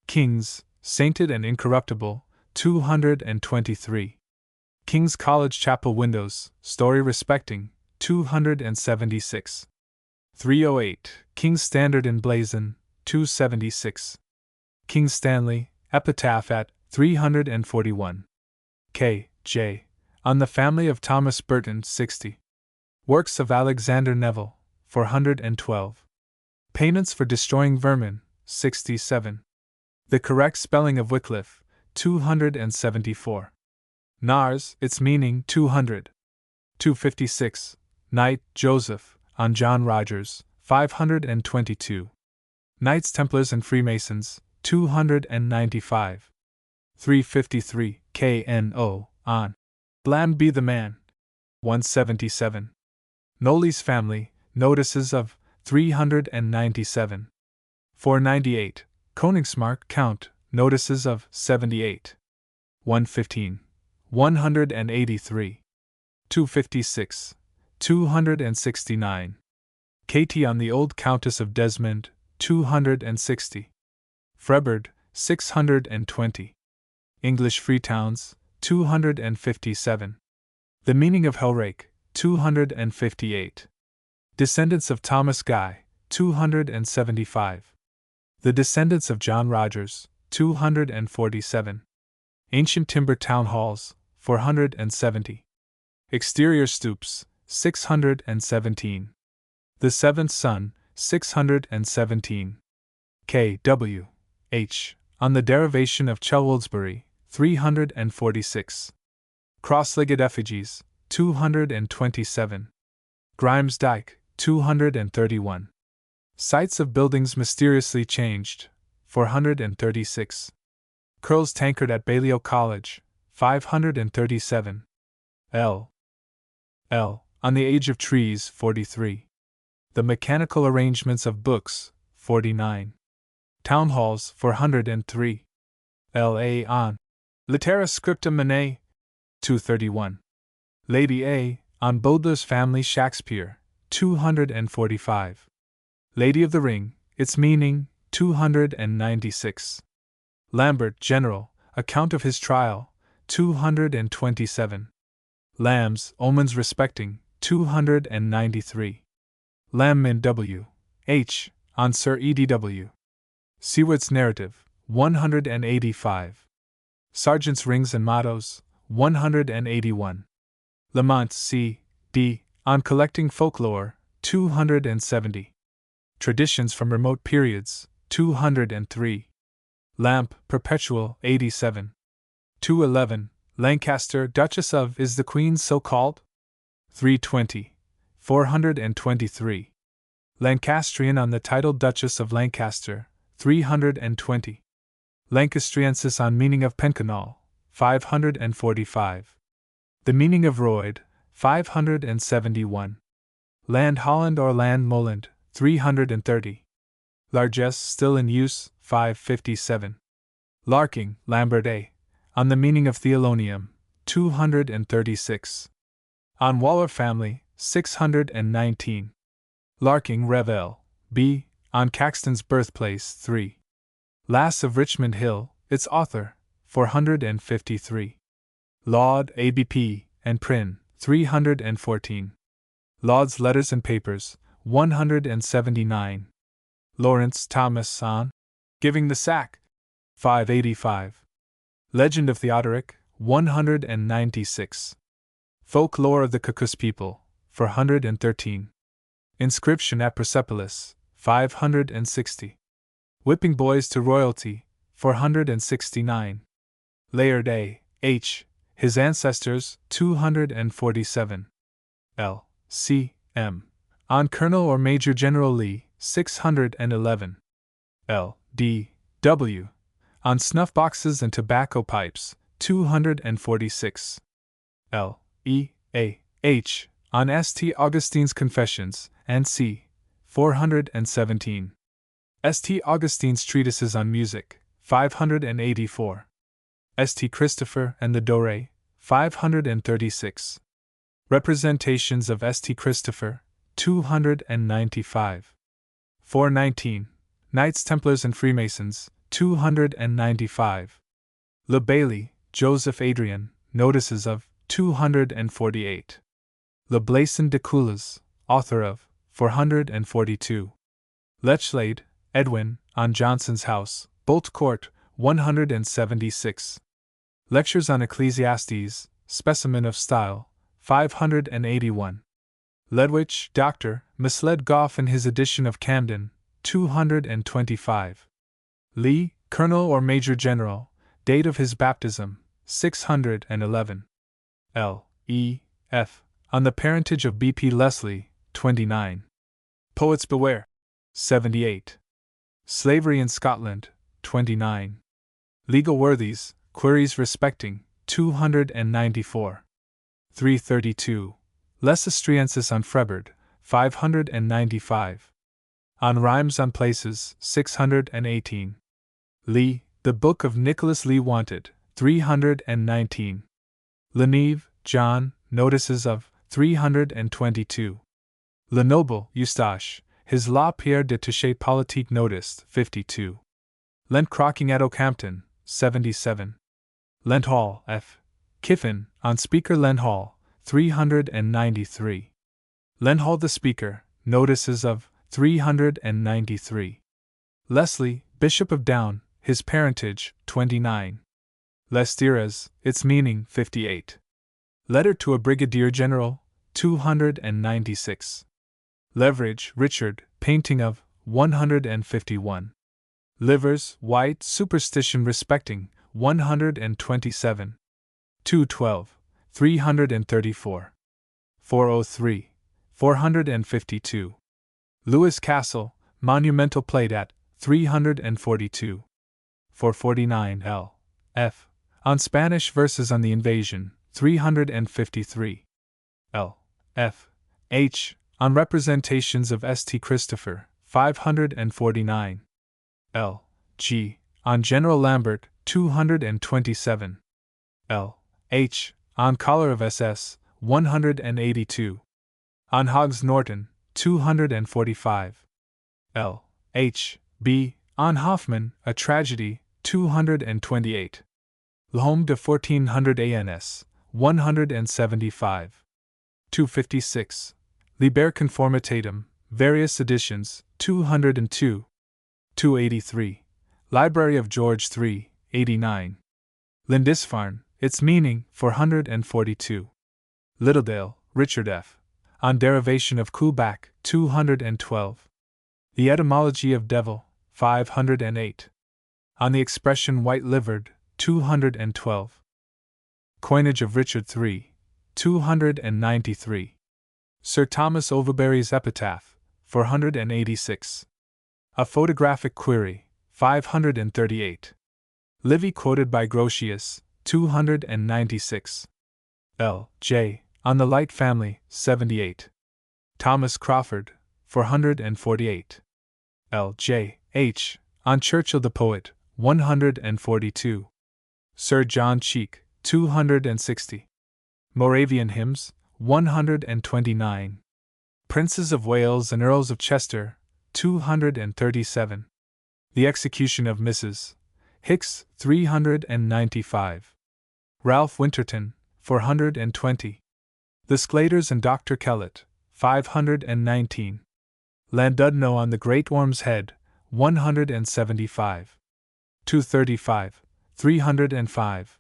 Kings, sainted and incorruptible, 223. King's College Chapel windows, story respecting, 276. 308. King's Standard emblazoned, 276. King's Stanley, epitaph at, 341. K. J. On the family of Thomas Burton, 60. Works of Alexander Neville, 412. Payments for destroying vermin, 67. The correct spelling of Wycliffe, 274. Nars, its meaning, 200. 256. Knight, Joseph, on John Rogers, 522. Knights Templars and Freemasons, 295. 353. K.N.O. on Bland be the man, 177. Nolly's Family, notices of, 397. 498. Koningsmark Count, notices of, 78. 115. 183. 256. 269. Katie on the Old Countess of Desmond, 260. Frebard, 620. English Freetowns, 257. The meaning of Hellrake, 258. Descendants of Thomas Guy, 275. The descendants of John Rogers, 247. Ancient timber town halls, 470. Exterior stoops, 617. The seventh son, 617. K. W. H. On the derivation of Chelwoldsbury, 346. Cross-legged effigies, 227. Grimes Dyke, 231. Sites of buildings mysteriously changed, 436. Curls Tankard at Balliol College, 537. L. On the Age of Trees, 43. The Mechanical Arrangements of Books, 49. Town Halls, 403. L.A. on Litera Scripta Manet, 231. Lady A. on Bowdler's Family Shakespeare, 245. Lady of the Ring, its meaning, 296. Lambert, General, account of his trial, 227. Lamb's, omens respecting, 293. Lambman W. H. on Sir E.D.W. Seward's Narrative, 185. Sergeant's Rings and Mottos, 181. Lamont C. D. on Collecting Folklore, 270. Traditions from Remote Periods, 203. Lamp, Perpetual, 87. 211. Lancaster, Duchess of Is the Queen So Called? 320. 423. Lancastrian on the title Duchess of Lancaster, 320. Lancastriensis on meaning of Pencanal, 545. The meaning of Royd, 571. Land Holland or Land Moland, 330. Largesse still in use, 557. Larking, Lambert A. on the meaning of Thelonium, 236. On Waller Family, 619. Larking, Rev. L. B. on Caxton's Birthplace, 3. Lass of Richmond Hill, its author, 453. Laud, ABP, and Prin, 314. Laud's Letters and Papers, 179. Lawrence Thomas on Giving the Sack, 585. Legend of Theodoric, 196. Folklore of the Caucasus People, 413. Inscription at Persepolis, 560. Whipping Boys to Royalty, 469. Layard A. H. His Ancestors, 247. L. C. M. On Colonel or Major General Lee, 611. L. D. W. On snuff boxes and tobacco pipes, 246. L. E. A. H. On St. Augustine's Confessions, and c. 417. St. Augustine's Treatises on Music, 584. St. Christopher and the Dore, 536. Representations of St. Christopher, 295. 419. Knights Templars and Freemasons, 295. Le Bailly, Joseph Adrian, Notices of, 248. Le Blason de Coulas, author of, 442. Lechlade, Edwin, on Johnson's House, Bolt Court, 176. Lectures on Ecclesiastes, Specimen of Style, 581. Ledwich, Dr., misled Gough in his edition of Camden, 225. Lee, Colonel or Major General, date of his baptism, 611. L. E. F. On the parentage of B. P. Leslie, 29. Poets Beware, 78. Slavery in Scotland, 29. Legal Worthies, Queries Respecting, 294. 332. Lesestriensis on Freberd, 595. On Rhymes on Places, 618. Lee, The Book of Nicholas Lee Wanted, 319. Leneve, John, Notices of, 322. Lenoble, Eustache, His La Pierre de Touche Politique Noticed, 52. Lent Crocking at Oakhampton, 77. Lent Hall, F. Kiffin, on Speaker Len Hall, 393. Len Hall the Speaker, Notices of, 393. Leslie, Bishop of Down, His Parentage, 29. Les Tires, Its Meaning, 58. Letter to a Brigadier General, 296. Leverage, Richard, Painting of, 151. Livers, White, Superstition Respecting, 127. 212. 334. 403. 452. Lewis Castle, Monumental Plate at, 342. 449 L. F. On Spanish Verses on the Invasion, 353. L. F. H. On Representations of St. Christopher, 549. L. G. On General Lambert, 227. L. H. On Collar of SS, 182. On Hoggs Norton, 245. L. H. B. On Hoffman, A Tragedy, 228. L'Homme de 1400 ANS, 175. 256. Liber Conformitatum, Various Editions, 202. 283. Library of George III, 89. Lindisfarne, Its Meaning, 442. Littledale, Richard F. On Derivation of Coolback, 212. The Etymology of Devil, 508. On the Expression White-Livered, 212. Coinage of Richard III, 293. Sir Thomas Overbury's Epitaph, 486. A Photographic Query, 538. Livy quoted by Grotius, 296. L. J. On the Light Family, 78. Thomas Crawford, 448. L. J. H. On Churchill the Poet, 142. Sir John Cheek, 260. Moravian Hymns, 129. Princes of Wales and Earls of Chester, 237. The Execution of Mrs. Hicks, 395. Ralph Winterton, 420. The Scladers and Dr. Kellett, 519. Landudno on the Great Orm's Head, 175. 235. 305.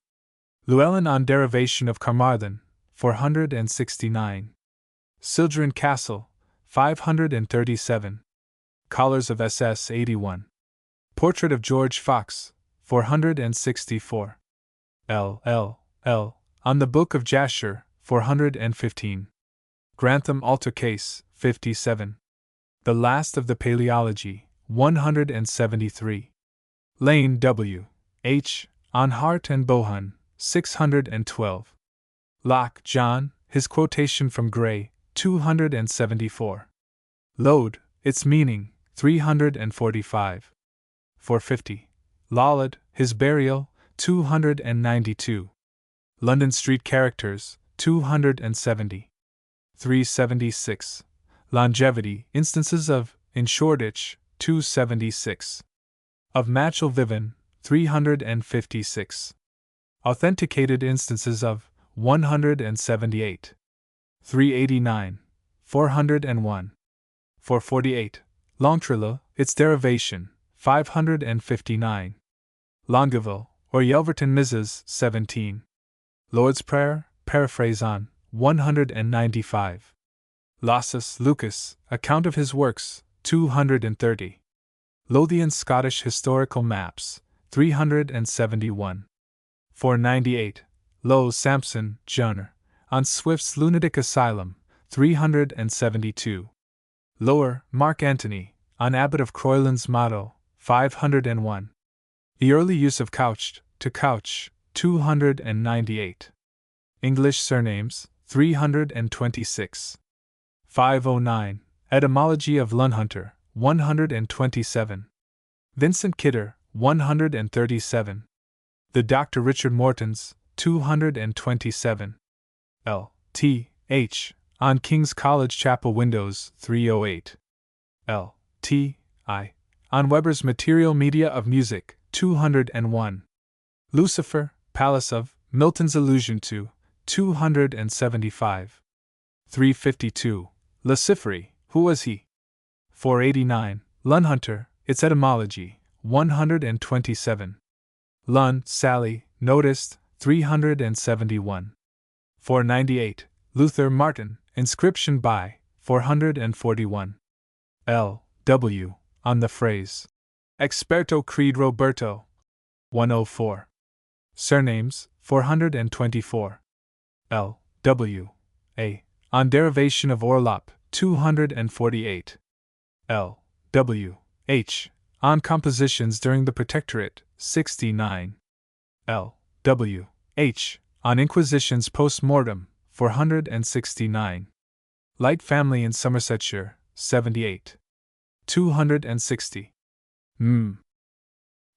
Llewellyn on Derivation of Carmarthen, 469. Sildren Castle, 537. Collars of SS 81. Portrait of George Fox, 464. L. On the Book of Jasher, 415. Grantham Altar Case, 57. The Last of the Paleology, 173. Lane W. H. On Hart and Bohun, 612. Locke, John, his quotation from Gray, 274. Lode, its meaning, 345. 450. Lawlett, his burial, 292. London Street Characters, 270. 376. Longevity, instances of, in Shoreditch, 276. Of Machel Viven, 356. Authenticated instances of, 178. 389. 401. 448. Longtrilla, its derivation, 559. Longueville, or Yelverton Mrs. 17. Lord's Prayer, paraphrase on, 195. Lassus Lucas, account of his works, 230. Lothian Scottish Historical Maps, 371. 498. Lowe Sampson, Jr., on Swift's Lunatic Asylum, 372. Lower, Mark Antony, on Abbot of Croyland's motto, 501. The early use of couched, to couch, 298. English surnames, 326. 509. Etymology of Lunhunter, 127. Vincent Kidder, 137. The Dr. Richard Morton's, 227. L. T. H. On King's College Chapel Windows, 308. L. T. I. On Weber's Material Media of Music, 201. Lucifer, Palace of, Milton's Allusion to, 275. 352. Luciferi, who was he? 489. Lunhunter, its etymology, 127. Lund, Sally, noticed, 371. 498. Luther Martin, inscription by, 441. L. W. On the phrase. Experto creed Roberto, 104. Surnames, 424. L. W. A. On derivation of Orlop, 248. L. W. H. On compositions during the Protectorate, 69. L. W. H. On inquisitions post mortem, 469. Light family in Somersetshire, 78. 260.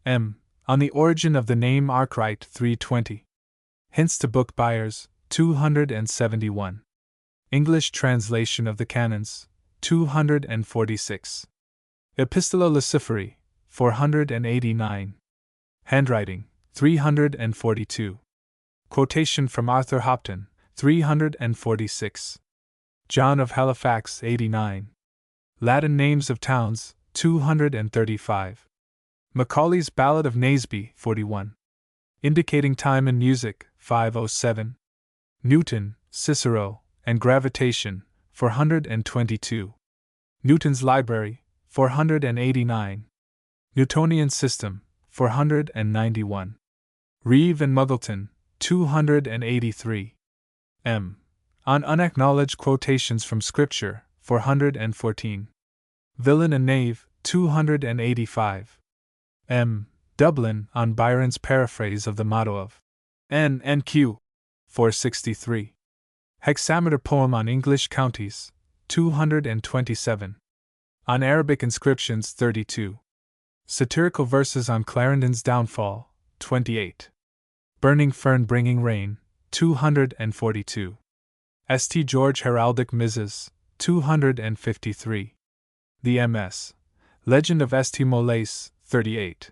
M. On the origin of the name Arkwright, 320. Hints to book buyers, 271. English translation of the Canons, 246. Epistola Luciferi, 489. Handwriting, 342. Quotation from Arthur Hopton, 346. John of Halifax, 89. Latin names of towns, 235. Macaulay's Ballad of Naseby, 41. Indicating time in music, 507. Newton, Cicero, and Gravitation, 422. Newton's Library, 489. Newtonian System, 491. Reeve and Muggleton, 283. M. On Unacknowledged Quotations from Scripture, 414. Villain and Knave, 285. M. Dublin, on Byron's paraphrase of the motto of N and Q, 463. Hexameter poem on English counties, 227. On Arabic inscriptions, 32. Satirical verses on Clarendon's downfall, 28. Burning fern bringing rain, 242. St. George Heraldic Mrs., 253. The MS. Legend of St. Molaise, 38.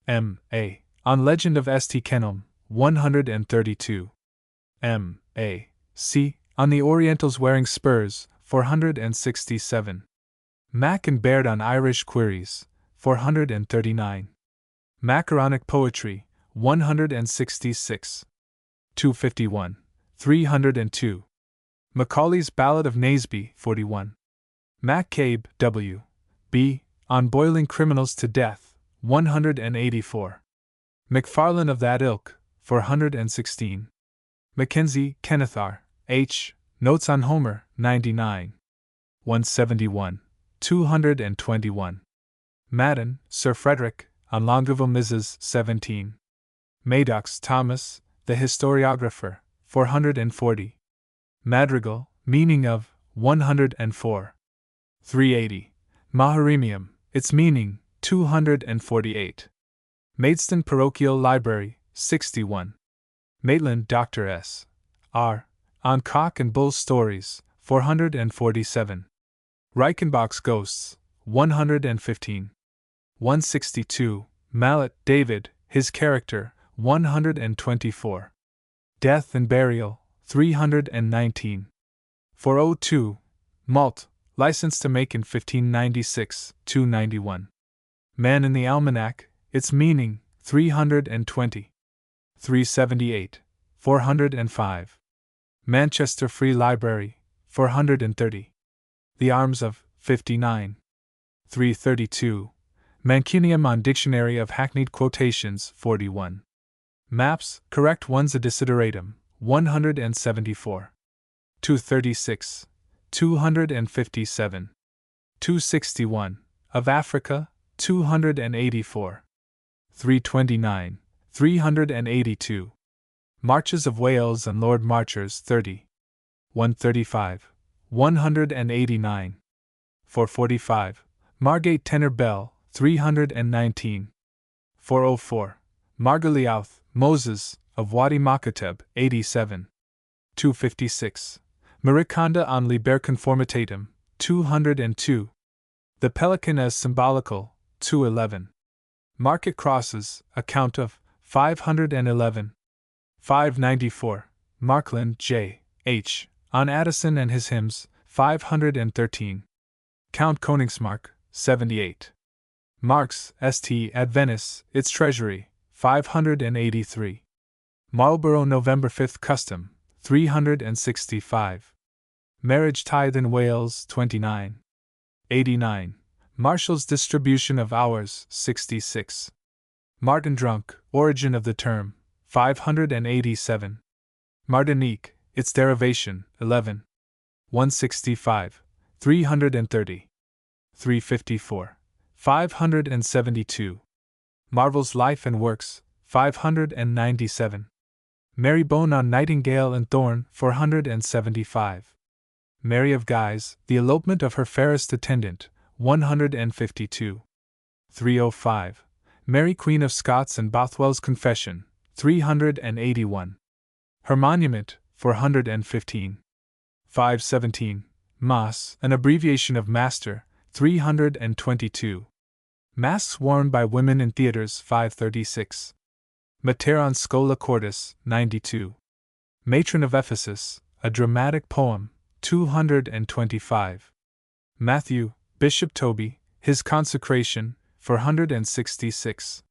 M.A. On Legend of St. Kenelm, 132. M.A. C. On the Orientals wearing spurs, 467. Mac and Baird on Irish queries, 439. Macaronic poetry, 166. 251. 302. Macaulay's Ballad of Naseby, 41. MacCabe, W. B. On boiling criminals to death, 184. McFarlane of that ilk, 416. Mackenzie, Kenneth R. H. Notes on Homer, 99. 171, 221. Madden, Sir Frederick, on Longueville Mrs. 17. Maddox Thomas, the historiographer, 440. Madrigal, meaning of, 104. 380. Maharimium, its meaning, 248. Maidstone Parochial Library, 61. Maitland Dr. S. R. On Cock and Bull Stories, 447. Reichenbach's Ghosts, 115. 162. Mallet, David, His Character, 124. Death and Burial, 319. 402. Malt, licensed to make in 1596, 291. Man in the Almanac, its meaning, 320. 378. 405. Manchester Free Library, 430. The Arms of, 59. 332. Mancunium on Dictionary of Hackneyed Quotations, 41. Maps, correct ones a desideratum, 174. 236. 257. 261. Of Africa, 284. 329. 382. Marches of Wales and Lord Marchers, 30. 135. 189. 445. Margate Tenor Bell, 319. 404. Margoliouth, Moses, of Wadi Makateb, 87. 256. Mariconda on Liber Conformitatem, 202. The Pelican as Symbolical, 211. Market Crosses, Account of, 511. 594. Markland, J. H. On Addison and His Hymns, 513. Count Königsmark, 78. Marx, St. at Venice, its Treasury, 583. Marlborough November 5th Custom, 365. Marriage Tithe in Wales, 29. 89. Marshall's Distribution of Hours, 66. Martin Drunk, Origin of the Term, 587. Martinique, its Derivation, 11. 165. 330. 354. 572. Marvel's Life and Works, 597. Marybone on Nightingale and Thorn, 475. Mary of Guise, The Elopement of Her Fairest Attendant, 152. 305. Mary Queen of Scots and Bothwell's Confession, 381. Her Monument, 415. 517. Mas, an abbreviation of Master, 322. Masks worn by women in theaters, 536. Mater on Schola Cordis, 92. Matron of Ephesus, a dramatic poem, 225. Matthew, Bishop Toby, His Consecration, 466.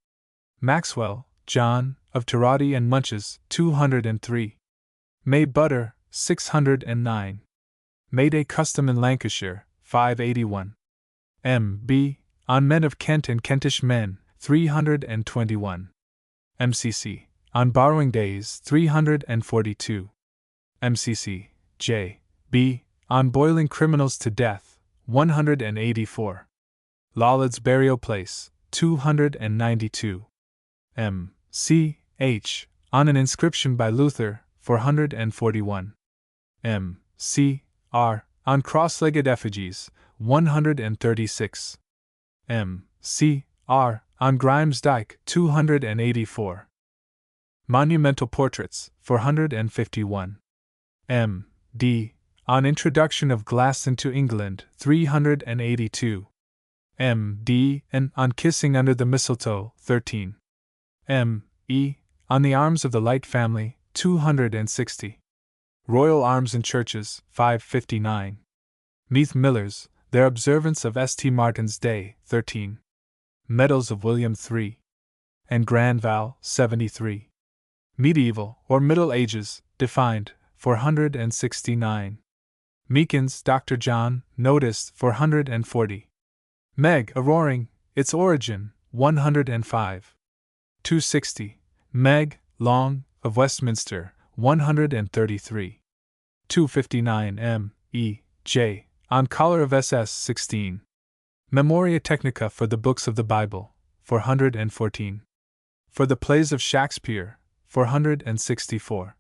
Maxwell, John, of Tirati and Munches, 203. May Butter, 609. Mayday Custom in Lancashire, 581. M.B. On Men of Kent and Kentish Men, 321. M.C.C. On Borrowing Days, 342. M.C.C. J. B. On Boiling Criminals to Death, 184. Lollard's Burial Place, 292. M. C. H. On an Inscription by Luther, 441. M. C. R. On Cross-Legged Effigies, 136. M. C. R. On Grimes Dyke, 284. Monumental Portraits, 451. M. D. On Introduction of Glass into England, 382. M. D. and On Kissing Under the Mistletoe, 13. M. E. On the Arms of the Light Family, 260. Royal Arms and Churches, 559. Meath Millers, Their Observance of St. Martin's Day, 13. Medals of William III. And Granville, 73. Medieval, or Middle Ages, defined, 469. Meekins, Dr. John, noticed, 440. Meg, a Roaring, its Origin, 105. 260. Meg, Long, of Westminster, 133. 259. M. E. J. on collar of SS 16. Memoria Technica for the books of the Bible, 414. For the plays of Shakespeare, 464.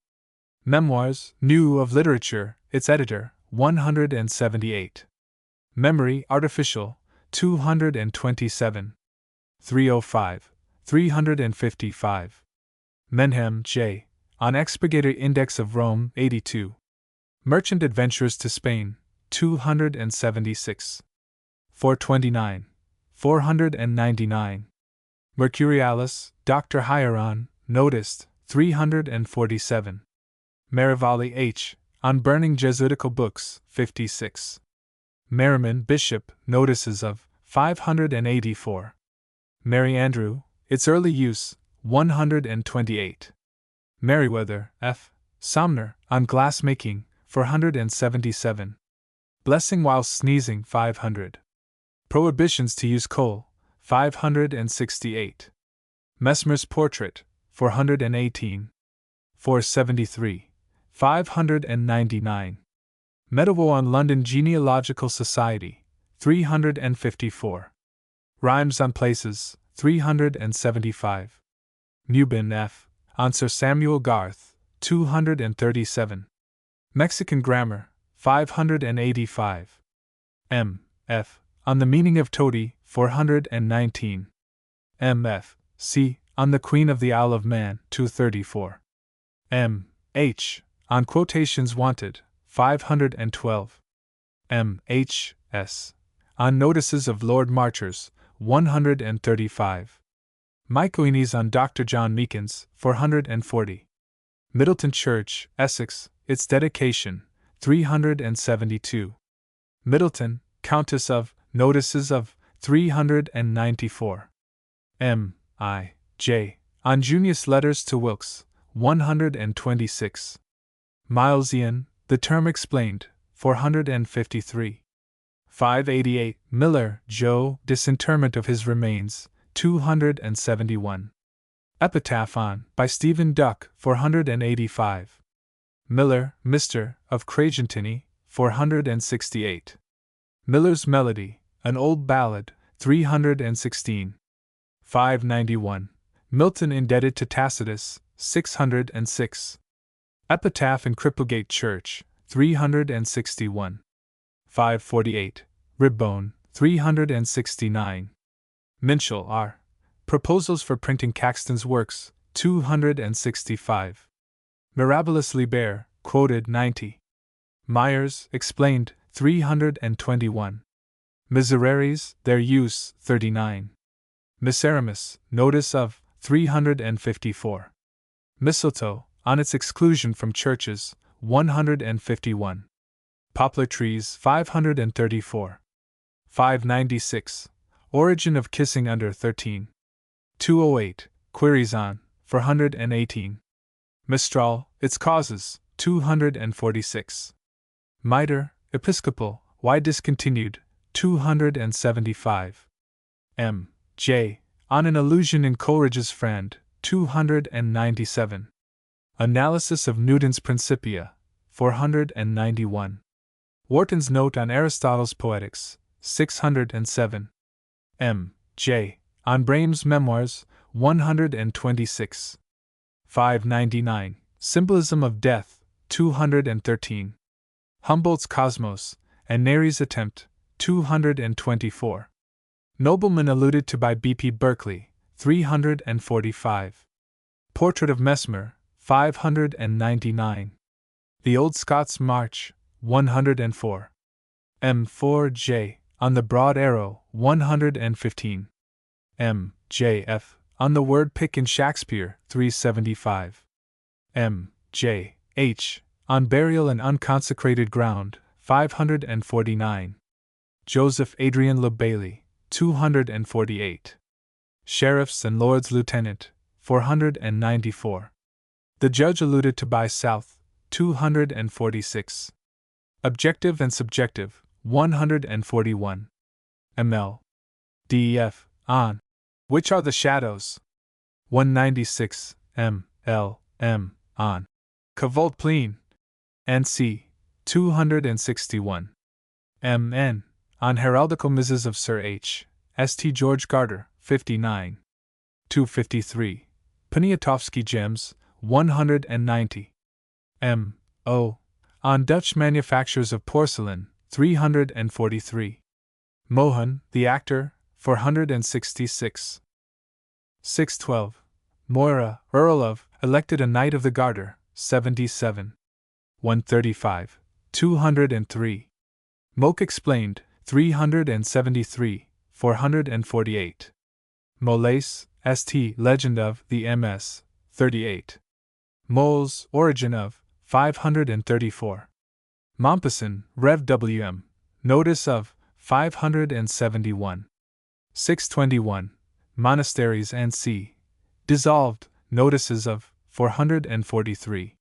Memoirs, New of Literature, its editor, 178. Memory Artificial, 227. 305, 355. Menhem, J. On Expurgator Index of Rome, 82. Merchant Adventures to Spain, 276. 429, 499. Mercurialis, Dr. Hieron, Noticed, 347. Merivale H. On Burning Jesuitical Books, 56. Merriman, Bishop, Notices of, 584. Mary Andrew, Its Early Use, 128. Merriweather, F. Somner, On Glass Making, 477. Blessing Whilst Sneezing, 500. Prohibitions to Use Coal, 568. Mesmer's Portrait, 418. 473. 599. Medieval on London Genealogical Society, 354. Rhymes on Places, 375. Newbin F. On Sir Samuel Garth, 237. Mexican Grammar, 585. M. F. On the Meaning of Toady, 419. M. F. C. On the Queen of the Isle of Man, 234. M. H. On Quotations Wanted, 512. M. H. S. On Notices of Lord Marchers, 135. Mycoenes on Dr. John Meekins, 440. Middleton Church, Essex, its dedication, 372. Middleton, Countess of, Notices of, 394. M. I. J. On Junius Letters to Wilkes, 126. Milesian, The Term Explained, 453. 588. Miller, Joe, Disinterment of His Remains, 271. Epitaph on, by Stephen Duck, 485. Miller, Mr., of Craigentinny, 468. Miller's Melody, an Old Ballad, 316. 591. Milton Indebted to Tacitus, 606. Epitaph in Cripplegate Church, 361. 548. Ribbone, 369. Minchell R. Proposals for Printing Caxton's Works, 265. Mirabilis Liber, quoted 90. Myers, Explained, 321. Miseraries, Their Use, 39. Miseramus, Notice of, 354. Mistletoe, on its exclusion from churches, 151. Poplar Trees, 534. 596. Origin of Kissing Under 13. 208. Queries on, 418. Mistral, Its Causes, 246. Mitre, Episcopal, Why Discontinued, 275. M. J. On an Allusion in Coleridge's Friend, 297. Analysis of Newton's Principia, 491. Wharton's Note on Aristotle's Poetics, 607. M. J. On Braham's Memoirs, 126. 599. Symbolism of Death, 213. Humboldt's Cosmos, and Neri's Attempt, 224. Nobleman alluded to by B. P. Berkeley, 345. Portrait of Mesmer, 599. The Old Scots March, 104. M. 4. J. On the Broad Arrow, 115. M. J. F. On the Word Pick in Shakespeare, 375. M. J. H. On Burial in Unconsecrated Ground, 549. Joseph Adrian Le Bailey, 248. Sheriffs and Lords Lieutenant, 494. The Judge alluded to by South, 246. Objective and Subjective, 141. ML. DEF. On. Which are the Shadows? 196. M. L. M. On. Cavult Pleen. NC. 261. M.N. On Heraldical Misses of Sir H. St. George Garter, 59. 253. Poniatowski Gems, 190. M.O. On Dutch Manufactures of Porcelain, 343. Mohan, the Actor, 466. 612. Moira, Earl of, elected a Knight of the Garter, 77. 135. 203. Moke explained, 373, 448. Moles, St. Legend of the MS, 38. Moles, Origin of, 534. Mompesson, Rev. W.M., Notice of, 571. 621. Monasteries and C. Dissolved, Notices of, 443.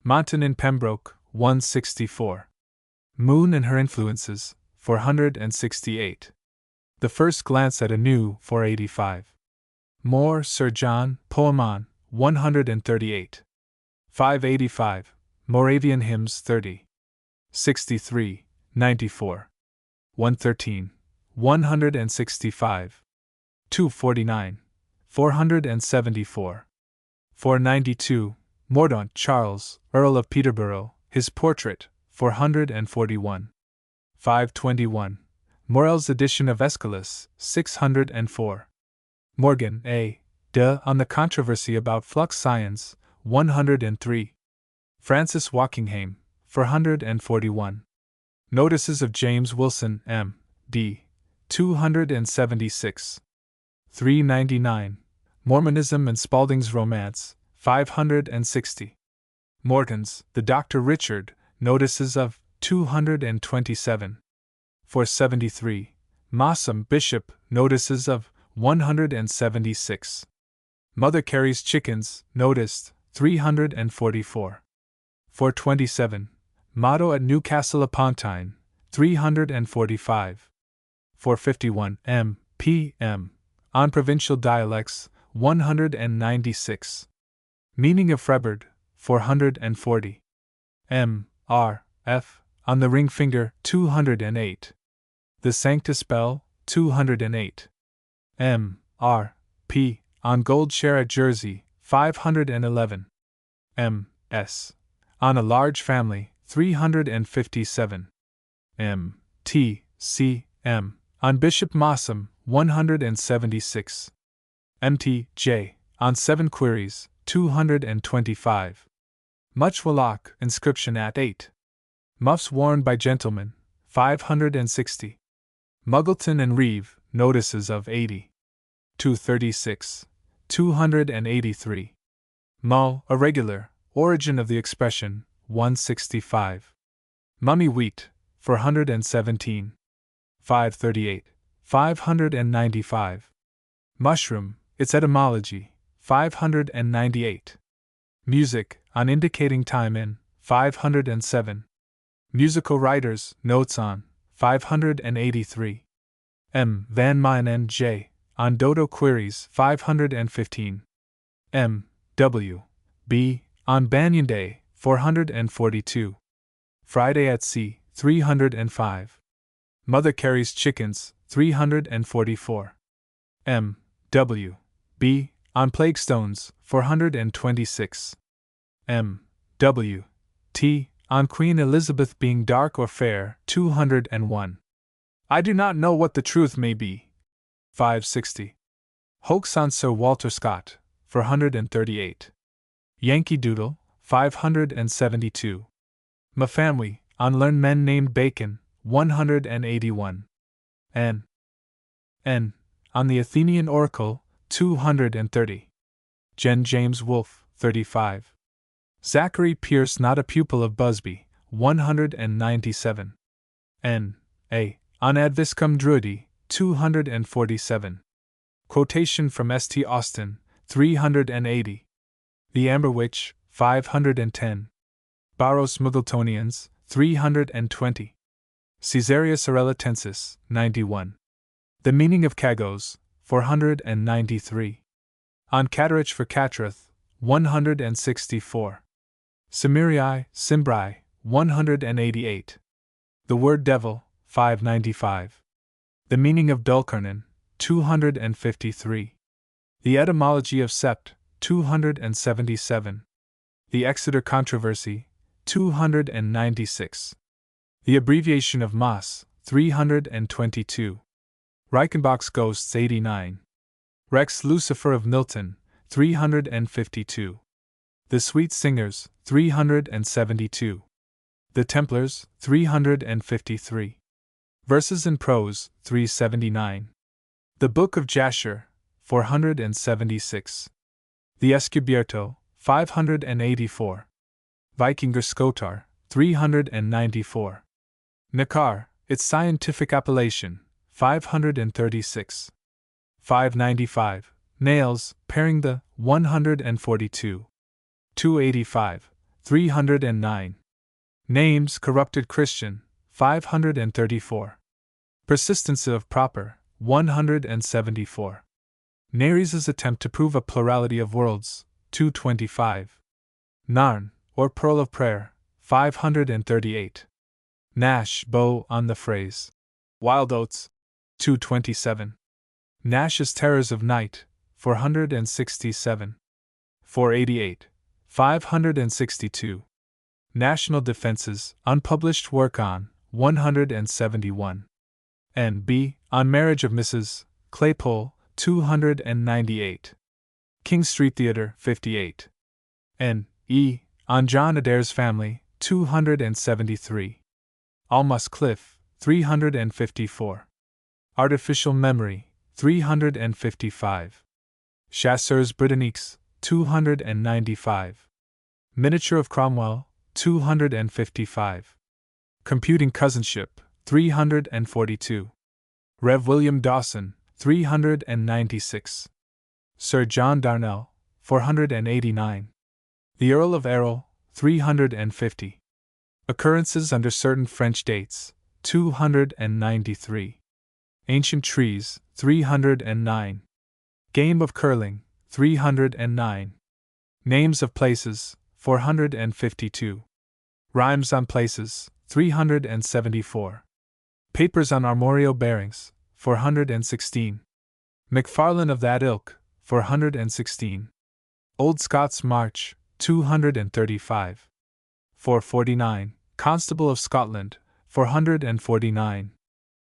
Monton in Pembroke, 164. Moon and Her Influences, 468. The First Glance at a New, 485. Moore, Sir John, Poemon, 138. 585. Moravian Hymns, 30. 63, 94. 113. 165. 249. 474. 492. Mordaunt Charles, Earl of Peterborough, His Portrait, 441. 521. Morel's edition of Aeschylus, 604. Morgan, A. de On the Controversy about Flux Science, 103. Francis Walkingham, 441. Notices of James Wilson, M.D., 276. 399. Mormonism and Spalding's Romance, 560. Morton's, The Dr. Richard, Notices of, 227. 473. Mossam, Bishop, Notices of, 176. Mother Carey's Chickens, Noticed, 344. 427. Motto at Newcastle upon Tyne, 345. 451. M.P.M. On Provincial Dialects, 196. Meaning of Frebard, 440. M.R.F. On the Ring Finger, 208. The Sanctus Bell, 208. M.R.P. On Gold Share at Jersey, 511. M.S. On a Large Family, 357. M.T.C.M. On Bishop Mossam, 176. M.T.J. On 7 Queries, 225. Muchwalloch, Inscription at 8. Muffs worn by Gentlemen, 560. Muggleton and Reeve, Notices of 80. 236. 283. Mull, Irregular, Origin of the Expression, 165. Mummy Wheat, 417. 538. 595. Mushroom, Its Etymology, 598. Music, on Indicating Time in, 507. Musical Writers, Notes on, 583. M. Van Mine N. J. On Dodo Queries, 515. M. W. B. On Banyan Day, 442. Friday at Sea, 305. Mother Carey's Chickens, 344. M. W. B. On Plague Stones, 426. M. W. T. On Queen Elizabeth being dark or fair, 201. I do not know what the truth may be. 560. Hoax on Sir Walter Scott, 438. Yankee Doodle, 572. Mafamwy, on Learned Men Named Bacon, 181. N. On the Athenian Oracle, 230. Gen. James Wolfe, 35. Zachary Pierce Not a Pupil of Busby, 197. N. A. On Adviscum Druidi, 247. Quotation from St. Austin, 380. The Amber Witch, 510. Barros Muggletonians, 320. Caesarius Arelatensis, 91. The Meaning of Cagos, 493. On Catterish for Catrath, 164. Cimmeriae, Cimbri, 188. The Word Devil, 595. The meaning of Dulcarnon, 253. The etymology of sept, 277. The Exeter controversy, 296. The abbreviation of Mass, 322. Reichenbach's Ghosts, 89. Rex Lucifer of Milton, 352. The Sweet Singers, 372. The Templars, 353. Verses in Prose, 379. The Book of Jasher, 476. The Escubierto, 584. Vikinger Skotar, 394. Nakar, its scientific appellation, 536. 595. Nails, pairing the 142. 285. 309. Names, corrupted Christian, 534. Persistence of proper, 174. Nares' attempt to prove a plurality of worlds, 225. Narn, or Pearl of Prayer, 538. Nash, Bow on the Phrase. Wild Oats, 227. Nash's Terrors of Night, 467. 488. 562. National Defenses, unpublished work on, 171. N.B. On Marriage of Mrs. Claypole, 298. King Street Theatre, 58. N.E. On John Adair's Family, 273. Almas Cliff, 354. Artificial Memory, 355. Chasseurs Britanniques, 295. Miniature of Cromwell, 255. Computing Cousinship, 342. Rev. William Dawson, 396. Sir John Darnell, 489. The Earl of Errol, 350. Occurrences under certain French dates, 293. Ancient Trees, 309. Game of Curling, 309. Names of Places, 452. Rhymes on Places, 374. Papers on Armorial Bearings, 416. MacFarlane of that ilk, 416. Old Scots March, 235. 449. Constable of Scotland, 449.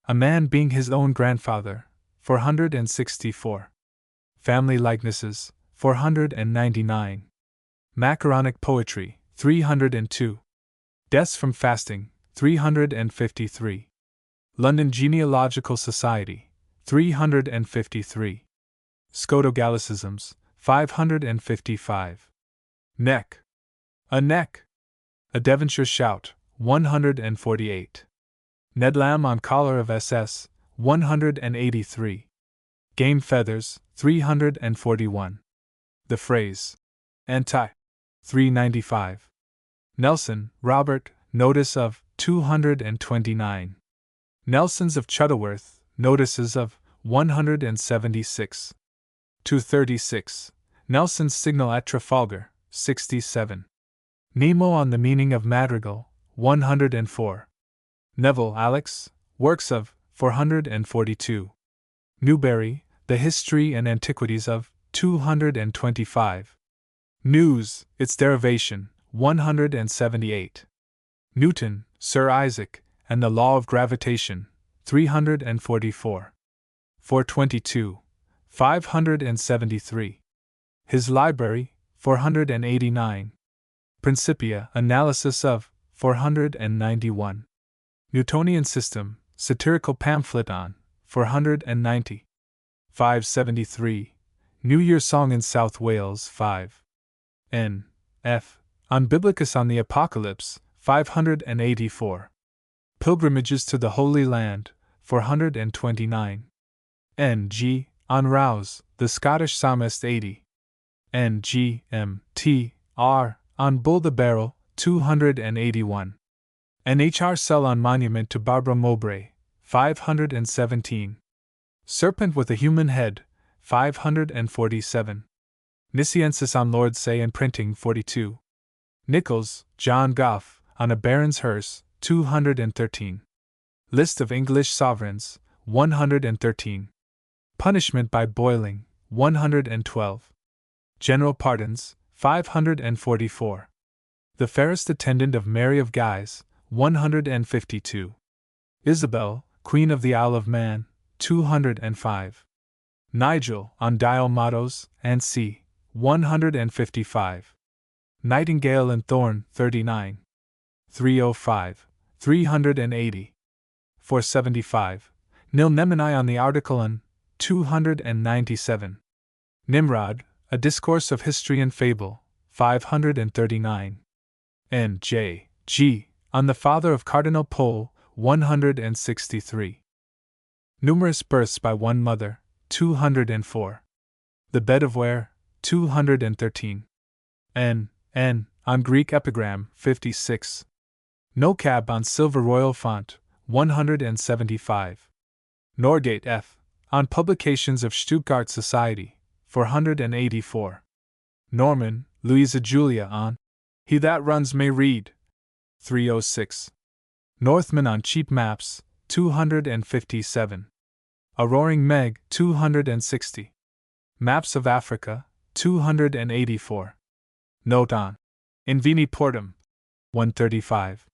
A man being his own grandfather, 464. Family likenesses, 499. Macaronic poetry, 302. Deaths from fasting, 353. London Genealogical Society, 353. Scoto-Gallicisms, 555. Neck. A neck. A Devonshire Shout, 148. Ned Lamb on Collar of SS, 183. Game Feathers, 341. The Phrase. Anti. 395. Nelson, Robert, Notice of, 229. Nelsons of Chuttleworth, Notices of, 176. 236. Nelson's Signal at Trafalgar, 67. Nemo on the Meaning of Madrigal, 104. Neville, Alex, Works of, 442. Newberry, The History and Antiquities of, 225. News, Its Derivation, 178. Newton, Sir Isaac, and the Law of Gravitation, 344. 422. 573. His Library, 489. Principia, Analysis of, 491. Newtonian System, Satirical Pamphlet on, 490. 573. New Year Song in South Wales, 5. N. F. On Biblicus on the Apocalypse, 584. Pilgrimages to the Holy Land, 429. N. G. On Rouse, the Scottish Psalmist, 80. N. G. M. T. R. On Bull the Barrel, 281. N. H. R. Sell on Monument to Barbara Mowbray, 517. Serpent with a Human Head, 547. Nisiensis on Lord Say and Printing, 42. Nichols, John Goff, on a Baron's Hearse, 213. List of English sovereigns, 113. Punishment by boiling, 112. General pardons, 544. The fairest attendant of Mary of Guise, 152. Isabel, Queen of the Isle of Man, 205. Nigel, on dial mottos, and c. 155. Nightingale and Thorn, 39. 305. 380. 475. Nil Nemini on the article on, 297. Nimrod, a discourse of history and fable, 539. N. J. G. on the father of Cardinal Pole, 163. Numerous births by one mother, 204. The Bed of Ware, 213. N. on Greek epigram, 56. No Cab on Silver Royal Font, 175. Norgate F. on Publications of Stuttgart Society, 484. Norman, Louisa Julia on He That Runs May Read, 306. Northman on Cheap Maps, 257. A Roaring Meg, 260. Maps of Africa, 284. Note on Inveni Portum, 135.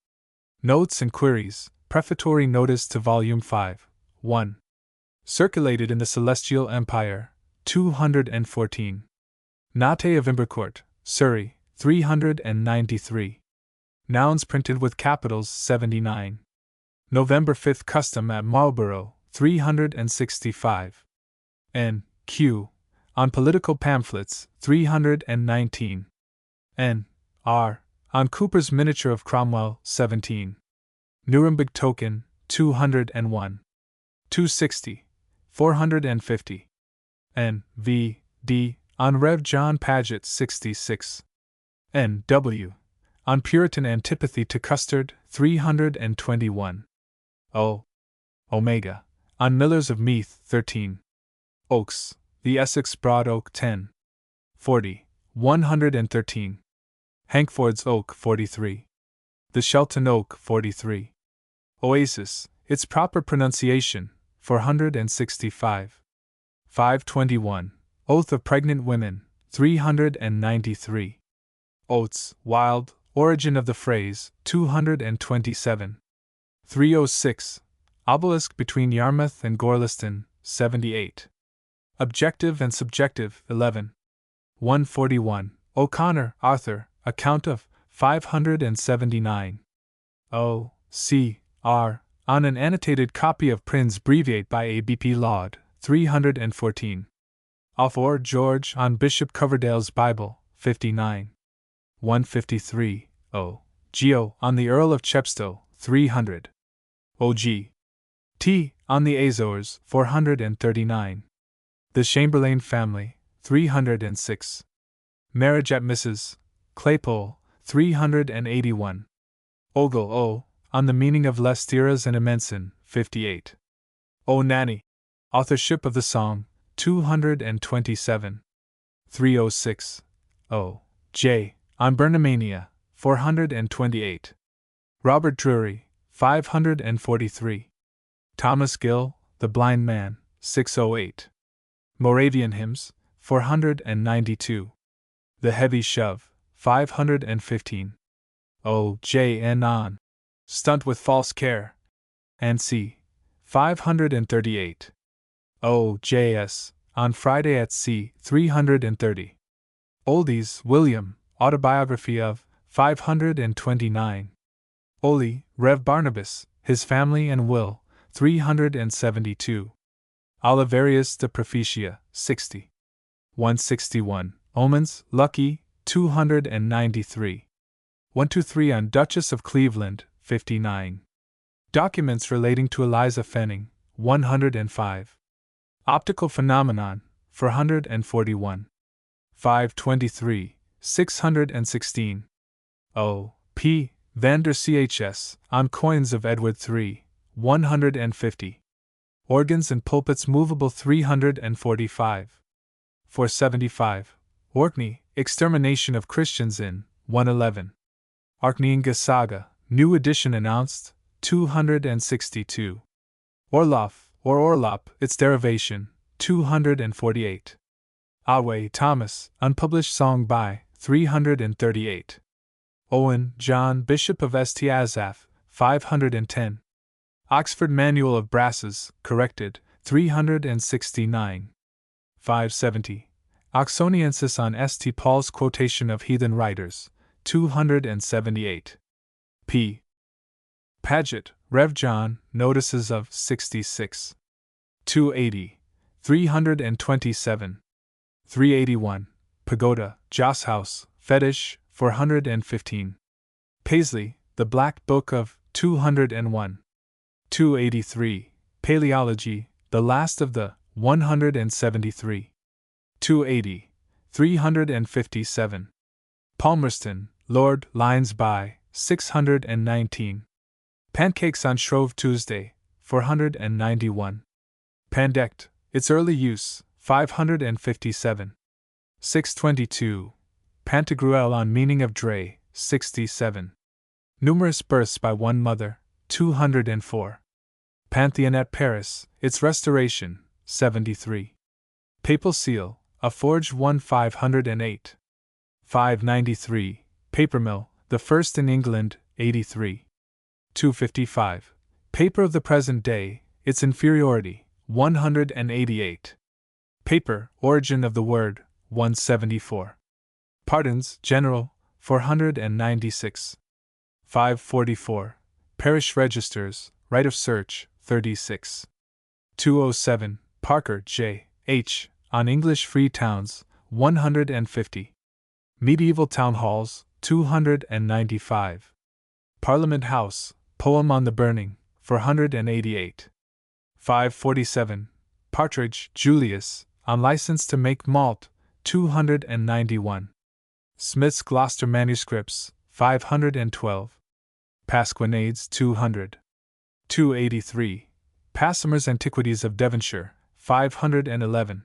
Notes and Queries, Prefatory Notice to Volume 5, 1. Circulated in the Celestial Empire, 214. Nate of Imbercourt, Surrey, 393. Nouns printed with capitals, 79. November 5th Custom at Marlborough, 365. N. Q. on Political Pamphlets, 319. N. R. on Cooper's Miniature of Cromwell, 17. Nuremberg Token, 201. 260. 450. N. V. D. on Rev. John Paget, 66. N. W. on Puritan Antipathy to Custard, 321. O. Omega. on Millers of Meath, 13. Oaks. The Essex Broad Oak, 10. 40. 113. Hankford's Oak, 43. The Shelton Oak, 43. Oasis, its proper pronunciation, 465. 521. Oath of Pregnant Women, 393. Oates, Wild, Origin of the Phrase, 227. 306. Obelisk between Yarmouth and Gorliston, 78. Objective and Subjective, 11. 141. O'Connor, Arthur, Account of, 579. O. C. R. on an annotated copy of Prince Breviate by A. B. P. Laud, 314. Offor George on Bishop Coverdale's Bible, 59. 153. O. Geo on the Earl of Chepstow, 300. O. G. T. on the Azores, 439. The Chamberlain Family, 306. Marriage at Mrs. Claypole, 381. Ogle O. on the meaning of Lestiras and Immensin, 58. O. Nanny. Authorship of the Song, 227. 306. O. J. on Burnamania, 428. Robert Drury, 543. Thomas Gill, The Blind Man, 608. Moravian Hymns, 492. The Heavy Shove, 515. O. J. N. on Stunt with False Care, and c. 538. O. J. S. on Friday at Sea, 330. Oldies, William, Autobiography of, 529. Oli, Rev. Barnabas, His Family and Will, 372. Oliverius de Prophetia, 60. 161. Omens, Lucky, 293. 123 on Duchess of Cleveland, 59. Documents relating to Eliza Fenning, 105. Optical Phenomenon, 441. 523, 616. O. P. Vander Chs. on Coins of Edward III, 150. Organs and Pulpits Movable, 345. 475. Orkney, Extermination of Christians in, 111. Arkneinga Saga, new edition announced, 262. Orloff, or Orlop, its derivation, 248. Otway, Thomas, unpublished song by, 338. Owen, John, Bishop of St. Asaph, 510. Oxford Manual of Brasses, corrected, 369. 570. Oxoniensis on St. Paul's quotation of heathen writers, 278. P. Paget, Rev. John, Notices of 66. 280. 327. 381. Pagoda, Joss House, Fetish, 415. Paisley, The Black Book of 201. 283. Paleology, The Last of the 173. 280. 357. Palmerston, Lord, Lines by, 619. Pancakes on Shrove Tuesday, 491. Pandect, Its Early Use, 557. 622. Pantagruel on Meaning of Dre, 67. Numerous Births by One Mother, 204. Pantheon at Paris, Its Restoration, 73. Papal Seal, a forged one 508. 593. Papermill, the first in England, 83. 255. Paper of the present day, its inferiority, 188. Paper, origin of the word, 174. Pardons, general, 496. 544. Parish registers, right of search, 36. 207. Parker, J. H., on English free towns, 150. Medieval town halls, 295. Parliament House, Poem on the Burning, 488. 547. Partridge, Julius, on license to make malt, 291. Smith's Gloucester Manuscripts, 512. Pasquinades, 200. 283. Passamer's Antiquities of Devonshire, 511.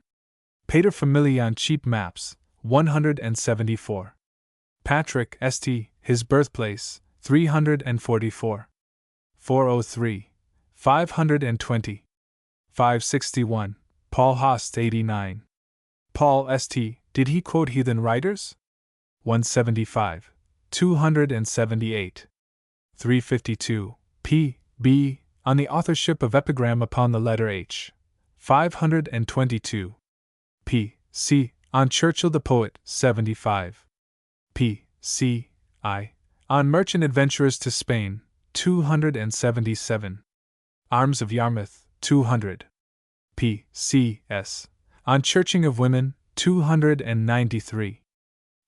Paterfamiliae on Cheap Maps, 174. Patrick, St., His Birthplace, 344. 403. 520. 561. Paul Host, 89. Paul St., did he quote heathen writers? 175. 278. 352. P. B. On the authorship of epigram upon the letter H. 522. P. C. On Churchill the poet, 75. P. C. I. On merchant adventurers to Spain, 277. Arms of Yarmouth, 200. P. C. S. On churching of women, 293.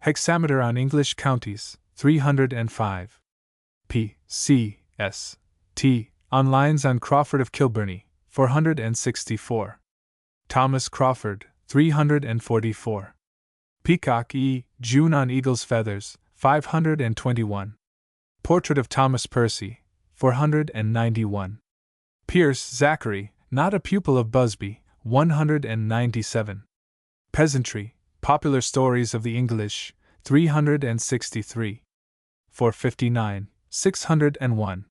Hexameter on English counties, 305. P. C. S. T. On lines on Crawford of Kilburny, 464. Thomas Crawford, 344. Peacock E. June on Eagle's Feathers, 521. Portrait of Thomas Percy, 491. Pierce, Zachary, not a pupil of Busby, 197. Peasantry, Popular Stories of the English, 363. 459, 601.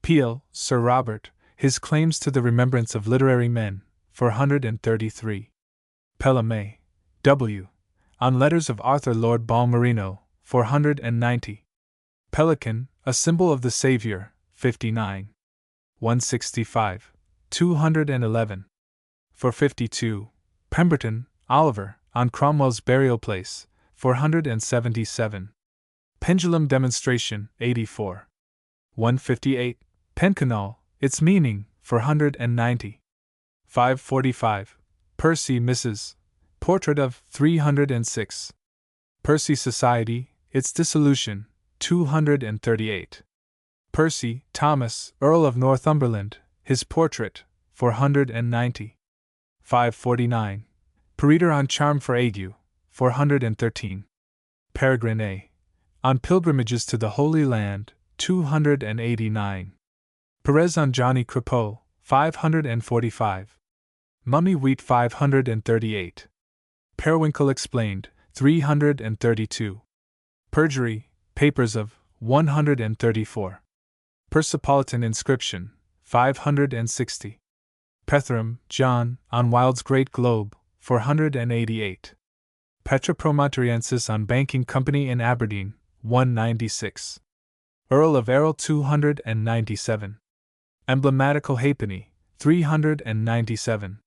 Peel, Sir Robert, His Claims to the Remembrance of Literary Men, 433. Pelame, W. On Letters of Arthur Lord Balmerino, 490. Pelican, A Symbol of the Saviour, 59. 165. 211. 452. Pemberton, Oliver, on Cromwell's Burial Place, 477. Pendulum Demonstration, 84. 158. Pencanal, Its Meaning, 490. 545. Percy, Mrs. Portrait of, 306. Percy Society, Its Dissolution, 238. Percy, Thomas, Earl of Northumberland, His Portrait, 490. 549. Peredur on Charm for Ague, 413. Peregrine A. On Pilgrimages to the Holy Land, 289. Perez on Johnny Crapeau, 545. Mummy Wheat, 538. Periwinkle Explained, 332. Perjury, Papers of, 134. Persepolitan inscription, 560. Petherham, John, on Wilde's Great Globe, 488. Petra Promontoriensis on Banking Company in Aberdeen, 196. Earl of Errol, 297. Emblematical Halfpenny, 397.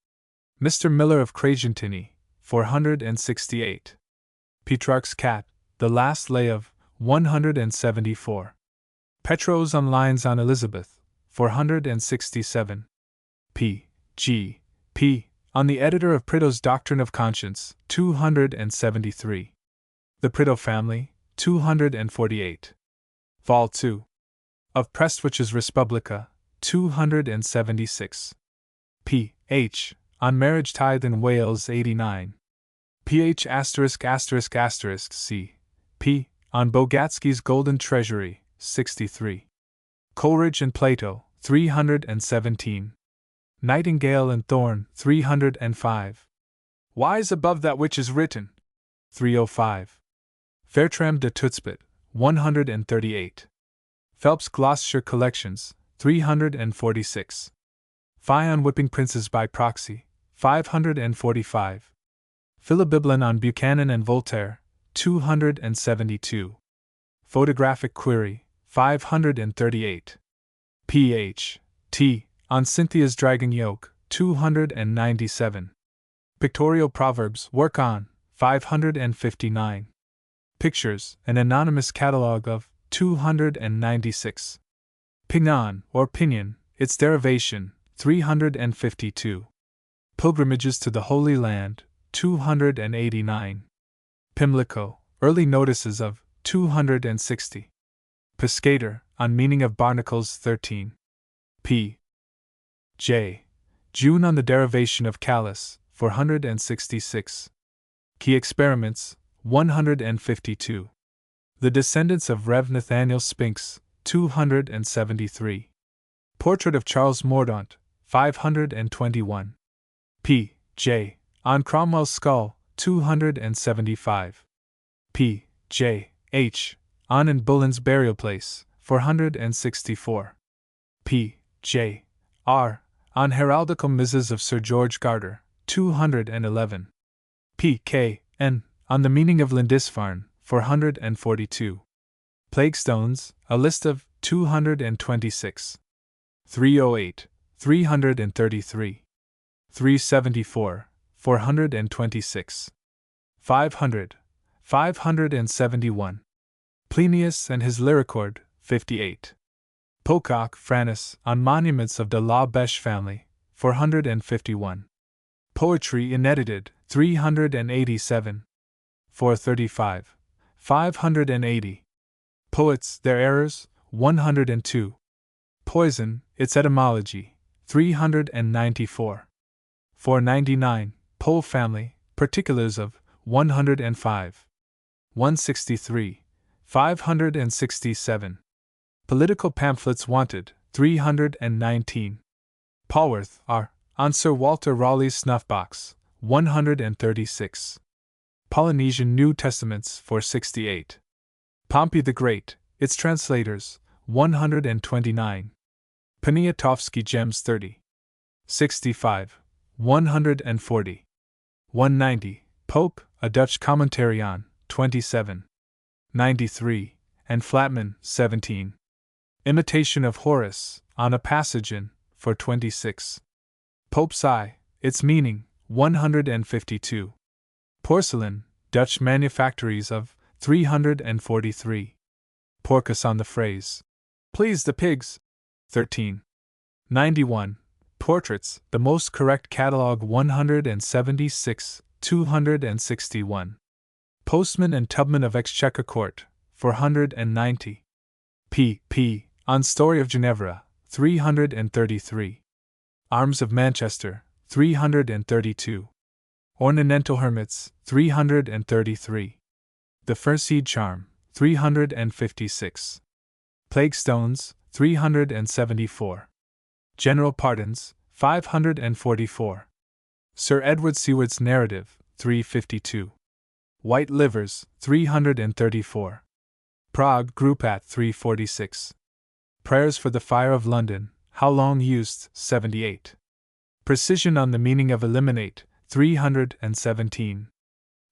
Mr. Miller of Craigentiny, 468. Petrarch's Cat, The Last Lay of, 174. Petros on Lines on Elizabeth, 467. P. G. P. on the editor of Prideaux's Doctrine of Conscience, 273. The Prideaux Family, 248. Vol. 2. Of Prestwich's Respublica, 276. P. H. on Marriage Tithe in Wales, 89. Ph***** C. P. on Bogatsky's Golden Treasury, 63. Coleridge and Plato, 317. Nightingale and Thorne, 305. Wise above that which is written, 305. Fairtram de Tutspet, 138. Phelps' Gloucestershire Collections, 346. Fie on Whipping Princes by Proxy, 545. Philobiblon on Buchanan and Voltaire, 272. Photographic Query, 538. Ph. T. on Cynthia's Dragon Yoke, 297. Pictorial Proverbs Work on, 559. Pictures, an anonymous catalogue of, 296. Pignon, or Pinion, its derivation, 352. Pilgrimages to the Holy Land, 289. Pimlico, Early Notices of, 260. Piscator, on Meaning of Barnacles, 13. P. J. June on the Derivation of Callus, 466. Key Experiments, 152. The Descendants of Rev. Nathaniel Spinks, 273. Portrait of Charles Mordaunt, 521. P. J. on Cromwell's Skull, 275. P. J. H. on in Bullen's Burial Place, 464. P. J. R. on Heraldical Missals of Sir George Garter, 211. P. K. N. on the Meaning of Lindisfarne, 442. Plaguestones, a list of, 226. 308, 333. 374, 426. 500, 571. Plinius and his Lyricord, 58. Pocock, Francis, on Monuments of the La Beche family, 451. Poetry unedited, 387. 435. 580. Poets, Their Errors, 102. Poison, Its Etymology, 394. 499. Pole Family, Particulars of, 105. 163. 567. Political Pamphlets Wanted, 319. Polwarth, R. on Sir Walter Raleigh's Snuff-Box, 136. Polynesian New Testaments, 468. Pompey the Great, Its Translators, 129. Poniatowski Gems 30. 65. 140. 190. Pope, A Dutch Commentary on, 27. 93. And Flatman, 17. Imitation of Horace, on a passage in, for 26. Pope's Eye, Its Meaning, 152. Porcelain, Dutch Manufactories of, 343. Porcus on the Phrase. Please the Pigs, 13. 91. Portraits, The Most Correct Catalogue, 176, 261. Postman and Tubman of Exchequer Court, 490. P. on Story of Ginevra, 333. Arms of Manchester, 332. Ornamental Hermits, 333. The Furseed Charm, 356. Plaguestones, 374. General Pardons, 544. Sir Edward Seward's Narrative, 352. White Livers, 334. Prague Group at 346. Prayers for the Fire of London, how long used, 78. Precision on the meaning of eliminate, 317.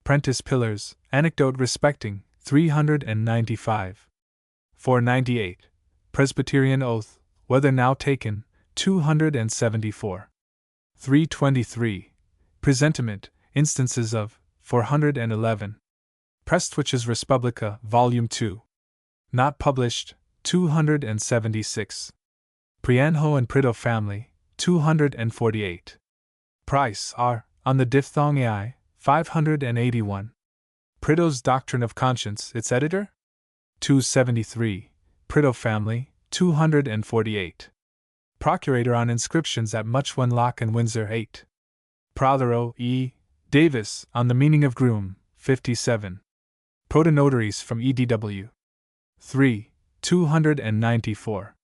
Prentice Pillars, anecdote respecting, 395. 498. Presbyterian Oath, whether now taken, 274. 323. Presentiment, instances of, 411. Prestwich's Respublica, Volume 2. Not published, 276. Prianho and Prideaux family, 248. Price, R., on the diphthong AI, 581. Prideaux's Doctrine of Conscience, its editor? 273. Prideaux family, 248. Procurator on Inscriptions at Muchwen Lock and Windsor, 8. Prothero, E. Davis, on the Meaning of Groom, 57. Protonotaries from EDW. 3. 294.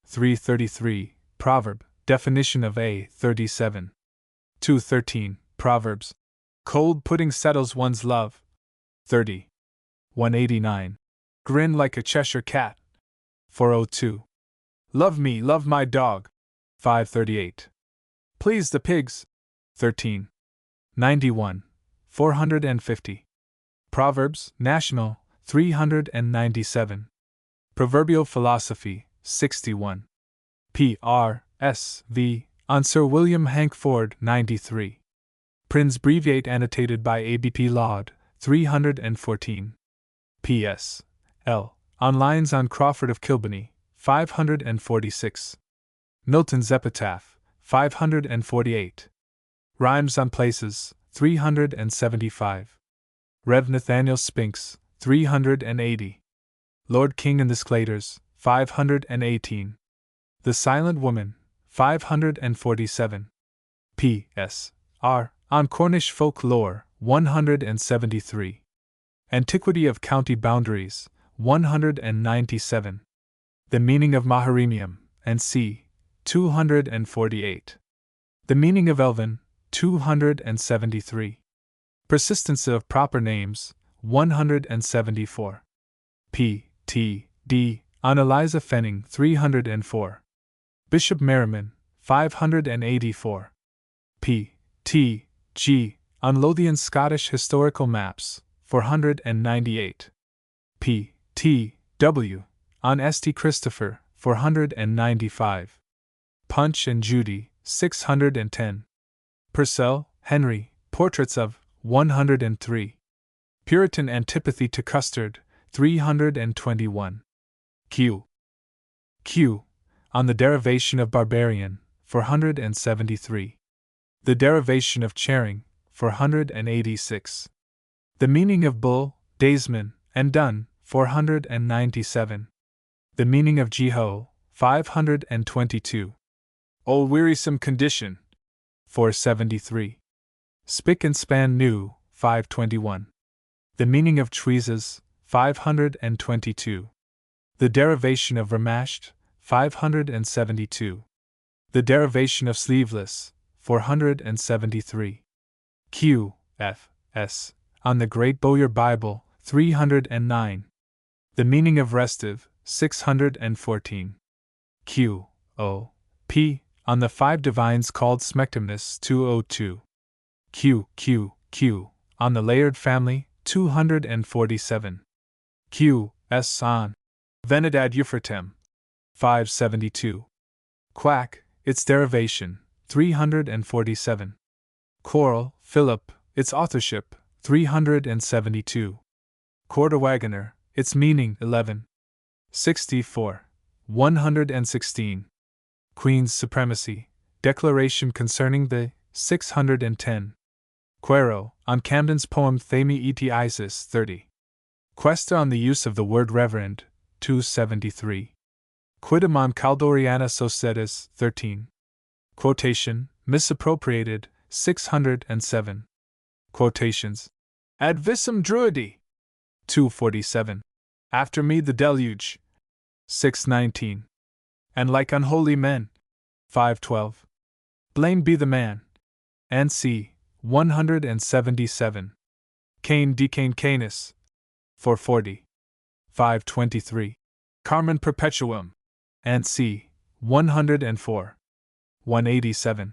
333. Proverb, definition of A. 37. 213. Proverbs. Cold pudding settles one's love. 30. 189. Grin like a Cheshire cat. 402. Love me, love my dog. 538. Please the pigs. 13. 91. 450. Proverbs, National, 397. Proverbial Philosophy, 61. P.R. S. V. on Sir William Hankford, 93. Prince Breviate annotated by A.B.P. Laud, 314. P.S. L. on Lines on Crawford of Kilbenny, 546. Milton's Epitaph, 548. Rhymes on Places, 375. Rev. Nathaniel Spinks, 380. Lord King and the Sclaters, 518. The Silent Woman, 547. P.S. R. on Cornish Folk Lore, 173. Antiquity of County Boundaries, 197. The Meaning of Maharimium, and c. 248. The Meaning of Elven, 273. Persistence of Proper Names, 174. P. T. D. on Eliza Fenning, 304. Bishop Merriman, 584. P. T. G. on Lothian Scottish Historical Maps, 498. P. T. W. on St. Christopher, 495. Punch and Judy, 610. Purcell, Henry, Portraits of, 103. Puritan Antipathy to Custard, 321. Q. Q. on the Derivation of Barbarian, 473. The Derivation of Charing, 486. The Meaning of Bull, Daysman, and Dun, 497. The Meaning of Jeho, 522. O Wearisome Condition, 473. Spick and Span New, 521. The Meaning of Tweezes, 522. The Derivation of Remashed, 572. The Derivation of Sleeveless, 473. Q. F. S. on the Great Bowyer Bible, 309. The Meaning of Restive, 614. Q. O. P. on the Five Divines called Smectamnus, 202. Q. on the Laird Family, 247. Q. S. on Venidad Euphrtem, 572. Quack, its Derivation, 347. Quarrel, Philip, its Authorship, 372. Quarterwagoner, its Meaning, 11. 64. 116. Queen's Supremacy, Declaration concerning the, 610. Quero, on Camden's poem Thami et Isis, 30. Questa on the use of the word reverend, 273. Quidam on Caldoriana Societas, 13. Quotation, misappropriated, 607. Quotations. Ad visum druidi, 247. After me the deluge, 619. And like unholy men, 512. Blame be the man, and c. 177. Cain decane canis, 440. 523. Carmen perpetuum, and c. 104. 187.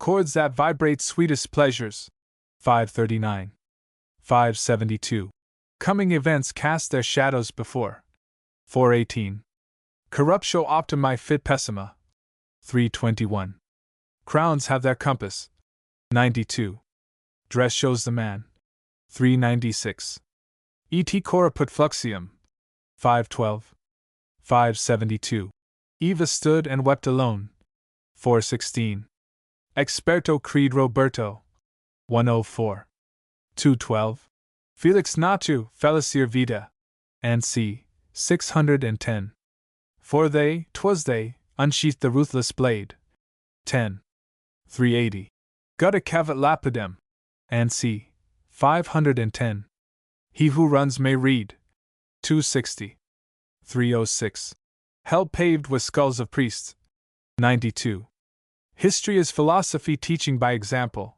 Chords that vibrate sweetest pleasures. 539. 572. Coming events cast their shadows before. 418. Corruptio optimi fit pessima. 321. Crowns have their compass. 92. Dress shows the man. 396. Et corruput fluxium. 512. 572. Eva stood and wept alone. 416. Experto creed Roberto. 104. 212. Felix natu felicir vita. And c. 610. For they, 'twas they, unsheathed the ruthless blade. 10. 380. Gutta cavat lapidem. And c. 510. He who runs may read. 260. 306. Hell paved with skulls of priests. 92. History is philosophy teaching by example.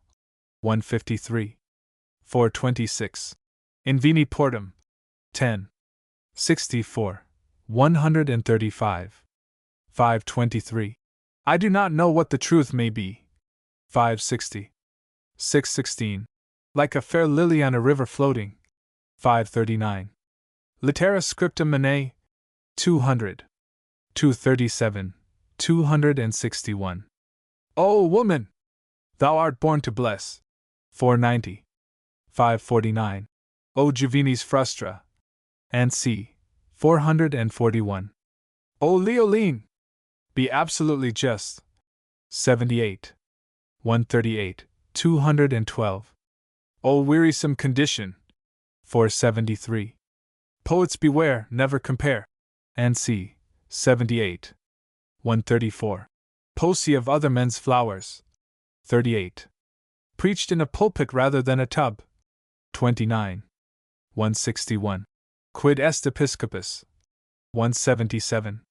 153. 426. In vini portum. 10. 64. 135. 523. I do not know what the truth may be. 560. 616. Like a fair lily on a river floating. 539. Litera scriptum mane. 200. 237. 261. O woman! Thou art born to bless. 490. 549. O juvenis frustra. And c. 441. O Leoline! Be absolutely just. 78. 138. 212. O wearisome condition. 473. Poets beware, never compare. And c. 78. 134. Poesy of other men's flowers. 38. Preached in a pulpit rather than a tub. 29. 161. Quid est episcopus? 177.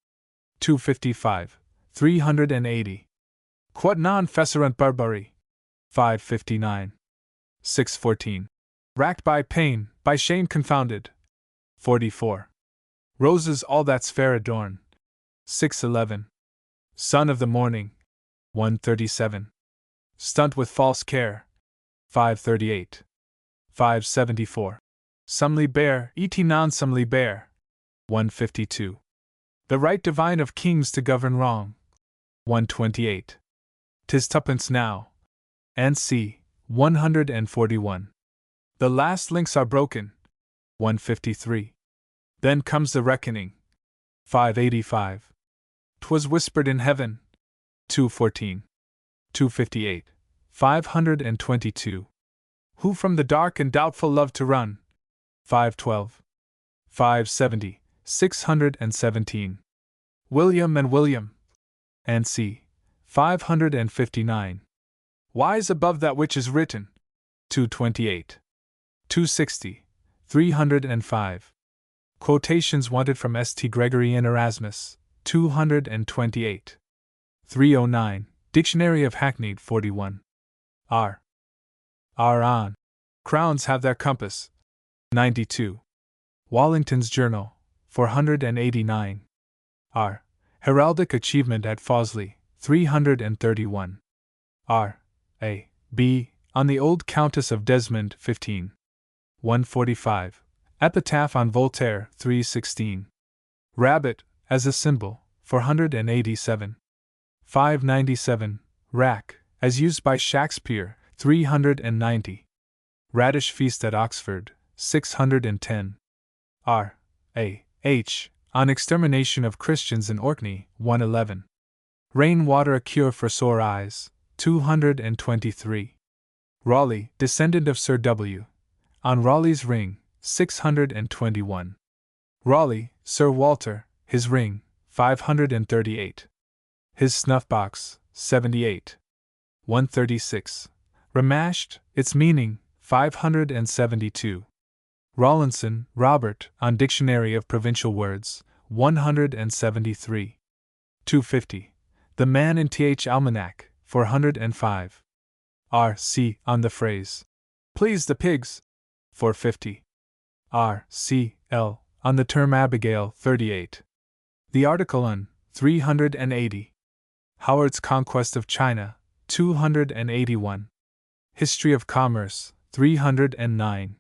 255. 380. Quod non fecerunt barbari? 559. 614. Racked by pain, by shame confounded. 44. Roses all that's fair adorn. 611. Son of the morning. 137. Stunt with false care. 538. 574. Somely bear, et non somely bear. 152. The right divine of kings to govern wrong. 128. 'Tis tuppence now. And c. 141. The last links are broken. 153. Then comes the reckoning. 585. 'Twas whispered in heaven. 214. 258. 522. Who from the dark and doubtful love to run? 512. 570. 617. William and William. And c. 559. Wise above that which is written. 228. 260. 305. Quotations wanted from St. Gregory and Erasmus. 228. 309. Dictionary of Hackneyed 41. R. On. Crowns have their compass. 92. Wallington's Journal. 489. R. Heraldic achievement at Fawsley. 331. R. A. B. On the Old Countess of Desmond. 15. 145. Epitaph on Voltaire. 316. Rabbit, as a symbol. 487. 597. Rack, as used by Shakespeare. 390. Radish feast at Oxford. 610. R. A. H. On extermination of Christians in Orkney. 111. Rain water a cure for sore eyes. 223. Raleigh, descendant of Sir W. On Raleigh's ring. 621. Raleigh, Sir Walter, his ring. 538. His snuff-box. 78. 136. Remashed, its meaning. 572. Rawlinson, Robert, on Dictionary of Provincial Words. 173. 250. The Man in Th Almanac. 405. R. C. On the phrase. Please the pigs. 450. R. C. L. On the term Abigail. 38. The article on 380. Howard's Conquest of China, 281. History of Commerce, 309.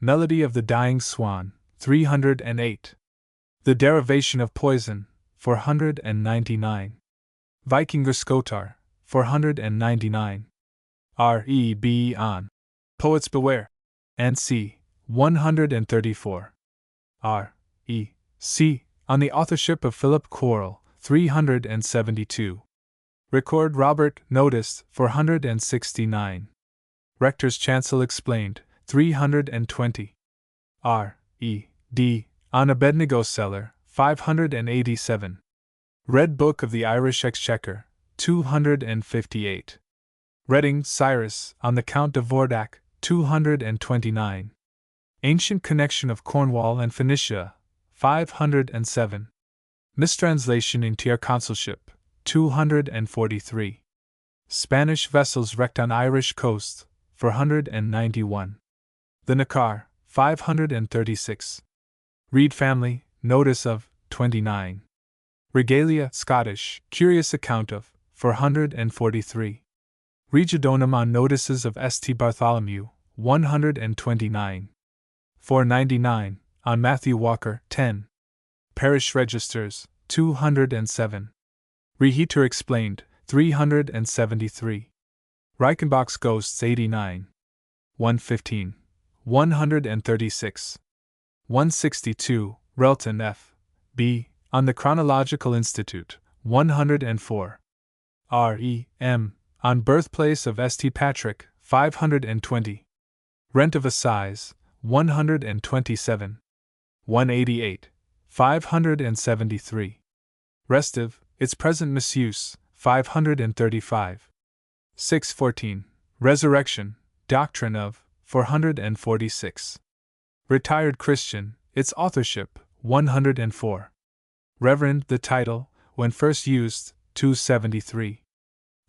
Melody of the Dying Swan, 308. The Derivation of Poison, 499. Vikingur Skotar, 499. R.E.B. on Poets Beware, N.C., 134. R.E.C. on the authorship of Philip Quarrel, 372. Record Robert Notice, 469. Rector's Chancel Explained, 320. R.E.D. on Abednego Seller, 587. Red Book of the Irish Exchequer, 258. Reading Cyrus on the Count de Vordac, 229. Ancient Connection of Cornwall and Phoenicia, 507. Mistranslation in Tier Consulship, 243. Spanish Vessels Wrecked on Irish Coast, 491. The Nakar, 536. Reed Family, Notice of, 29. Regalia, Scottish, Curious Account of, 443. Regidonum on Notices of St. Bartholomew, 129. 499, on Matthew Walker, 10. Parish Registers, 207. Reheater Explained, 373. Reichenbach's Ghosts, 89. 115. 136. 162, Relton F. B. on the Chronological Institute, 104. R.E. M. on Birthplace of St. Patrick, 520. Rent of Assize, 127. 188. 573. Restive, its present misuse, 535. 614. Resurrection, Doctrine of, 446. Retired Christian, its authorship, 104. Reverend, the title, when first used, 273.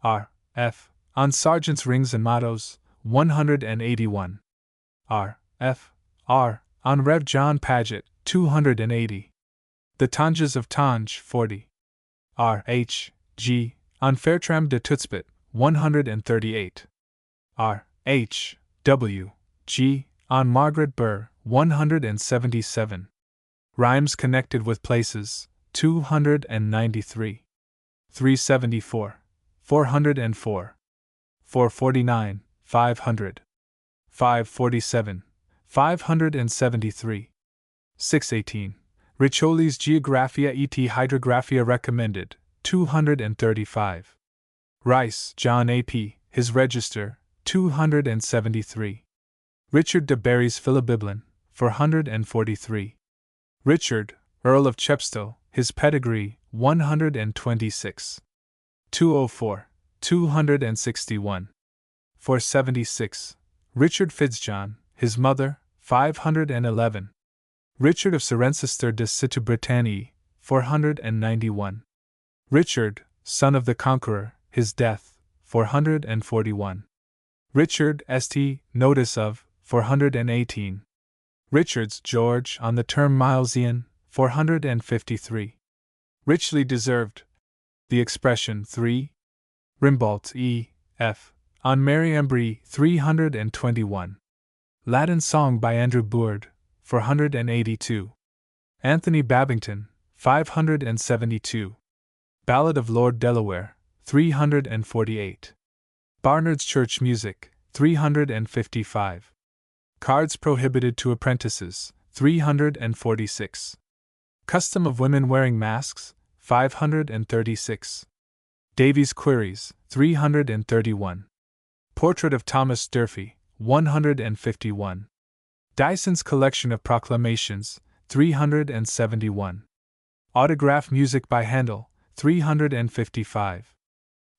R. F. on Sergeant's Rings and Mottos, 181. R. F. R. on Rev. John Paget, 280. The Tanges of Tange, 40. R. H. G. on Fairtram de Tutspit, 138. R. H. W. G. on Margaret Burr, 177. Rhymes connected with places, 293. 374. 404. 449, 500. 547. 573. 618. Riccioli's Geographia et Hydrographia Recommended, 235. Rice, John A. P., his Register, 273. Richard de Barry's Philobiblon, 443. Richard, Earl of Chepstow, his Pedigree, 126. 204. 261. 476. Richard Fitzjohn, his mother, 511. Richard of Cirencester de Situ Britanniae, 491. Richard, son of the Conqueror, his death, 441. Richard St. Notice of, 418. Richards George on the term Milesian, 453. Richly deserved. The expression 3. Rimbault E. F. on Mary Embree, 321. Latin Song by Andrew Bourd, 482. Anthony Babington, 572. Ballad of Lord Delaware, 348. Barnard's Church Music, 355. Cards prohibited to apprentices, 346. Custom of women wearing masks, 536. Davies' Queries, 331. Portrait of Thomas Durfee, 151. Dyson's Collection of Proclamations, 371. Autograph Music by Handel, 355.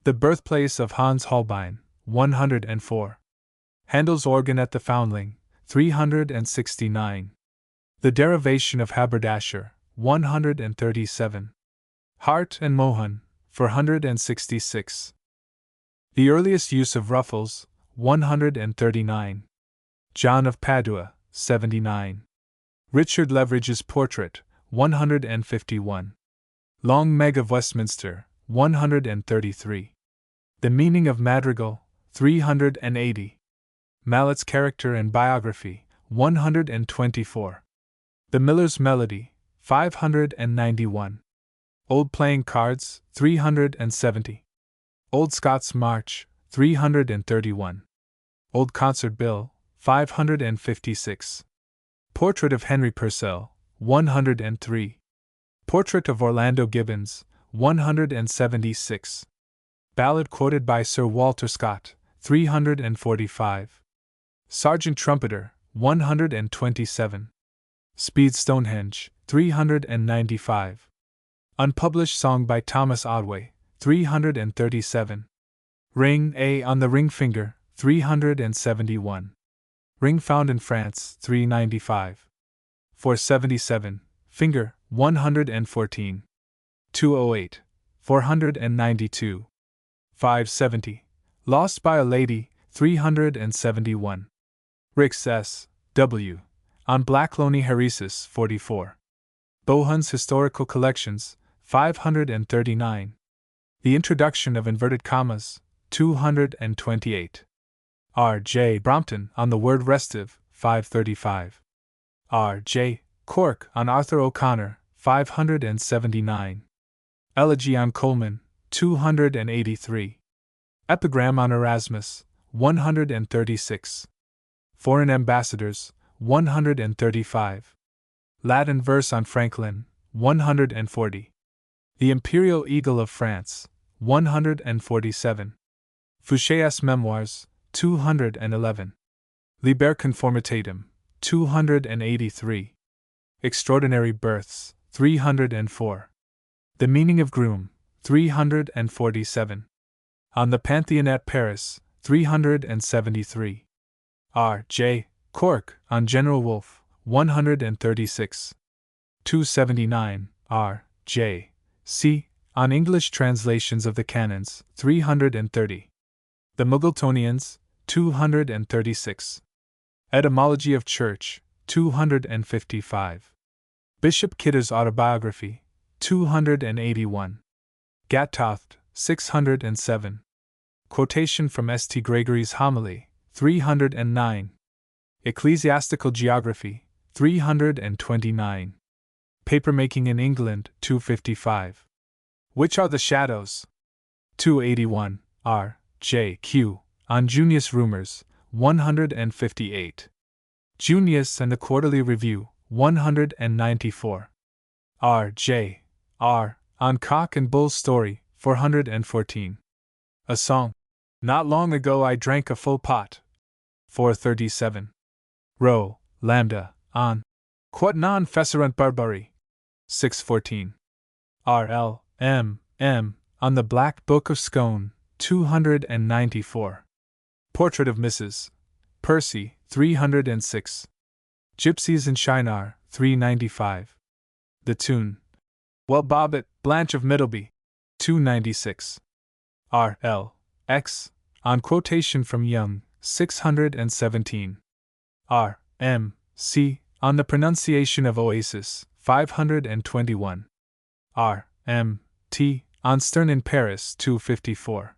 The Birthplace of Hans Holbein, 104. Handel's Organ at the Foundling, 369. The Derivation of Haberdasher, 137. Hart and Mohun, 466. The Earliest Use of Ruffles, 139. John of Padua, 79. Richard Leveridge's Portrait, 151. Long Meg of Westminster, 133. The Meaning of Madrigal, 380. Mallet's Character and Biography, 124. The Miller's Melody, 591. Old Playing Cards, 370. Old Scots March, 331. Old Concert Bill, 556. Portrait of Henry Purcell, 103. Portrait of Orlando Gibbons, 176. Ballad quoted by Sir Walter Scott, 345. Sergeant Trumpeter, 127. Speed Stonehenge, 395. Unpublished Song by Thomas Otway, 337. Ring A on the ring finger, 371. Ring found in France, 395. 477. Finger, 114. 208. 492. 570. Lost by a Lady, 371. Ricks S. W. On Black Lonnie-Heresis, 44. Bohun's Historical Collections, 539. The Introduction of Inverted Commas, 228. R. J. Brompton on the Word Restive, 535. R. J. Cork on Arthur O'Connor, 579. Elegy on Coleman, 283. Epigram on Erasmus, 136. Foreign Ambassadors, 135. Latin verse on Franklin, 140. The Imperial Eagle of France, 147. Fouché's Memoirs, 211. Liber Conformitatum, 283. Extraordinary Births, 304. The Meaning of Groom, 347. On the Pantheon at Paris, 373. R. J. Cork on General Wolfe, 136. 279. R. J. C. on English translations of the Canons, 330. The Muggletonians, 236. Etymology of Church, 255. Bishop Kidder's Autobiography, 281. Gattoft, 607. Quotation from S.T. Gregory's Homily, 309. Ecclesiastical Geography, 329. Papermaking in England, 255. Which are the Shadows? 281. R. J. Q. on Junius Rumors, 158. Junius and the Quarterly Review, 194. R. J. R. on Cock and Bull's Story, 414. A Song. Not long ago I drank a full pot. 437. Rho, Lambda, on Quod non fecerunt barbari. 614. R. L. M. M. on the Black Book of Scone, 294. Portrait of Mrs. Percy, 306. Gypsies in Shinar, 395. The Tune. Well Bobbet, Blanche of Middleby, 296. R. L. X. on Quotation from Young, 617. R. M. C. on the Pronunciation of Oasis, 521. R. M. T. on Stern in Paris, 254.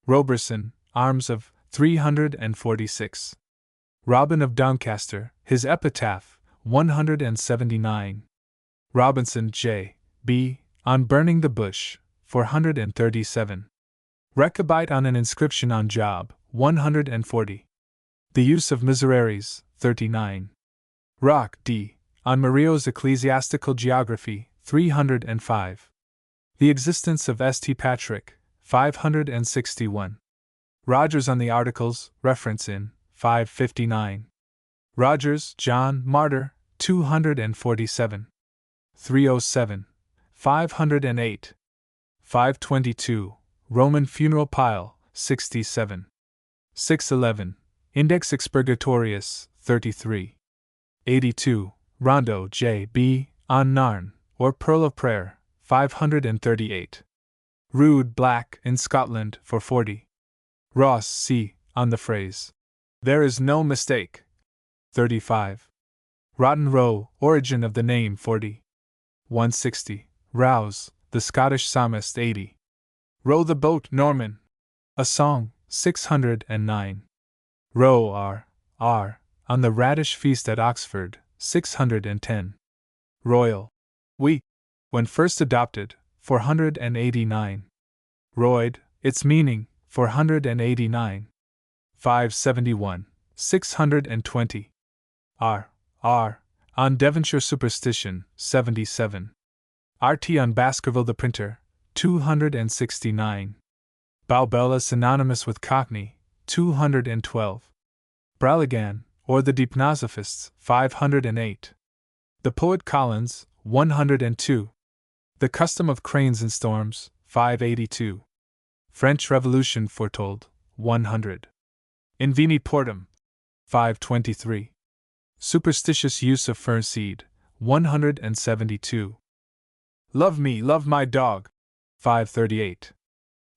Roberson, Arms of, 346. Robin of Doncaster, his Epitaph, 179. Robinson, J. B. on Burning the Bush, 437. Rechabite on an Inscription on Job, 140. The Use of Miseraries, 39. Rock, D. on Murillo's Ecclesiastical Geography, 305. The Existence of St. Patrick, 561. Rogers on the Articles, reference in, 559. Rogers, John, Martyr, 247. 307. 508. 522. Roman Funeral Pile, 67. 611. Index Expurgatorius, 33. 82. Rondo, J. B. on Narn, or Pearl of Prayer, 538. Rood Black, in Scotland, for 40. Ross, C. on the phrase. There is no mistake. 35. Rotten Row, origin of the name, 40. 160. Rouse, the Scottish Psalmist 80. Row the boat, Norman. A Song, 609. Row R, on the Radish Feast at Oxford, 610. Royal. We, when first adopted, 489. Royd, its meaning, 489. 571, 620. R, on Devonshire Superstition, 77. RT on Baskerville the Printer, 269. Balbella synonymous with Cockney, 212. Braligan, or the Deipnosophists, 508. The Poet Collins, 102. The Custom of Cranes and Storms, 582. French Revolution Foretold, 100. In Veni Portum, 523. Superstitious Use of Fern Seed, 172. Love Me, Love My Dog, 538.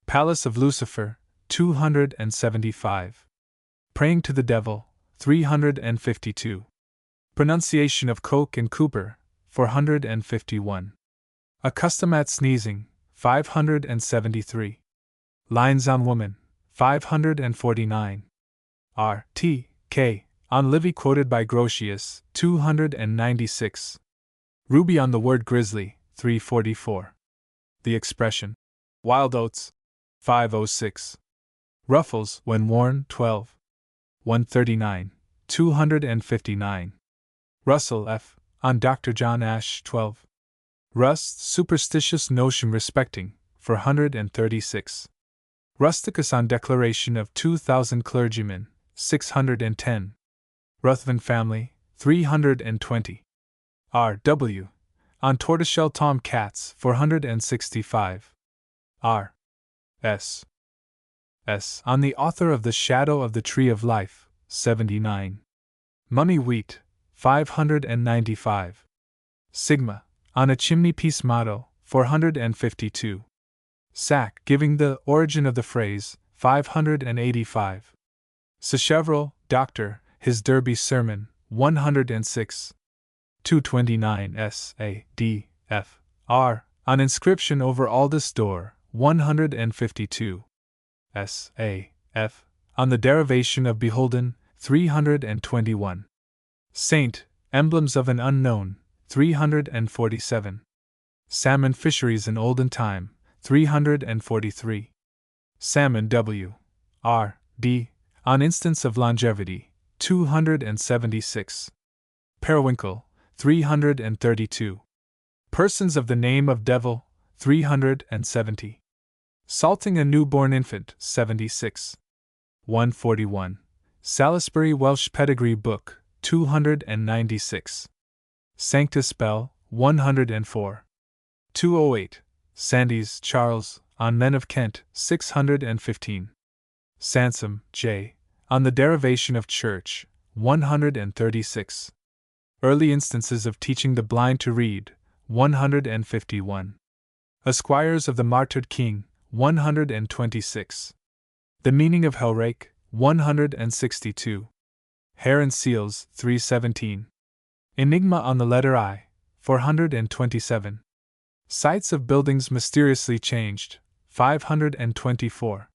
Palace of Lucifer, 275. Praying to the Devil, 352. Pronunciation of Coke and Cooper, 451. A Custom at Sneezing, 573. Lines on Woman, 549. R.T.K. on Livy quoted by Grotius, 296. Ruby on the word grizzly, 344. The expression wild oats, 506. Ruffles, when worn, 12. 139, 259. Russell F. on Dr. John Ashe, 12. Rust, superstitious notion respecting, 436. Rusticus on Declaration of 2,000 Clergymen, 610. Ruthven Family, 320. R.W. on Tortoiseshell Tom Cats, 465. R.S. on the author of The Shadow of the Tree of Life, 79. Mummy Wheat, 595. Sigma, on a chimney piece motto, 452. Sack, giving the origin of the phrase, 585. Sacheverell, Dr., his Derby Sermon, 106. 229 S.A.D.F.R., on inscription over Aldous Door, 152. S.A.F., on the derivation of beholden, 321. Saint, emblems of an unknown, 347. Salmon fisheries in olden time, 343. Salmon W. R. D. on instance of longevity, 276. Periwinkle, 332. Persons of the name of devil, 370. Salting a newborn infant, 76. 141. Salisbury Welsh Pedigree Book, 296. Sanctus Bell, 104. 208. Sandys, Charles, on Men of Kent, 615. Sansom, J., on the derivation of church, 136. Early instances of teaching the blind to read, 151. Esquires of the Martyred King, 126. The meaning of Hellrake, 162. Hair and Seals, 317. Enigma on the letter I, 427. Sites of buildings mysteriously changed, 524.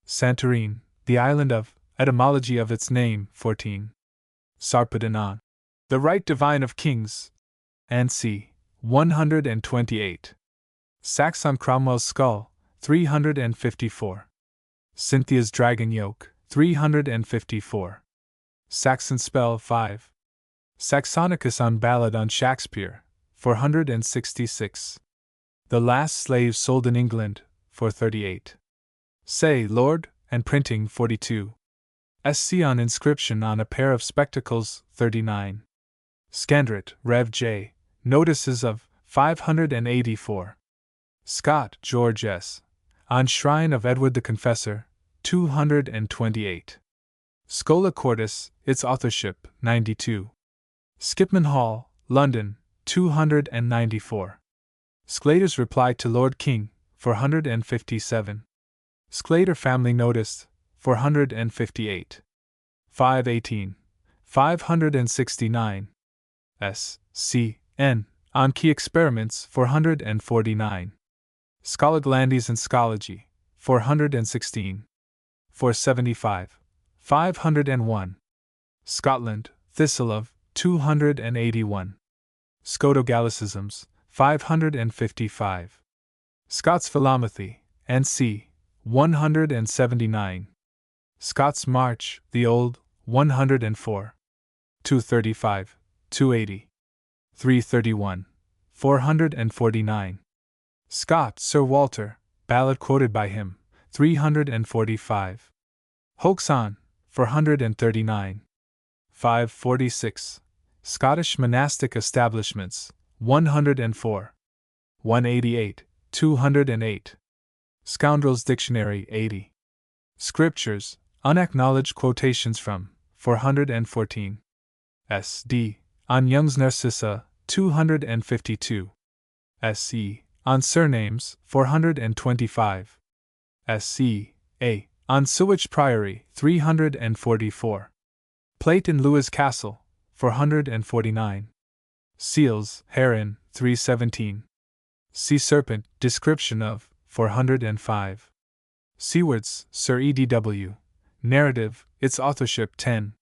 Santorin, the island of, etymology of its name, 14. Sarpedinon, the right divine of kings, and c. 128. Sax on Cromwell's skull, 354. Cynthia's dragon yoke, 354. Saxon spell, 5. Saxonicus on ballad on Shakespeare, 466. The last slave sold in England, 438. Say, Lord, and printing, 42. SC on inscription on a pair of spectacles, 39. Scandret, Rev. J. Notices of, 584. Scott, George S. on Shrine of Edward the Confessor, 228. Scola Cordis, its authorship, 92. Skipman Hall, London, 294. Sclater's reply to Lord King, 457. Sclater family noticed, 458. 518. 569. S. C. N. on key experiments, 449. Scholaglandes and Schology, 416. 475. 501. Scotland, Thistle of, 281. Scoto-Gallicisms, 555. Scots Philomathy, N.C., 179. Scots March, the Old, 104. 235, 280. 331. 449. Scott Sir Walter, ballad quoted by him, 345. Hoaxon, 439. 546. Scottish Monastic Establishments, 104. 188, 208. Scoundrel's Dictionary, 80. Scriptures, unacknowledged quotations from, 414. S.D. on Young's Narcissa, 252. S.E. on Surnames, 425. S.E.A. on Sewage Priory, 344. Plate in Lewes Castle, 449. Seals, Heron, 317. Sea Serpent, description of, 405. Seawards, Sir E.D.W. Narrative, its authorship 10.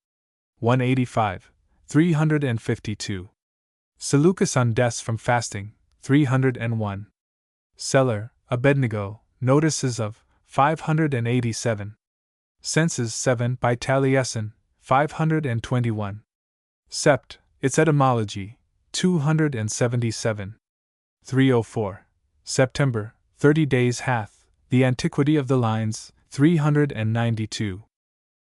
185, 352. Seleucus on deaths from fasting, 301. Celler, Abednego, notices of, 587. Senses 7 by Taliesin, 521. Sept, its etymology, 277. 304. September, 30 days hath, the antiquity of the lines, 392.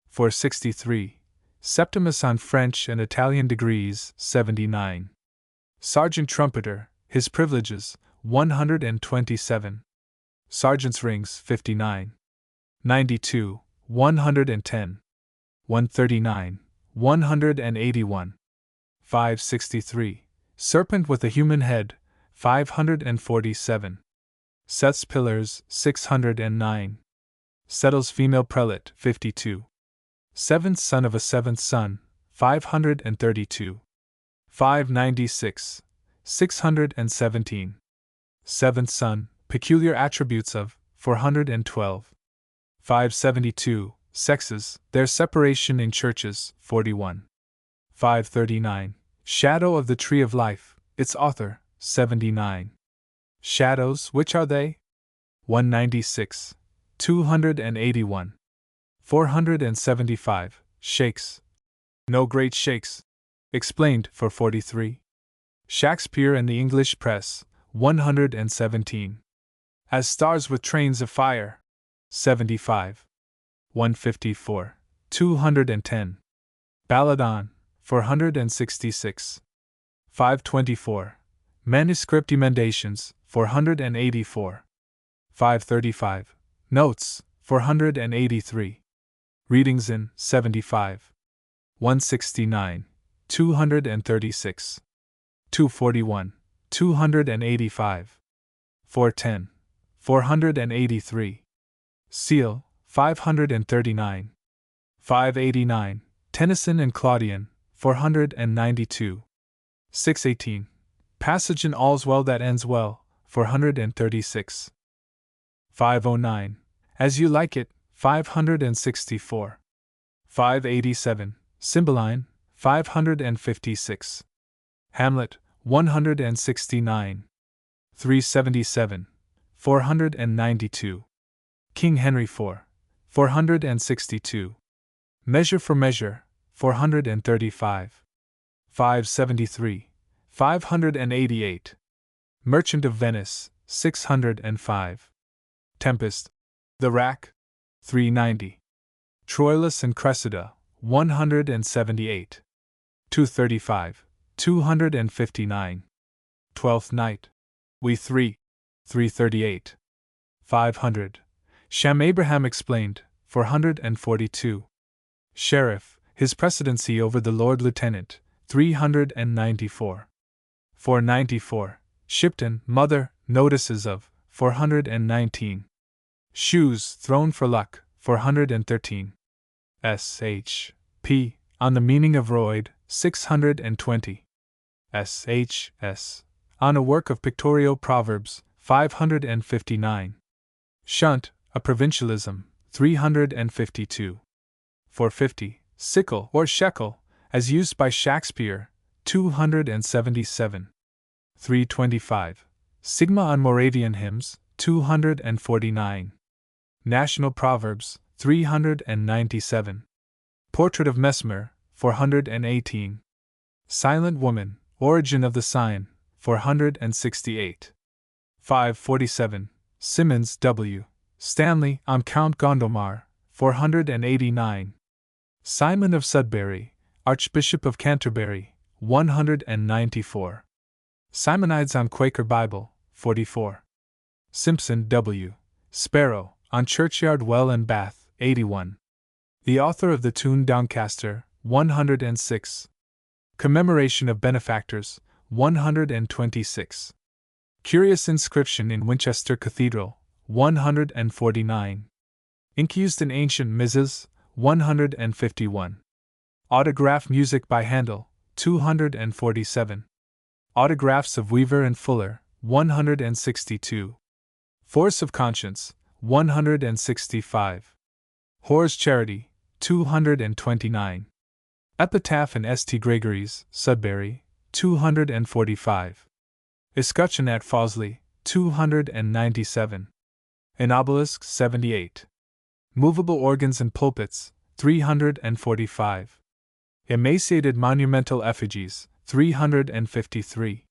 463. Septimus on French and Italian degrees, 79. Sergeant Trumpeter, his privileges, 127. Sergeant's rings, 59. 92, 110. 139, 181. 563. Serpent with a human head, 547. Seth's Pillars, 609. Settle's Female Prelate, 52. Seventh son of a seventh son, 532. 596. 617. Seventh son, peculiar attributes of, 412. 572. Sexes, their separation in churches, 41. 539. Shadow of the Tree of Life, its author, 79. Shadows, which are they? 196. 281. 475. Shakes. No great shakes. Explained, for 43. Shakespeare and the English Press, 117. As stars with trains of fire, 75. 154. 210. Balladon, 466. 524. Manuscript Emendations, 484. 535. Notes, 483. Readings in, 75. 169. 236. 241. 285. 410. 483. Seal, 539. 589. Tennyson and Claudian, 492. 618. Passage in All's Well That Ends Well, 436. 509. As You Like It, 564. 587. Cymbeline, 556. Hamlet, 169. 377. 492. King Henry IV, 462. Measure for Measure, 435. 573. 588. Merchant of Venice, 605. Tempest. The Rack, 390. Troilus and Cressida, 178. 235. 259. Twelfth Night. We Three, 338. 500. Sham Abraham Explained, 442. Sheriff, His Precedency over the Lord Lieutenant, 394. 494. Shipton, Mother, Notices of, 419. Shoes, Thrown for Luck, 413. S.H. P. On the Meaning of Royd, 620. S.H.S. On a Work of Pictorial Proverbs, 559. Shunt, a provincialism, 352. 450. Sickle or shekel, as used by Shakespeare, 277. 325. Sigma on Moravian hymns, 249. National Proverbs, 397. Portrait of Mesmer, 418. Silent Woman, Origin of the Sign, 468. 547. Simmons W. Stanley on Count Gondomar, 489. Simon of Sudbury, Archbishop of Canterbury, 194. Simonides on Quaker Bible, 44. Simpson W. Sparrow, on Churchyard Well and Bath, 81. The author of the Tune Doncaster, 106. Commemoration of Benefactors, 126. Curious inscription in Winchester Cathedral, 149. Ink used in ancient missals, 151. Autograph music by Handel, 247. Autographs of Weaver and Fuller, 162. Force of Conscience, 165. Horace Charity, 229. Epitaph in St. Gregory's, Sudbury, 245. Escutcheon at Fawsley, 297. An obelisk, 78. Movable organs and pulpits, 345. Emaciated monumental effigies, 353.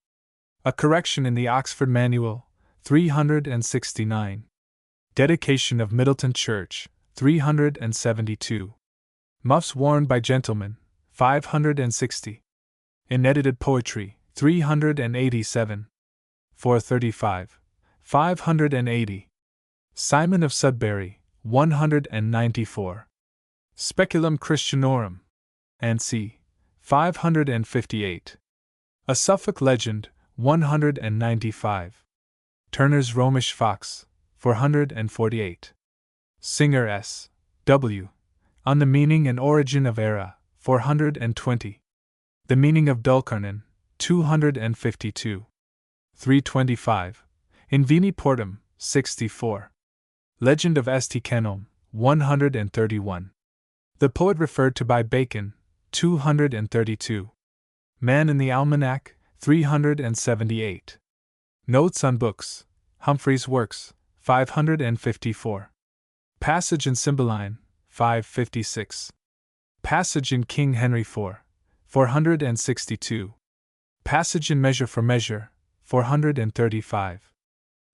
A correction in the Oxford Manual, 369. Dedication of Middleton Church, 372. Muffs worn by gentlemen, 560. Inedited poetry, 387. 435. 580. Simon of Sudbury, 194. Speculum Christianorum. And c. 558. A Suffolk Legend, 195. Turner's Romish Fox, 448. Singer S. W. On the Meaning and Origin of Era, 420. The Meaning of Dulcarnon, 252. 325. In Vini Portum, 64. Legend of St. Kenelm, 131. The poet referred to by Bacon, 232. Man in the Almanac, 378. Notes on Books, Humphrey's Works, 554. Passage in Cymbeline, 556. Passage in King Henry IV, 462. Passage in Measure for Measure, 435.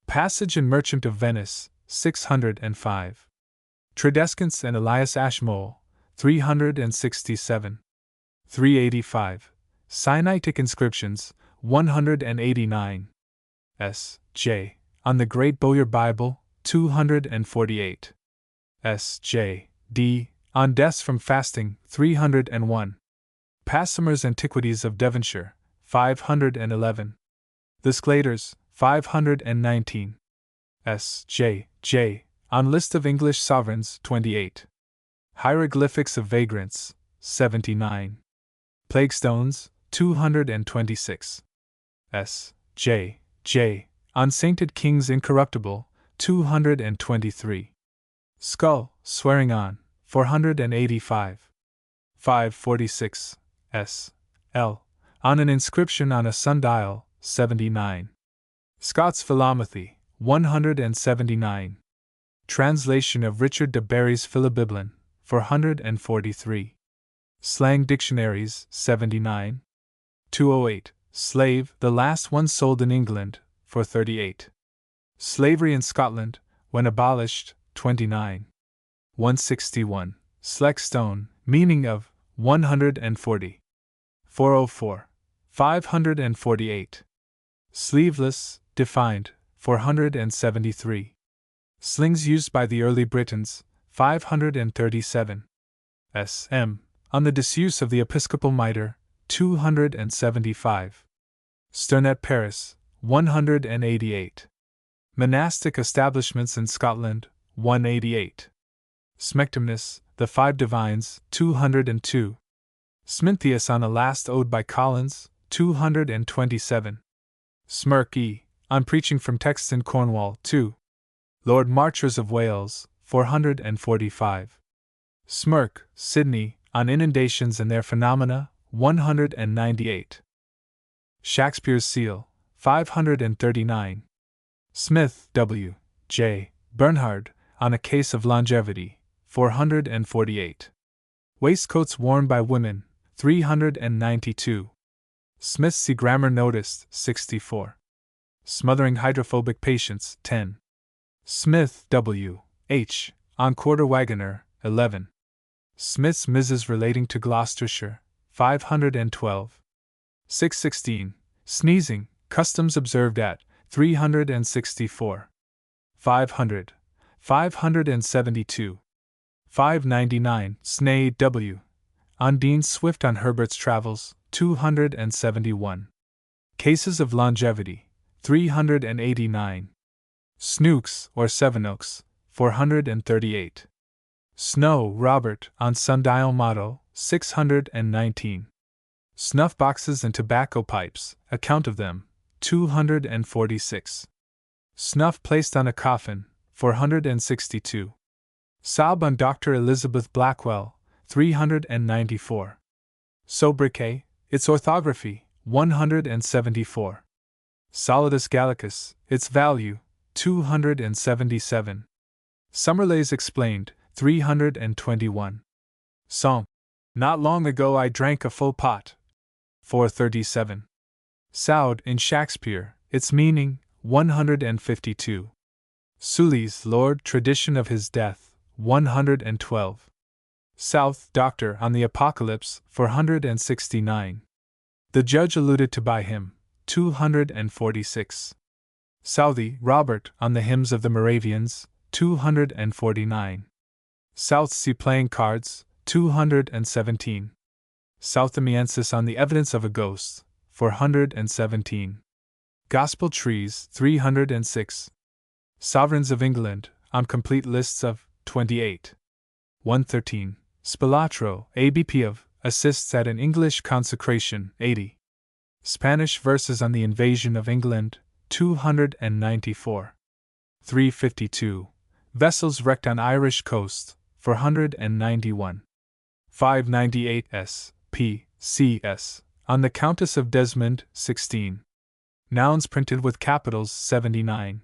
Passage in Merchant of Venice, 605. Tredescants and Elias Ashmole, 367. 385. Sinaitic Inscriptions, 189. S. J. On the Great Bowyer Bible, 248. S. J. D. On Deaths from Fasting, 301. Passomer's Antiquities of Devonshire, 511. The Sclaters, 519. S. J. J. On List of English Sovereigns, 28. Hieroglyphics of Vagrants, 79. Plaguestones, 226. S. J. J. On Sainted Kings Incorruptible, 223. Skull, Swearing On, 485. 546. S. L. On an Inscription on a Sundial, 79. Scott's Philomathy, 179. Translation of Richard de Barry's Philobiblon, 443. Slang Dictionaries, 79. 208. Slave, the last one sold in England, 438. Slavery in Scotland, when abolished, 29. 161. Sleckstone, meaning of, 140. 404. 548. Sleeveless, defined, 473. Slings used by the early Britons, 537. S.M. On the disuse of the episcopal mitre, 275. Stern at Paris, 188. Monastic establishments in Scotland, 188. Smectymnus, the Five Divines, 202. Smintheus on a Last Ode by Collins, 227. Smirk E. on preaching from texts in Cornwall, 2. Lord Marchers of Wales, 445. Smirke, Sidney, on inundations and their phenomena, 198. Shakespeare's Seal, 539. Smith, W. J. Bernhard, on a case of longevity, 448. Waistcoats worn by women, 392. Smith's Sea Grammar Notice, 64. Smothering hydrophobic patients, 10. Smith, W. H. on quarter wagoner, 11. Smith's Mrs. relating to Gloucestershire, 512. 616. Sneezing, customs observed at, 364. 500. 572. 599. Snay, W. on Dean Swift on Herbert's Travels, 271. Cases of longevity, 389. Snooks, or Sevenoaks, 438. Snow, Robert, on Sundial Motto, 619. Snuff boxes and tobacco pipes, account of them, 246. Snuff placed on a coffin, 462. Sob on Dr. Elizabeth Blackwell, 394. Sobriquet, its orthography, 174. Solidus Gallicus, its value, 277. Summerlays explained, 321. Song. Not long ago I drank a full pot. 437. Soud in Shakespeare, its meaning, 152. Sully's Lord Tradition of his death, 112. South, Doctor on the Apocalypse, 469. The judge alluded to by him, 246. Southey, Robert, on the Hymns of the Moravians, 249. Southsea Playing Cards, 217. Southamiensis on the Evidence of a Ghost, 417. Gospel Trees, 306. Sovereigns of England, on Complete Lists of, 28. 113. Spilatro, ABP of, assists at an English consecration, 80. Spanish verses on the invasion of England, 294. 352. Vessels wrecked on Irish coast, 491. 598 S. P. C. S. on the Countess of Desmond, 16. Nouns printed with capitals, 79.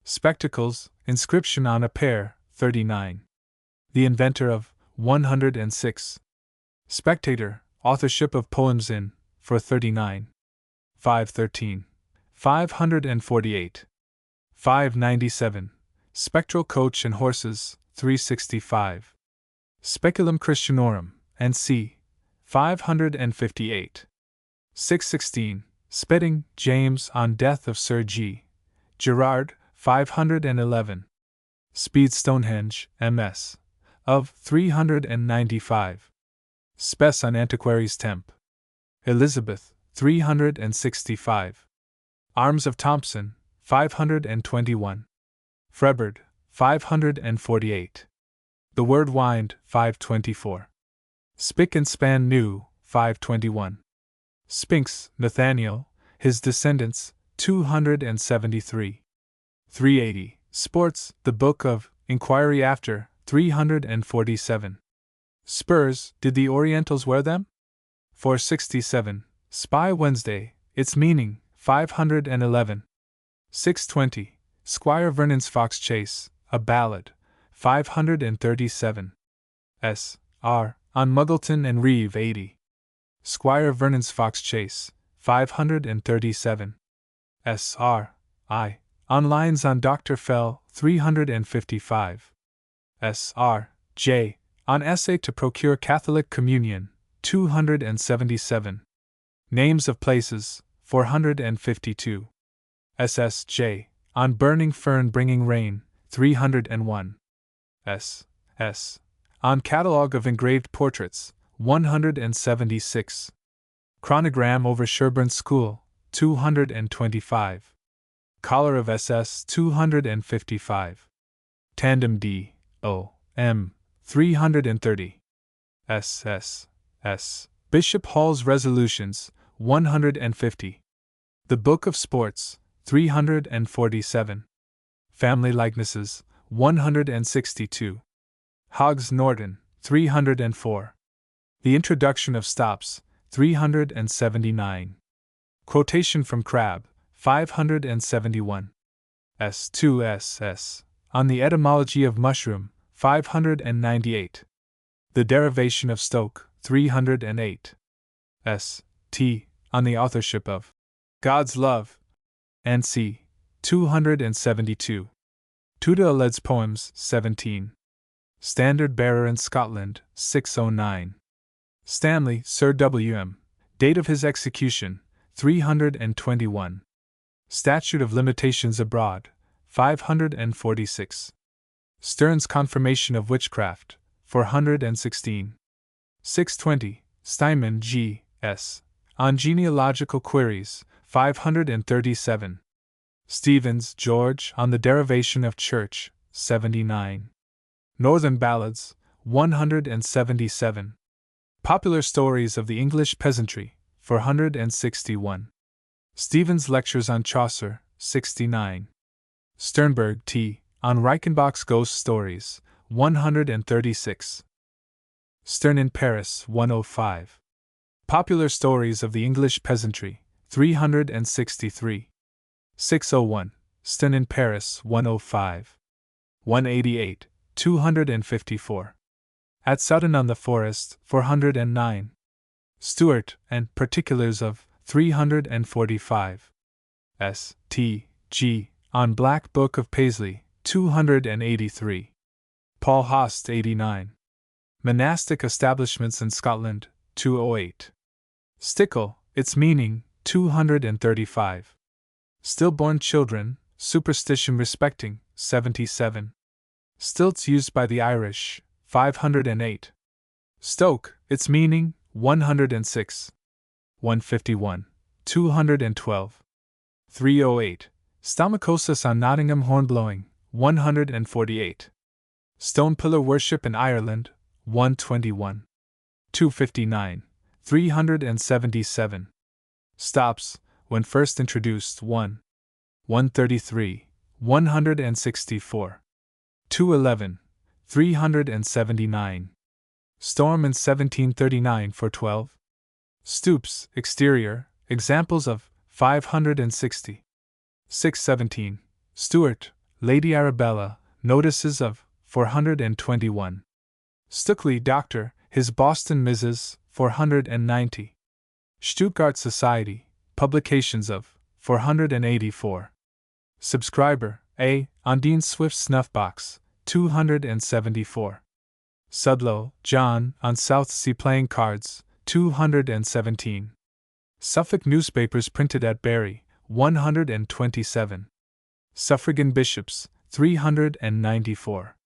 Spectacles, inscription on a pair, 39. The inventor of, 106. Spectator, authorship of poems in, for 39. 513. 548. 597. Spectral coach and horses, 365. Speculum Christianorum, and c. 558. 616. Spedding, James on death of Sir G. Gerard, 511. Speed Stonehenge, MS. of 395. Spes on Antiquaries Temp. Elizabeth, 365. Arms of Thompson, 521. Frebard, 548. The Word Wind, 524. Spick and Span New, 521. Spinks, Nathaniel, his descendants, 273. 380. Sports, the Book of Inquiry After, 347. Spurs, did the Orientals wear them? 467. Spy Wednesday, its meaning, 511. 620. Squire Vernon's Fox Chase, a ballad, 537. S. R. on Muggleton and Reeve, 80. Squire Vernon's Fox Chase, 537. S. R. I. on Lines on Dr. Fell, 355. S. R. J. on Essay to Procure Catholic Communion, 277. Names of Places, 452. S. S. J. on Burning Fern Bringing Rain, 301. S. S. on Catalogue of Engraved Portraits, 176. Chronogram over Sherborne School, 225. Collar of SS, 255. Tandem D. O. M. 330. S. S. S. Bishop Hall's Resolutions, 150. The Book of Sports, 347. Family likenesses, 162. Hoggs Norton, 304. The introduction of stops, 379. Quotation from Crabbe, 571. S2SS. On the etymology of mushroom, 598. The derivation of Stoke, 308. S.T. On the authorship of God's Love, N.C. 272. Tuda Aled's Poems, 17. Standard Bearer in Scotland, 609. Stanley, Sir W.M. Date of his execution, 321. Statute of Limitations Abroad, 546. Stearns Confirmation of Witchcraft, 416. 620. Steinman, G. S. On Genealogical Queries, 537. Stevens, George, On the Derivation of Church, 79. Northern Ballads, 177. Popular Stories of the English Peasantry, 461. Stevens Lectures on Chaucer, 69. Sternberg, T. On Reichenbach's Ghost Stories, 136. Stern in Paris, 105. Popular Stories of the English Peasantry, 363. 601. Stern in Paris, 105. 188. 254. At Sutton on the Forest, 409. Stewart, and Particulars of, 345. S. T. G. On Black Book of Paisley, 283. Paul Host, 89. Monastic Establishments in Scotland, 208. Stickle, Its Meaning, 235. Stillborn Children, Superstition Respecting, 77. Stilts Used by the Irish, 508. Stoke, Its Meaning, 106. 151. 212. 308. Stomachosis on Nottingham Hornblowing, 148. Stone Pillar Worship in Ireland, 121. 259. 377. Stops, when first introduced, 1. 133. 164. 211. 379. Storm in 1739 for 12. Stoops, exterior, examples of, 560. 617. Stuart, Lady Arabella, notices of, 421. Stukeley, Doctor, his Boston Mrs., 490. Stuttgart Society, publications of, 484. Subscriber, A. On Dean Swift's Snuffbox, 274. Sudlow, John, on South Sea Playing Cards, 217. Suffolk Newspapers printed at Bury, 127. Suffragan Bishops, 394.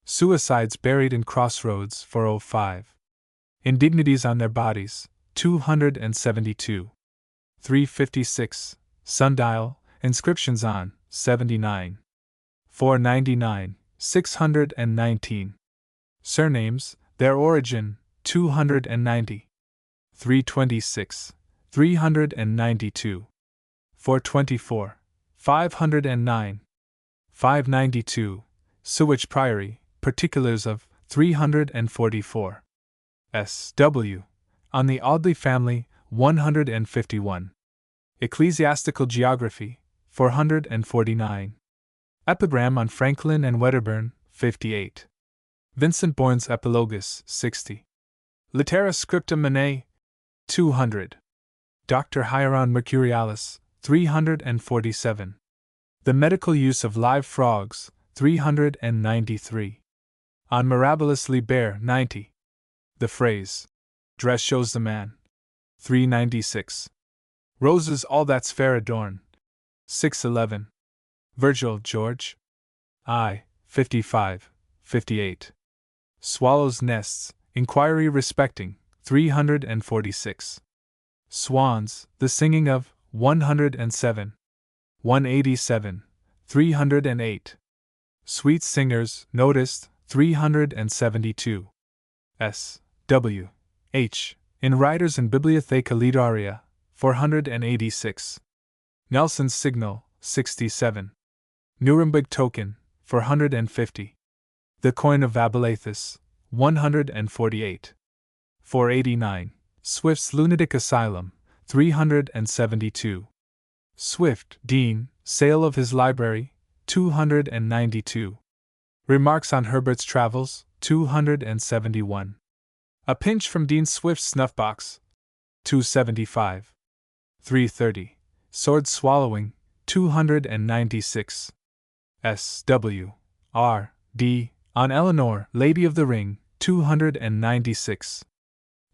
Suicides buried in Crossroads, 405. Indignities on their bodies, 272. 356. Sundial, inscriptions on, 79. 499. 619. Surnames, their origin, 290. 326. 392. 424. 509. 592. Sewage Priory, particulars of, 344. S.W. On the Audley Family, 151. Ecclesiastical Geography, 449. Epigram on Franklin and Wedderburn, 58. Vincent Bourne's Epilogus, 60. Litera Scripta Manet, 200. Dr. Hieron Mercurialis, 347. The Medical Use of Live Frogs, 393. On Mirabilis Liber, 90. The phrase, dress shows the man, 396. Roses all that's fair adorn, 611. Virgil, George. I, 55, 58. Swallows' nests, inquiry respecting, 346. Swans, the singing of, 107. 187, 308. Sweet singers, noticed, 372. S. W. H. In Writers in Bibliotheca Literaria, 486. Nelson's Signal, 67. Nuremberg token, 450. The coin of Abelathus, 148. 489. Swift's Lunatic Asylum, 372. Swift, Dean, sale of his library, 292. Remarks on Herbert's Travels, 271. A pinch from Dean Swift's snuff-box, 275. 330. Sword Swallowing, 296. S. W. R. D. On Eleanor, Lady of the Ring, 296.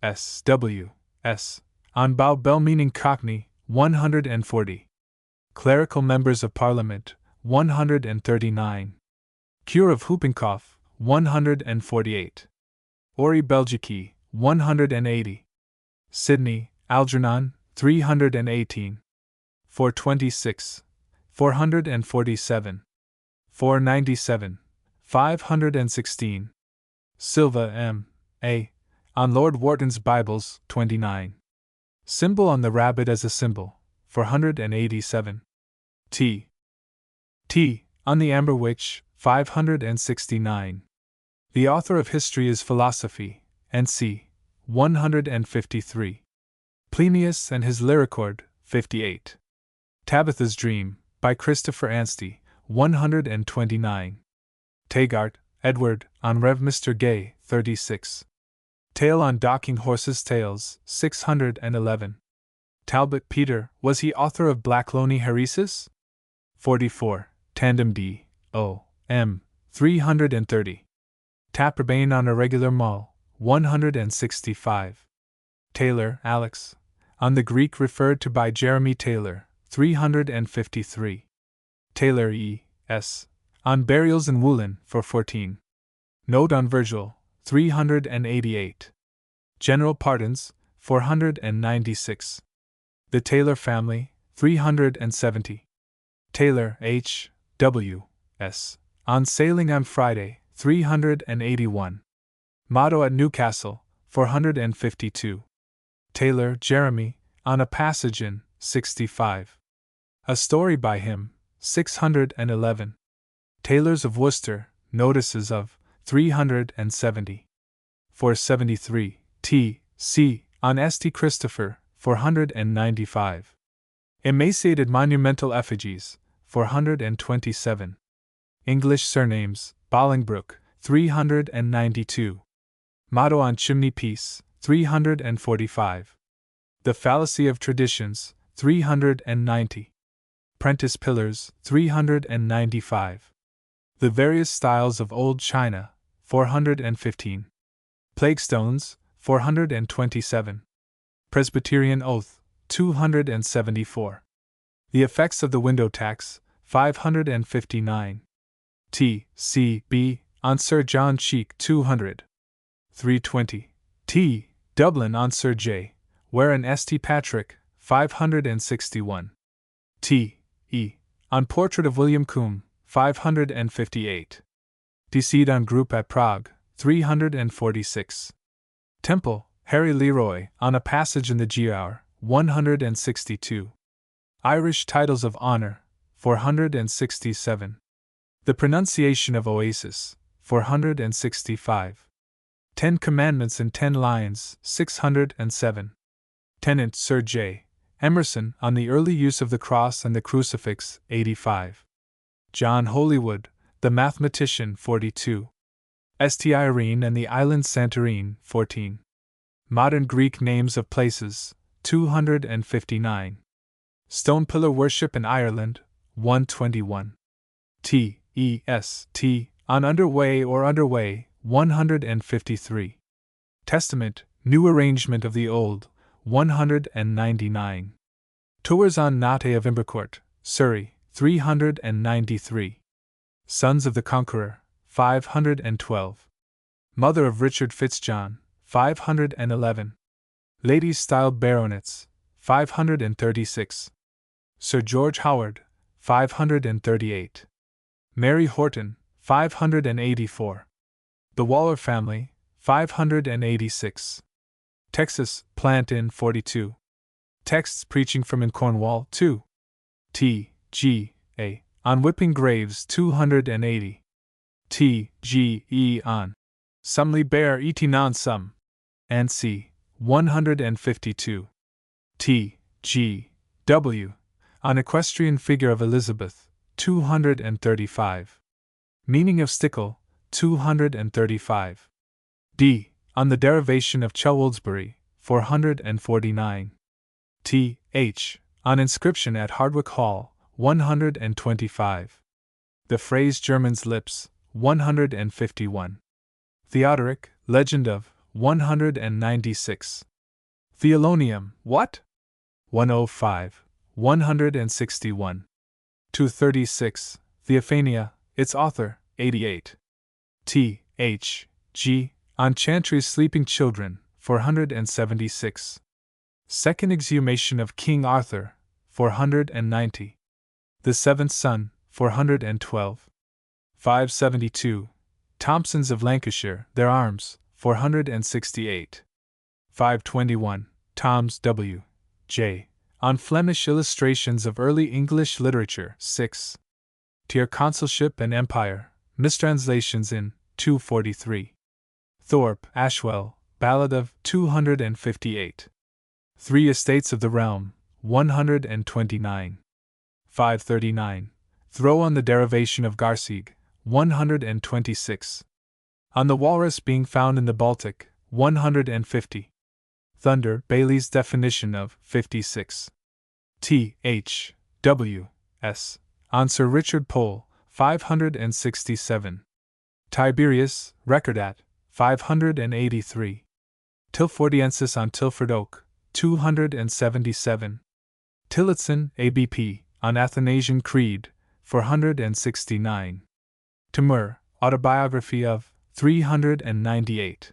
S. W. S. On Bow Bell meaning Cockney, 140. Clerical Members of Parliament, 139. Cure of Whooping Cough, 148. Ori Belgici, 180. Sydney, Algernon, 318. 426. 447. 497. 516. Silva M. A. On Lord Wharton's Bibles, 29. Symbol on the Rabbit as a Symbol, 487. T. On the Amber Witch, 569. The Author of History is Philosophy, N.C., 153. Plinius and his Lyricord, 58. Tabitha's Dream, by Christopher Anstey, 129. Taggart, Edward, on Rev. Mr. Gay, 36. Tale on Docking Horses' Tales, 611. Talbot Peter, was he author of Black Loney Heresis? 44. Tandem D. O. M. 330. Taprobane on Irregular Mull, 165. Taylor, Alex. On the Greek referred to by Jeremy Taylor, 353. Taylor E. S. On Burials in Woollen, for 14. Note on Virgil, 388. General Pardons, 496. The Taylor Family, 370. Taylor H. W. S. On Sailing on Friday, 381. Motto at Newcastle, 452. Taylor Jeremy, on a Passage in, 65. A Story by him, 611. Taylors of Worcester, Notices of, 370. 473. T. C. On St. Christopher, 495. Emaciated Monumental Effigies, 427. English Surnames, Bolingbroke, 392. Motto on Chimney Piece, 345. The Fallacy of Traditions, 390. Prentice Pillars, 395. The Various Styles of Old China, 415. Plaguestones, 427. Presbyterian Oath, 274. The Effects of the Window Tax, 559. T. C. B. On Sir John Cheek, 200. 320. T. Dublin on Sir J. Ware and St. Patrick, 561. T. E. On Portrait of William Coombe, 558. Deceit on Group at Prague, 346. Temple, Harry Leroy, on a Passage in the Giaour, 162. Irish Titles of Honor, 467. The Pronunciation of Oasis, 465. 10 Commandments in 10 Lines, 607. Tenant Sir J. Emerson on the Early Use of the Cross and the Crucifix, 85. John Holywood, The Mathematician, 42. St. Irene and the Island Santorini, 14. Modern Greek Names of Places, 259. Stone Pillar Worship in Ireland, 121. T. E. S. T. On Underway or Underway, 153. Testament, New Arrangement of the Old, 199. Tours on Nate of Imbercourt, Surrey, 393. Sons of the Conqueror, 512. Mother of Richard Fitzjohn, 511. Ladies styled baronets, 536. Sir George Howard, 538. Mary Horton, 584. The Waller Family, 586. Texas, Plant Inn, 42. Texts Preaching from in Cornwall, 2. T. G. A. On whipping graves 280. T. G. E. On Sumly bear et non sum. And C. 152. T. G. W. On equestrian figure of Elizabeth 235. Meaning of stickle 235. D. On the derivation of Chelwoldsbury 449. T. H. On inscription at Hardwick Hall 125. The phrase German's lips 151. Theodoric, Legend of 196. Theolonium, what? 105, 161. 236. Theophania, its author, 88. T. H. G. On Chantry's sleeping children, 476. Second exhumation of King Arthur, 490. The Seventh Son, 412. 572. Thompsons of Lancashire, their arms, 468. 521. Toms W. J. On Flemish illustrations of early English literature, 6. Tier Consulship and Empire, mistranslations in 243. Thorpe, Ashwell, Ballad of 258. Three Estates of the Realm, 129. 539. Throw on the derivation of Garsieg, 126. On the walrus being found in the Baltic, 150. Thunder, Bailey's definition of 56. T. H. W. S. On Sir Richard Pole, 567. Tiberius, record at 583. Tilfordiensis on Tilford Oak, 277. Tillotson, ABP, on Athanasian Creed, 469. Timur, Autobiography of 398.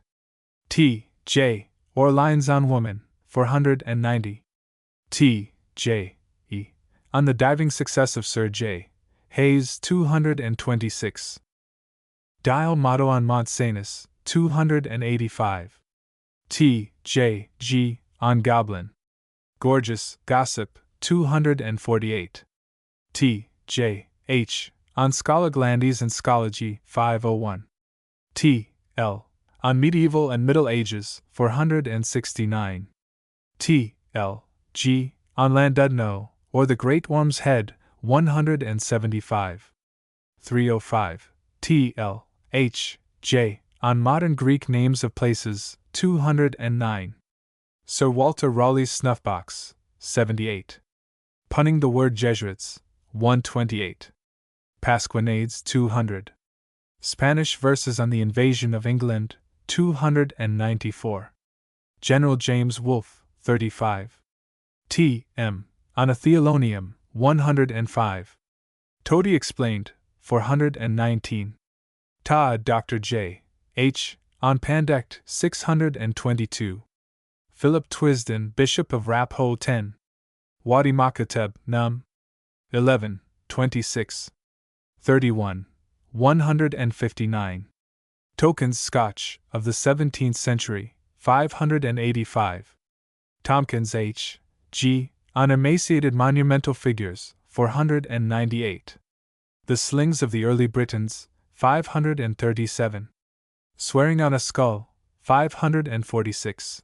T. J. Or Lines on Woman, 490. T. J. E. On the diving success of Sir J. Hayes, 226. Dial Motto on Mont Cenis, 285. T. J. G. On Goblin. Gorgeous, Gossip, 248. T. J. H. On Scholaglandes and Schology, 501. T. L. On Medieval and Middle Ages, 469. T. L. G. On Llandudno, or the Great Worm's Head, 175. 305. T. L. H. J. On Modern Greek Names of Places, 209. Sir Walter Raleigh's Snuffbox, 78. Punning the Word Jesuits, 128. Pasquinades, 200. Spanish Verses on the Invasion of England, 294. General James Wolfe, 35. T. M. On a Theolonium, 105. Toady Explained, 419. Ta. Dr. J. H. On Pandect, 622. Philip Twisden, Bishop of Raphoe, 10. Wadi Makateb, Num. 11, 26. 31. 159. Tokens Scotch, of the 17th century, 585. Tompkins H. G. On Emaciated Monumental Figures, 498. The Slings of the Early Britons, 537. Swearing on a Skull, 546.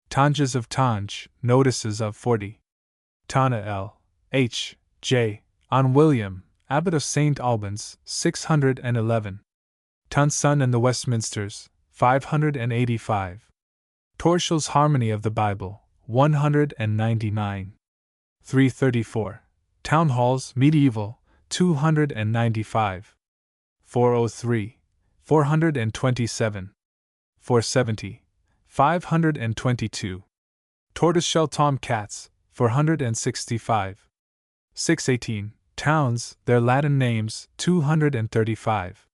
Tanges of Tange, Notices of 40. Tana L. H. J. On William, Abbot of St. Albans, 611. Tonson and the Westminsters, 585. Torschel's Harmony of the Bible, 199. 334. Town Halls, Medieval, 295. 403. 427. 470. 522. Tortoiseshell Tom Cats, 465. 618. Towns, their Latin names, 235.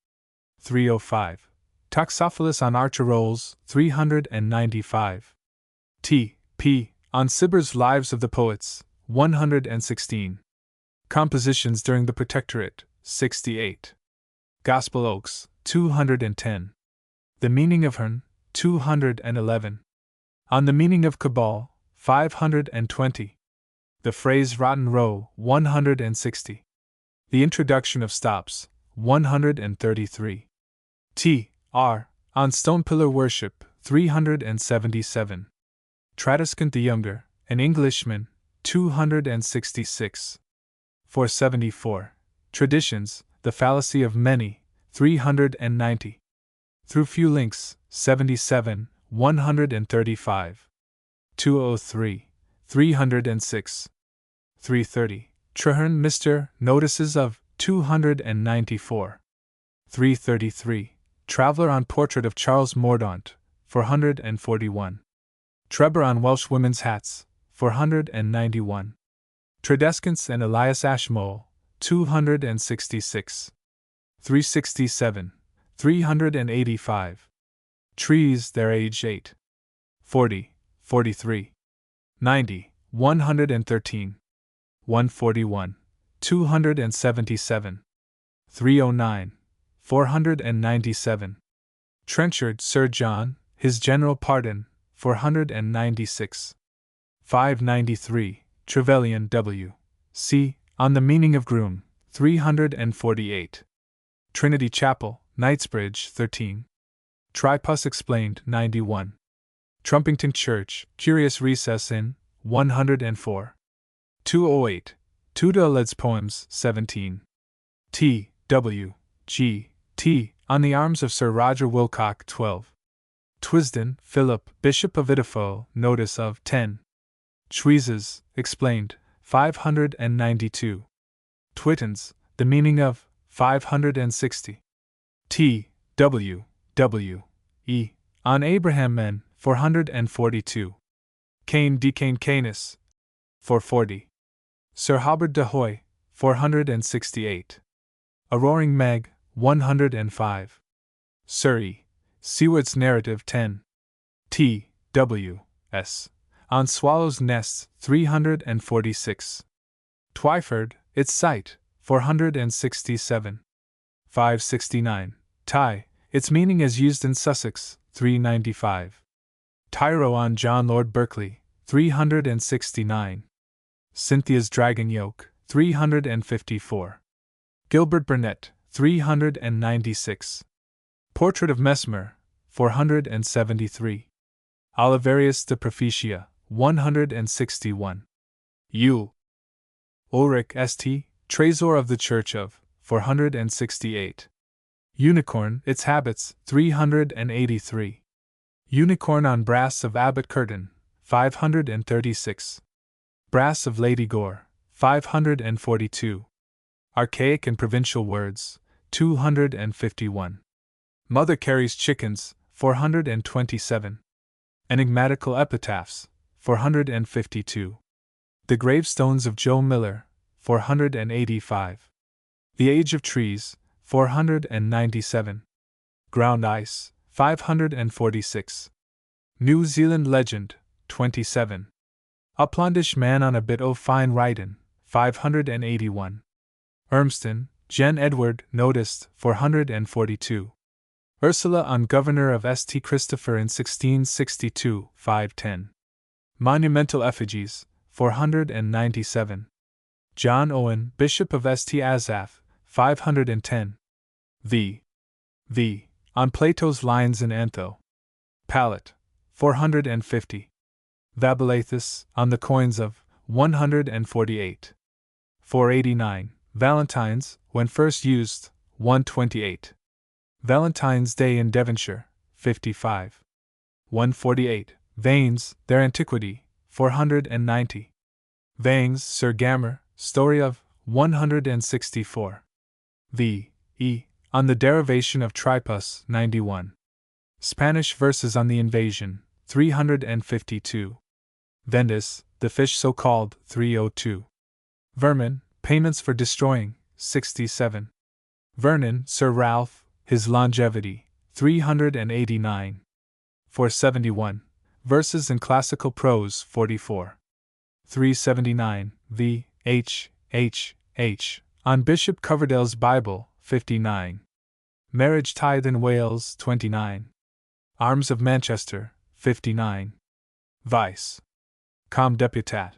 305. Toxophilus on Archer Rolls, 395. T. P. On Cibber's Lives of the Poets, 116. Compositions during the Protectorate, 68. Gospel Oaks, 210. The Meaning of Hern, 211. On the Meaning of Cabal, 520. The Phrase Rotten Row, 160. The introduction of stops, 133. T. R. On stone pillar worship, 377. Tradescant the Younger, an Englishman, 266. 474. Traditions, the fallacy of many, 390. Through few links, 77, 135. 203. 306. 330. Traherne Mr. Notices of, 294. 333. Traveller on Portrait of Charles Mordaunt, 441. Treber on Welsh Women's Hats, 491. Tradescants and Elias Ashmole, 266. 367. 385. Trees, their age 8. 40. 43. 90. 113. 141. 277. 309. 497. Trenchard, Sir John, His General Pardon, 496. 593. Trevelyan W. C. On the Meaning of Groom, 348. Trinity Chapel, Knightsbridge, 13. Tripus Explained, 91. Trumpington Church, Curious Recess in, 104. 208. Tudaled's Poems, 17. T. W. G. T. On the Arms of Sir Roger Wilcock, 12. Twisden, Philip, Bishop of Idefirth, Notice of, 10. Chouises, Explained, 592. Twittons, The Meaning of, 560. T. W. W. E. On Abraham Men, 442. Cain de Cain Canis, 440. Sir Hobart de Hoy, 468. A Roaring Meg, 105. Sir E. Seward's Narrative, 10. T. W. S. On Swallow's Nests, 346. Twyford, Its Site, 467. 569. Tie, Its Meaning as Used in Sussex, 395. Tyro on John Lord Berkeley, 369. Cynthia's Dragon Yoke, 354. Gilbert Burnet, 396. Portrait of Mesmer, 473. Oliverius de Prophetia, 161. U. Ulrich St. Trésor of the Church of, 468. Unicorn, Its Habits, 383. Unicorn on Brass of Abbot Curtin, 536. Brass of Lady Gore, 542. Archaic and Provincial Words, 251. Mother Carey's Chickens, 427. Enigmatical Epitaphs, 452. The Gravestones of Joe Miller, 485. The Age of Trees, 497. Ground Ice, 546. New Zealand Legend, 27. Uplandish Man on a Bit o' Fine Writin', 581. Urmston, Gen. Edward, Noticed, 442. Ursula on Governor of St. Christopher in 1662, 510. Monumental Effigies, 497. John Owen, Bishop of St. Asaph, 510. V. On Plato's Lines in Antho. Pallet, 450. Vabilathus, on the Coins of, 148. 489. Valentines, when first used, 128. Valentine's Day in Devonshire, 55. 148. Vanes, Their Antiquity, 490. Vangs, Sir Gammer, Story of, 164. V. E. On the Derivation of Tripus, 91. Spanish Verses on the Invasion, 352. Vendis, The Fish So Called, 302. Vermin, Payments for Destroying, 67. Vernon, Sir Ralph, His Longevity, 389. 471. Verses in Classical Prose, 44. 379. V. H. On Bishop Coverdale's Bible, 59. Marriage Tithe in Wales, 29. Arms of Manchester, 59. Vice. Com Deputat.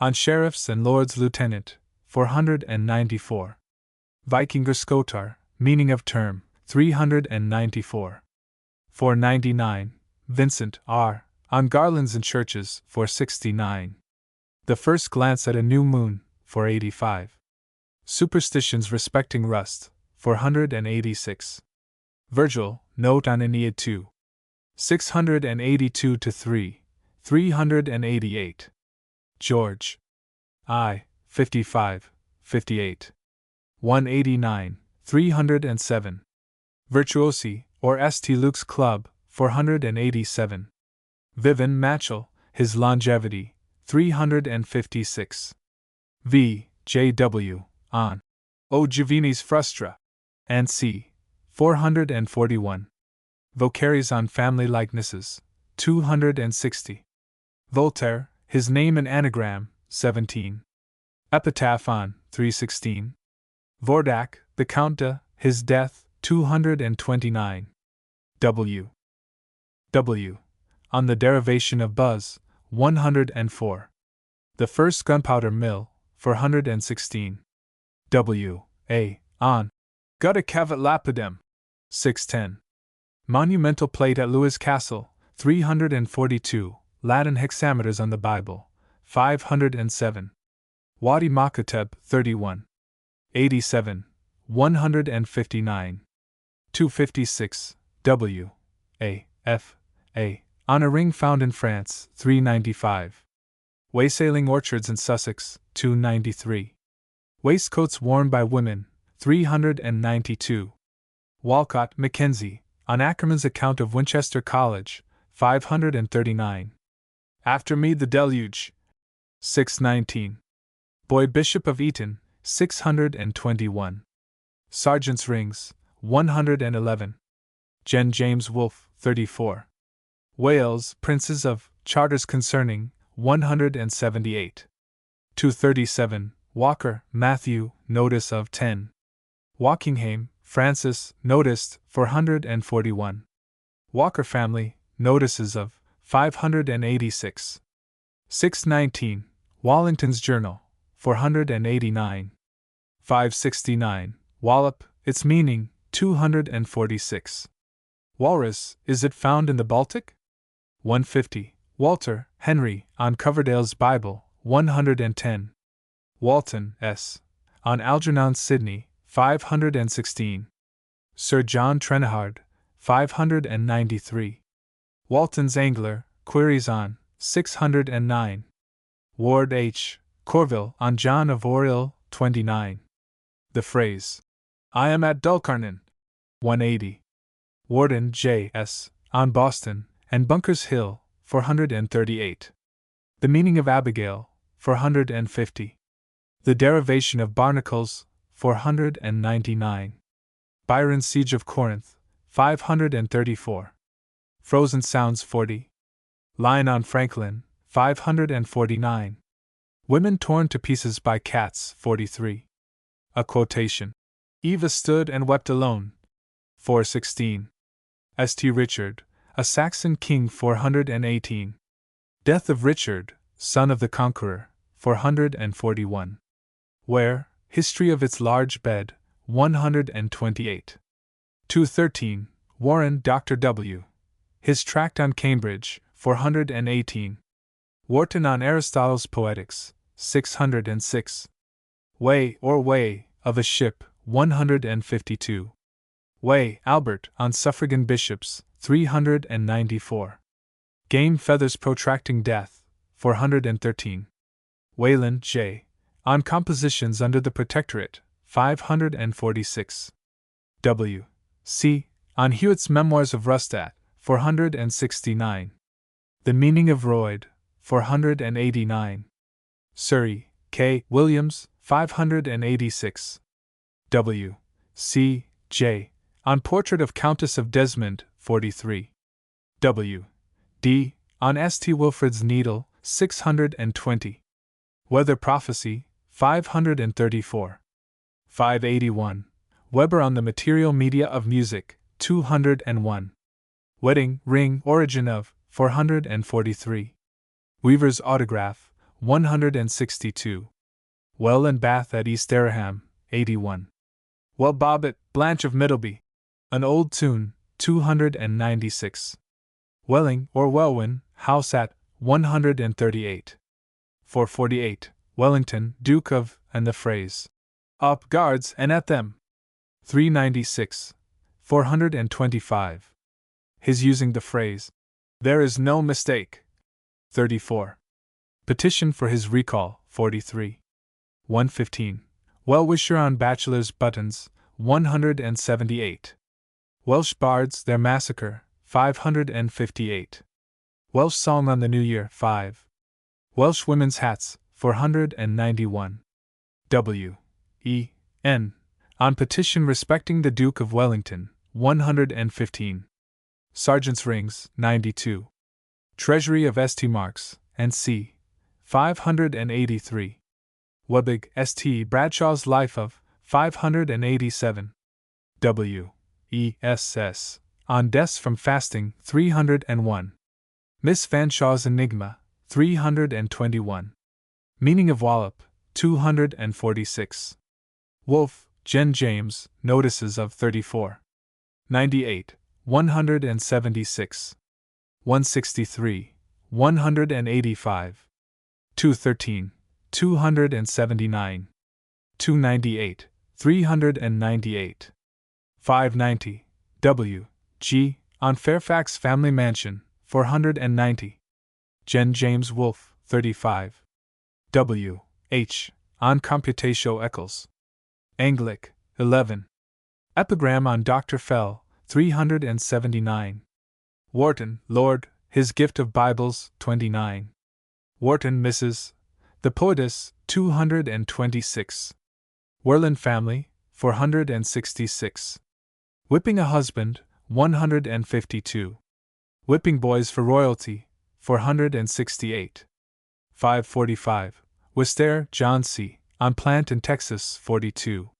On Sheriffs and Lords Lieutenant, 494. Vikingerskotar, meaning of term, 394. 499, Vincent R., on garlands in churches, 469. The first glance at a new moon, 485. Superstitions respecting rust, 486. Virgil, note on Aeneid 2. 682 to 3, 388. George I, 55, 58. 189, 307. Virtuosi, or St. Luke's Club, 487. Vivian Matchell, his longevity, 356. V. J. W. on O. Giovini's Frustra, and c. 441. Vocaries on family likenesses, 260. Voltaire, his name and anagram, 17. Epitaph on 316. Vordak, the Count de, his death, 229. W. W. on the derivation of buzz, 104. The first gunpowder mill, 416. W. A. on Gutta Cavat Lapidem, 610. Monumental plate at Lewes Castle, 342. Latin hexameters on the Bible, 507. Wadi Makateb, 31. 87. 159. 256. W. A. F. A. on a ring found in France, 395. Waysailing orchards in Sussex, 293. Waistcoats worn by women, 392. Walcott, Mackenzie, on Ackerman's account of Winchester College, 539. After me the deluge, 619. Boyd Bishop of Eton, 621. Sergeant's rings, 111. Gen. James Wolfe, 34. Wales, Princes of Charters concerning, 178. 237. Walker, Matthew, notice of 10. Walkingham, Francis, noticed, 441. Walker family, notices of, 586. 619. Wallington's Journal, 489. 569. Wallop, its meaning, 246. Walrus, is it found in the Baltic? 150. Walter, Henry, on Coverdale's Bible, 110. Walton, S. on Algernon Sidney, 516. Sir John Trenehard, 593. Walton's Angler, Queries on, 609. Ward H. Corville, on John of Oriel, 29. The phrase, I am at Dulcarnon, 180. Warden J. S. on Boston, and Bunker's Hill, 438. The meaning of Abigail, 450. The derivation of barnacles, 499. Byron's Siege of Corinth, 534. Frozen Sounds 40. Line on Franklin, 549. Women torn to pieces by cats, 43. A quotation. Eva stood and wept alone, 416. St. Richard, a Saxon king, 418. Death of Richard, son of the Conqueror, 441. Where, History of its Large Bed, 128. 213. Warren, Dr. W. His Tract on Cambridge, 418. Wharton on Aristotle's Poetics, 606. Way, or Way, of a Ship, 152. Way, Albert, on Suffragan Bishops, 394. Game Feathers Protracting Death, 413. Wayland, J. on Compositions under the Protectorate, 546. W. C. on Hewitt's Memoirs of Rustat, 469. The Meaning of Royd, 489. Surrey, K. Williams, 586. W. C. J. on Portrait of Countess of Desmond, 43. W. D. on St. Wilfrid's Needle, 620. Weather Prophecy, 534. 581. Weber on the Material Media of Music, 201. Wedding Ring Origin of, 443. Weaver's Autograph, 162. Well and Bath at East Dereham, 81. Well Bobbet, Blanche of Middleby. An old tune, 296. Welling or Welwyn, house at 138. 448. Wellington, Duke of, and the phrase, up guards and at them. 396. 425. His using the phrase, there is no mistake. 34. Petition for his recall, 43. 115. Well-wisher on bachelor's buttons, 178. Welsh bards, their massacre, 558. Welsh song on the New Year, 5. Welsh women's hats, 491. W. E. N. On petition respecting the Duke of Wellington, 115. Sergeant's rings, 92. Treasury of St. Marks, and C. 583. Webig, St. Bradshaw's Life of, 587. W. E. S. S. On deaths from fasting, 301. Miss Fanshaw's Enigma, 321. Meaning of Wallop, 246. Wolfe, Jen James, Notices of 34. 98. 176. 163. 185. 213. 279. 298. 398. 590. W. G. On Fairfax Family Mansion, 490. Jen James Wolfe, 35. W. H. On Computatio Eccles. Anglic, 11. Epigram on Dr. Fell, 379. Wharton, Lord, His Gift of Bibles, 29. Wharton, Mrs. The Poetess, 226. Werlin Family, 466. Whipping a Husband, 152. Whipping Boys for Royalty, 468. 545. Wister, John C., on Plant in Texas, 42.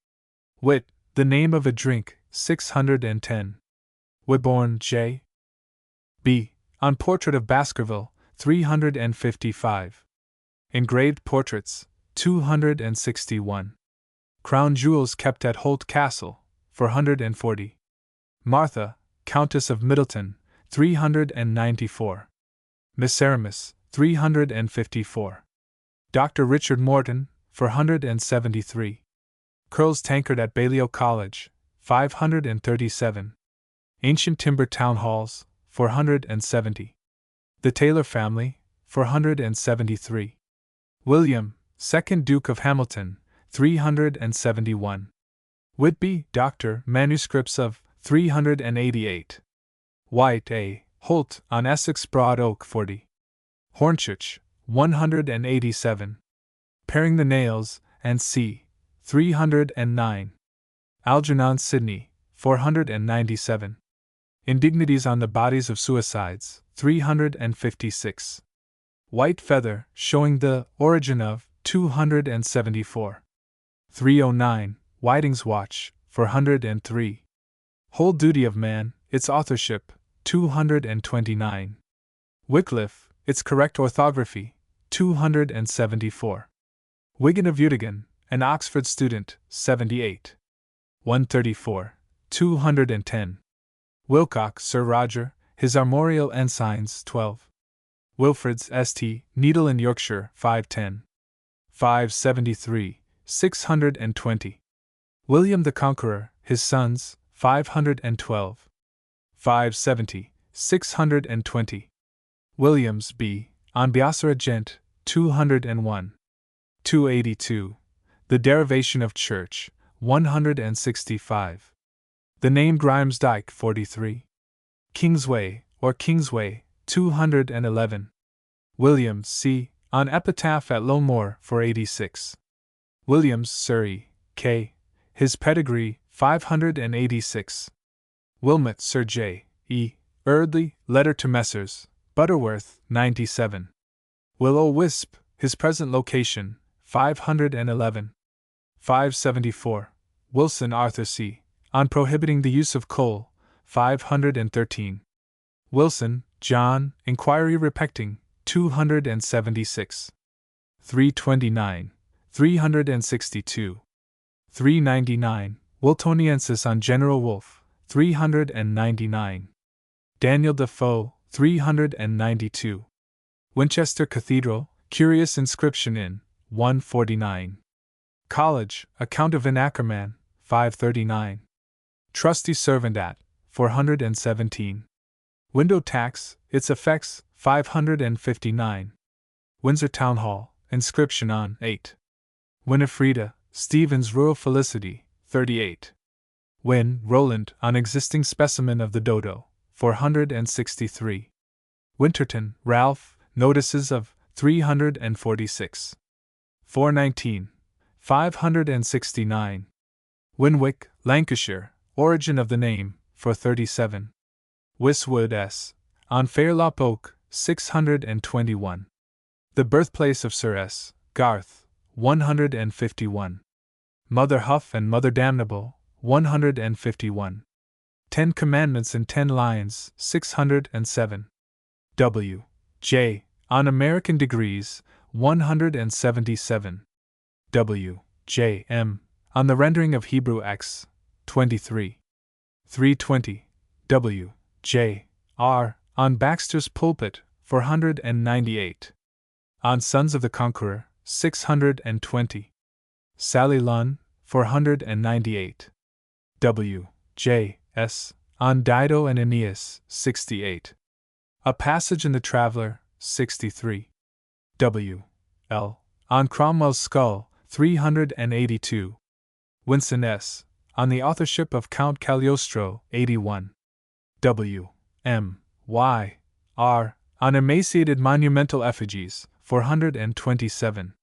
Wit, The Name of a Drink, 610. Whitborn, J. B., on Portrait of Baskerville, 355. Engraved Portraits, 261. Crown Jewels kept at Holt Castle, 440. Martha, Countess of Middleton, 394. Miseramis, 354. Dr. Richard Morton, 473. Curls Tankard at Balliol College, 537. Ancient Timber Town Halls, 470. The Taylor Family, 473. William, 2nd Duke of Hamilton, 371. Whitby, Dr. Manuscripts of, 388. White, A. Holt, on Essex Broad Oak, 40. Hornchurch, 187. Paring the Nails, and C. 309. Algernon Sidney, 497. Indignities on the Bodies of Suicides, 356. White Feather, showing the origin of, 274. 309. Whiting's Watch, 403. Whole Duty of Man, its authorship, 229. Wycliffe, its correct orthography, 274. Wigan of Udigan, an Oxford student, 78. 134. 210. Wilcock, Sir Roger, his armorial ensigns, 12. Wilfrid's St. Needle in Yorkshire, 510. 573. 620. William the Conqueror, his sons, 512. 570. 620. Williams, B. on Beassara Gent, 201. 282. The Derivation of Church, 165. The name Grimes Dyke, 43. Kingsway, or Kingsway, 211. Williams, C. on Epitaph at Lowmore, 486. Williams, Surrey, K. his pedigree, 586. Wilmot, Sir J. E. Eardley, Letter to Messrs. Butterworth, 97. Will-o'-Wisp, his present location, 511. 574. Wilson, Arthur C. on Prohibiting the Use of Coal, 513. Wilson, John, Inquiry Respecting, 276. 329. 362. 399. Wiltoniensis on General Wolfe, 399. Daniel Defoe, 392. Winchester Cathedral, curious inscription in, 149. College, account of an Ackerman, 539. Trusty servant at, 417. Window tax, its effects, 559. Windsor Town Hall, inscription on, 8. Winifreda, Stevens Rural Felicity, 38. Wynne, Roland, on existing specimen of the dodo, 463. Winterton, Ralph, notices of, 346. 419. 569. Winwick, Lancashire, origin of the name, 437. Wiswood S. on Fairlop Oak, 621. The birthplace of Sir S. Garth, 151. Mother Huff and Mother Damnable, 151. 10 Commandments in 10 Lines, 607. W. J. on American Degrees, 177. W. J. M. on the rendering of Hebrew X, 23. 320. W. J. R. on Baxter's Pulpit, 498. On Sons of the Conqueror, 620. Sally Lunn, 498. W. J. S. on Dido and Aeneas, 68. A Passage in the Traveller, 63. W. L. on Cromwell's Skull, 382. Winston S. on the authorship of Count Cagliostro, 81. W. M. Y. R. on emaciated monumental effigies, 427.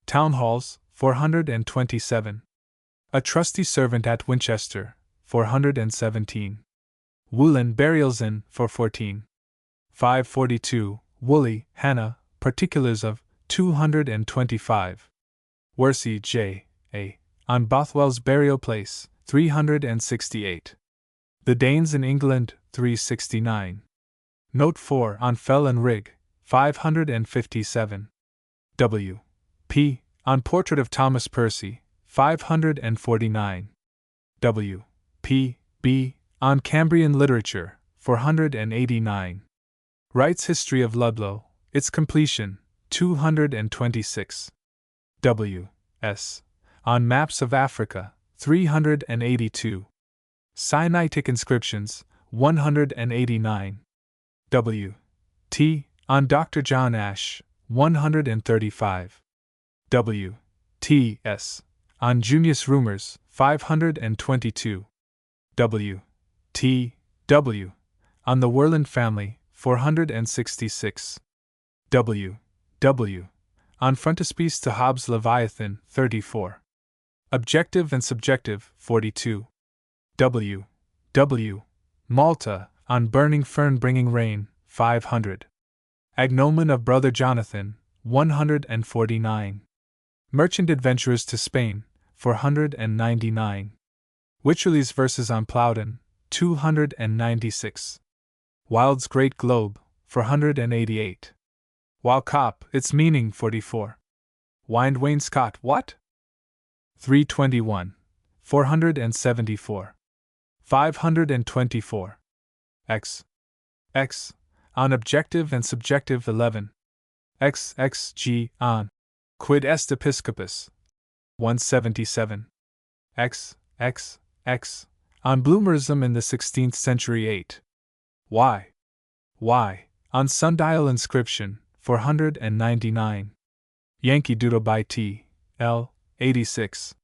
Town Halls, 427. A Trusty Servant at Winchester, 417. Woollen Burials in, 414. 542. Woolley, Hannah, Particulars of, 225. Worsey, J. A. on Bothwell's Burial Place, 368. The Danes in England, 369. Note 4 on Fell and Rig, 557. W. P. on Portrait of Thomas Percy, 549. W. P. B. on Cambrian Literature, 489. Wright's History of Ludlow, its completion, 226. W. S. on Maps of Africa, 382. Sinaitic Inscriptions, 189. W. T. on Dr. John Ashe, 135. W. T. S. on Junius Rumors, 522. W. T. W. on the Werland Family, 466. W. W. on Frontispiece to Hobbes' Leviathan, 34. Objective and Subjective, 42. W. W. Malta, on Burning Fern Bringing Rain, 500. Agnomen of Brother Jonathan, 149. Merchant Adventurers to Spain, 499. Wycherley's Verses on Plowden, 296. Wilde's Great Globe, 488. Walcott, its meaning, 44. Wind Wainscot, what? 321. 474. 524. X. X. on Objective and Subjective 11. XXG on Quid est Episcopus, 177. XXX on Bloomerism in the 16th century 8. Y. on Sundial Inscription, 499. Yankee Doodle by T. L. 86.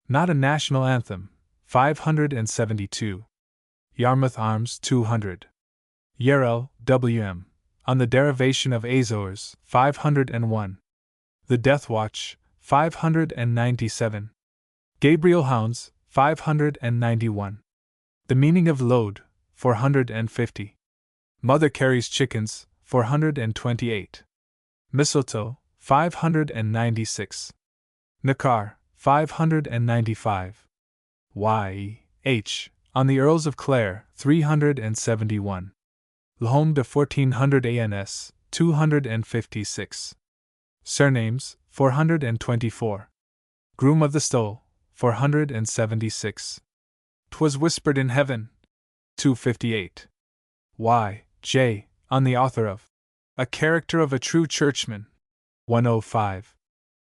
Not a National Anthem, 572. Yarmouth Arms, 200. Yarrell, W.M. on the Derivation of Azores, 501. The Death Watch, 597. Gabriel Hounds, 591. The Meaning of Load, 450. Mother Carey's Chickens, 428. Mistletoe, 596. Nakar, 595. Y.H. on the Earls of Clare, 371. L'Homme de 1400 ANS, 256. Surnames, 424. Groom of the Stole, 476. 'Twas whispered in heaven. 258. Y. J. On the author of A Character of a True Churchman. 105.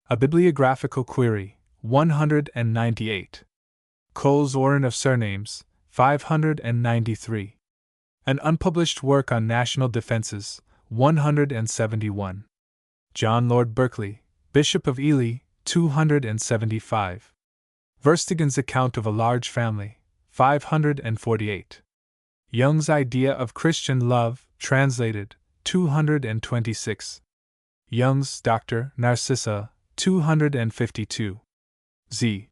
A Bibliographical Query. 198. Cole's Orrin of Surnames. 593. An unpublished work on national defenses. 171. John Lord Berkeley, Bishop of Ely. 275. Verstegen's Account of a Large Family. 548. Young's Idea of Christian Love, translated. 226. Young's Dr. Narcissa. 252. Z.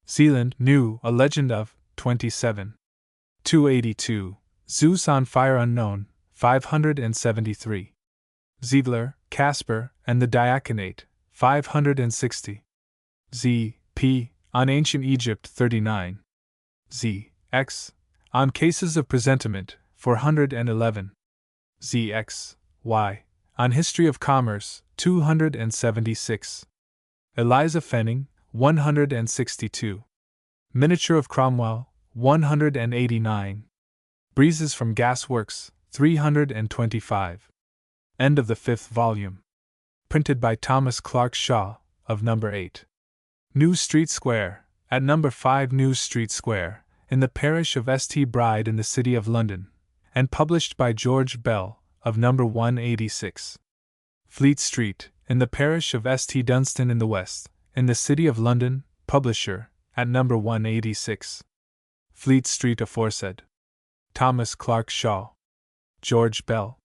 Zealand, New, A Legend of, 27. 282. Zeus on Fire Unknown, 573. Ziegler, Caspar, and the Diaconate, 560. Z. P. On Ancient Egypt, 39. Z. X. On Cases of Presentiment, 411. Z. X. Y. On History of Commerce, 276. Eliza Fenning, 162. Miniature of Cromwell, 189. Breezes from Gas Works, 325. End of the 5th volume. Printed by Thomas Clark Shaw, of No. 8. New Street Square, at No. 5 New Street Square, in the parish of St. Bride in the City of London, and published by George Bell, of No. 186. Fleet Street, in the parish of St. Dunstan in the West, in the City of London, publisher, at No. 186. Fleet Street aforesaid. Thomas Clark Shaw. George Bell.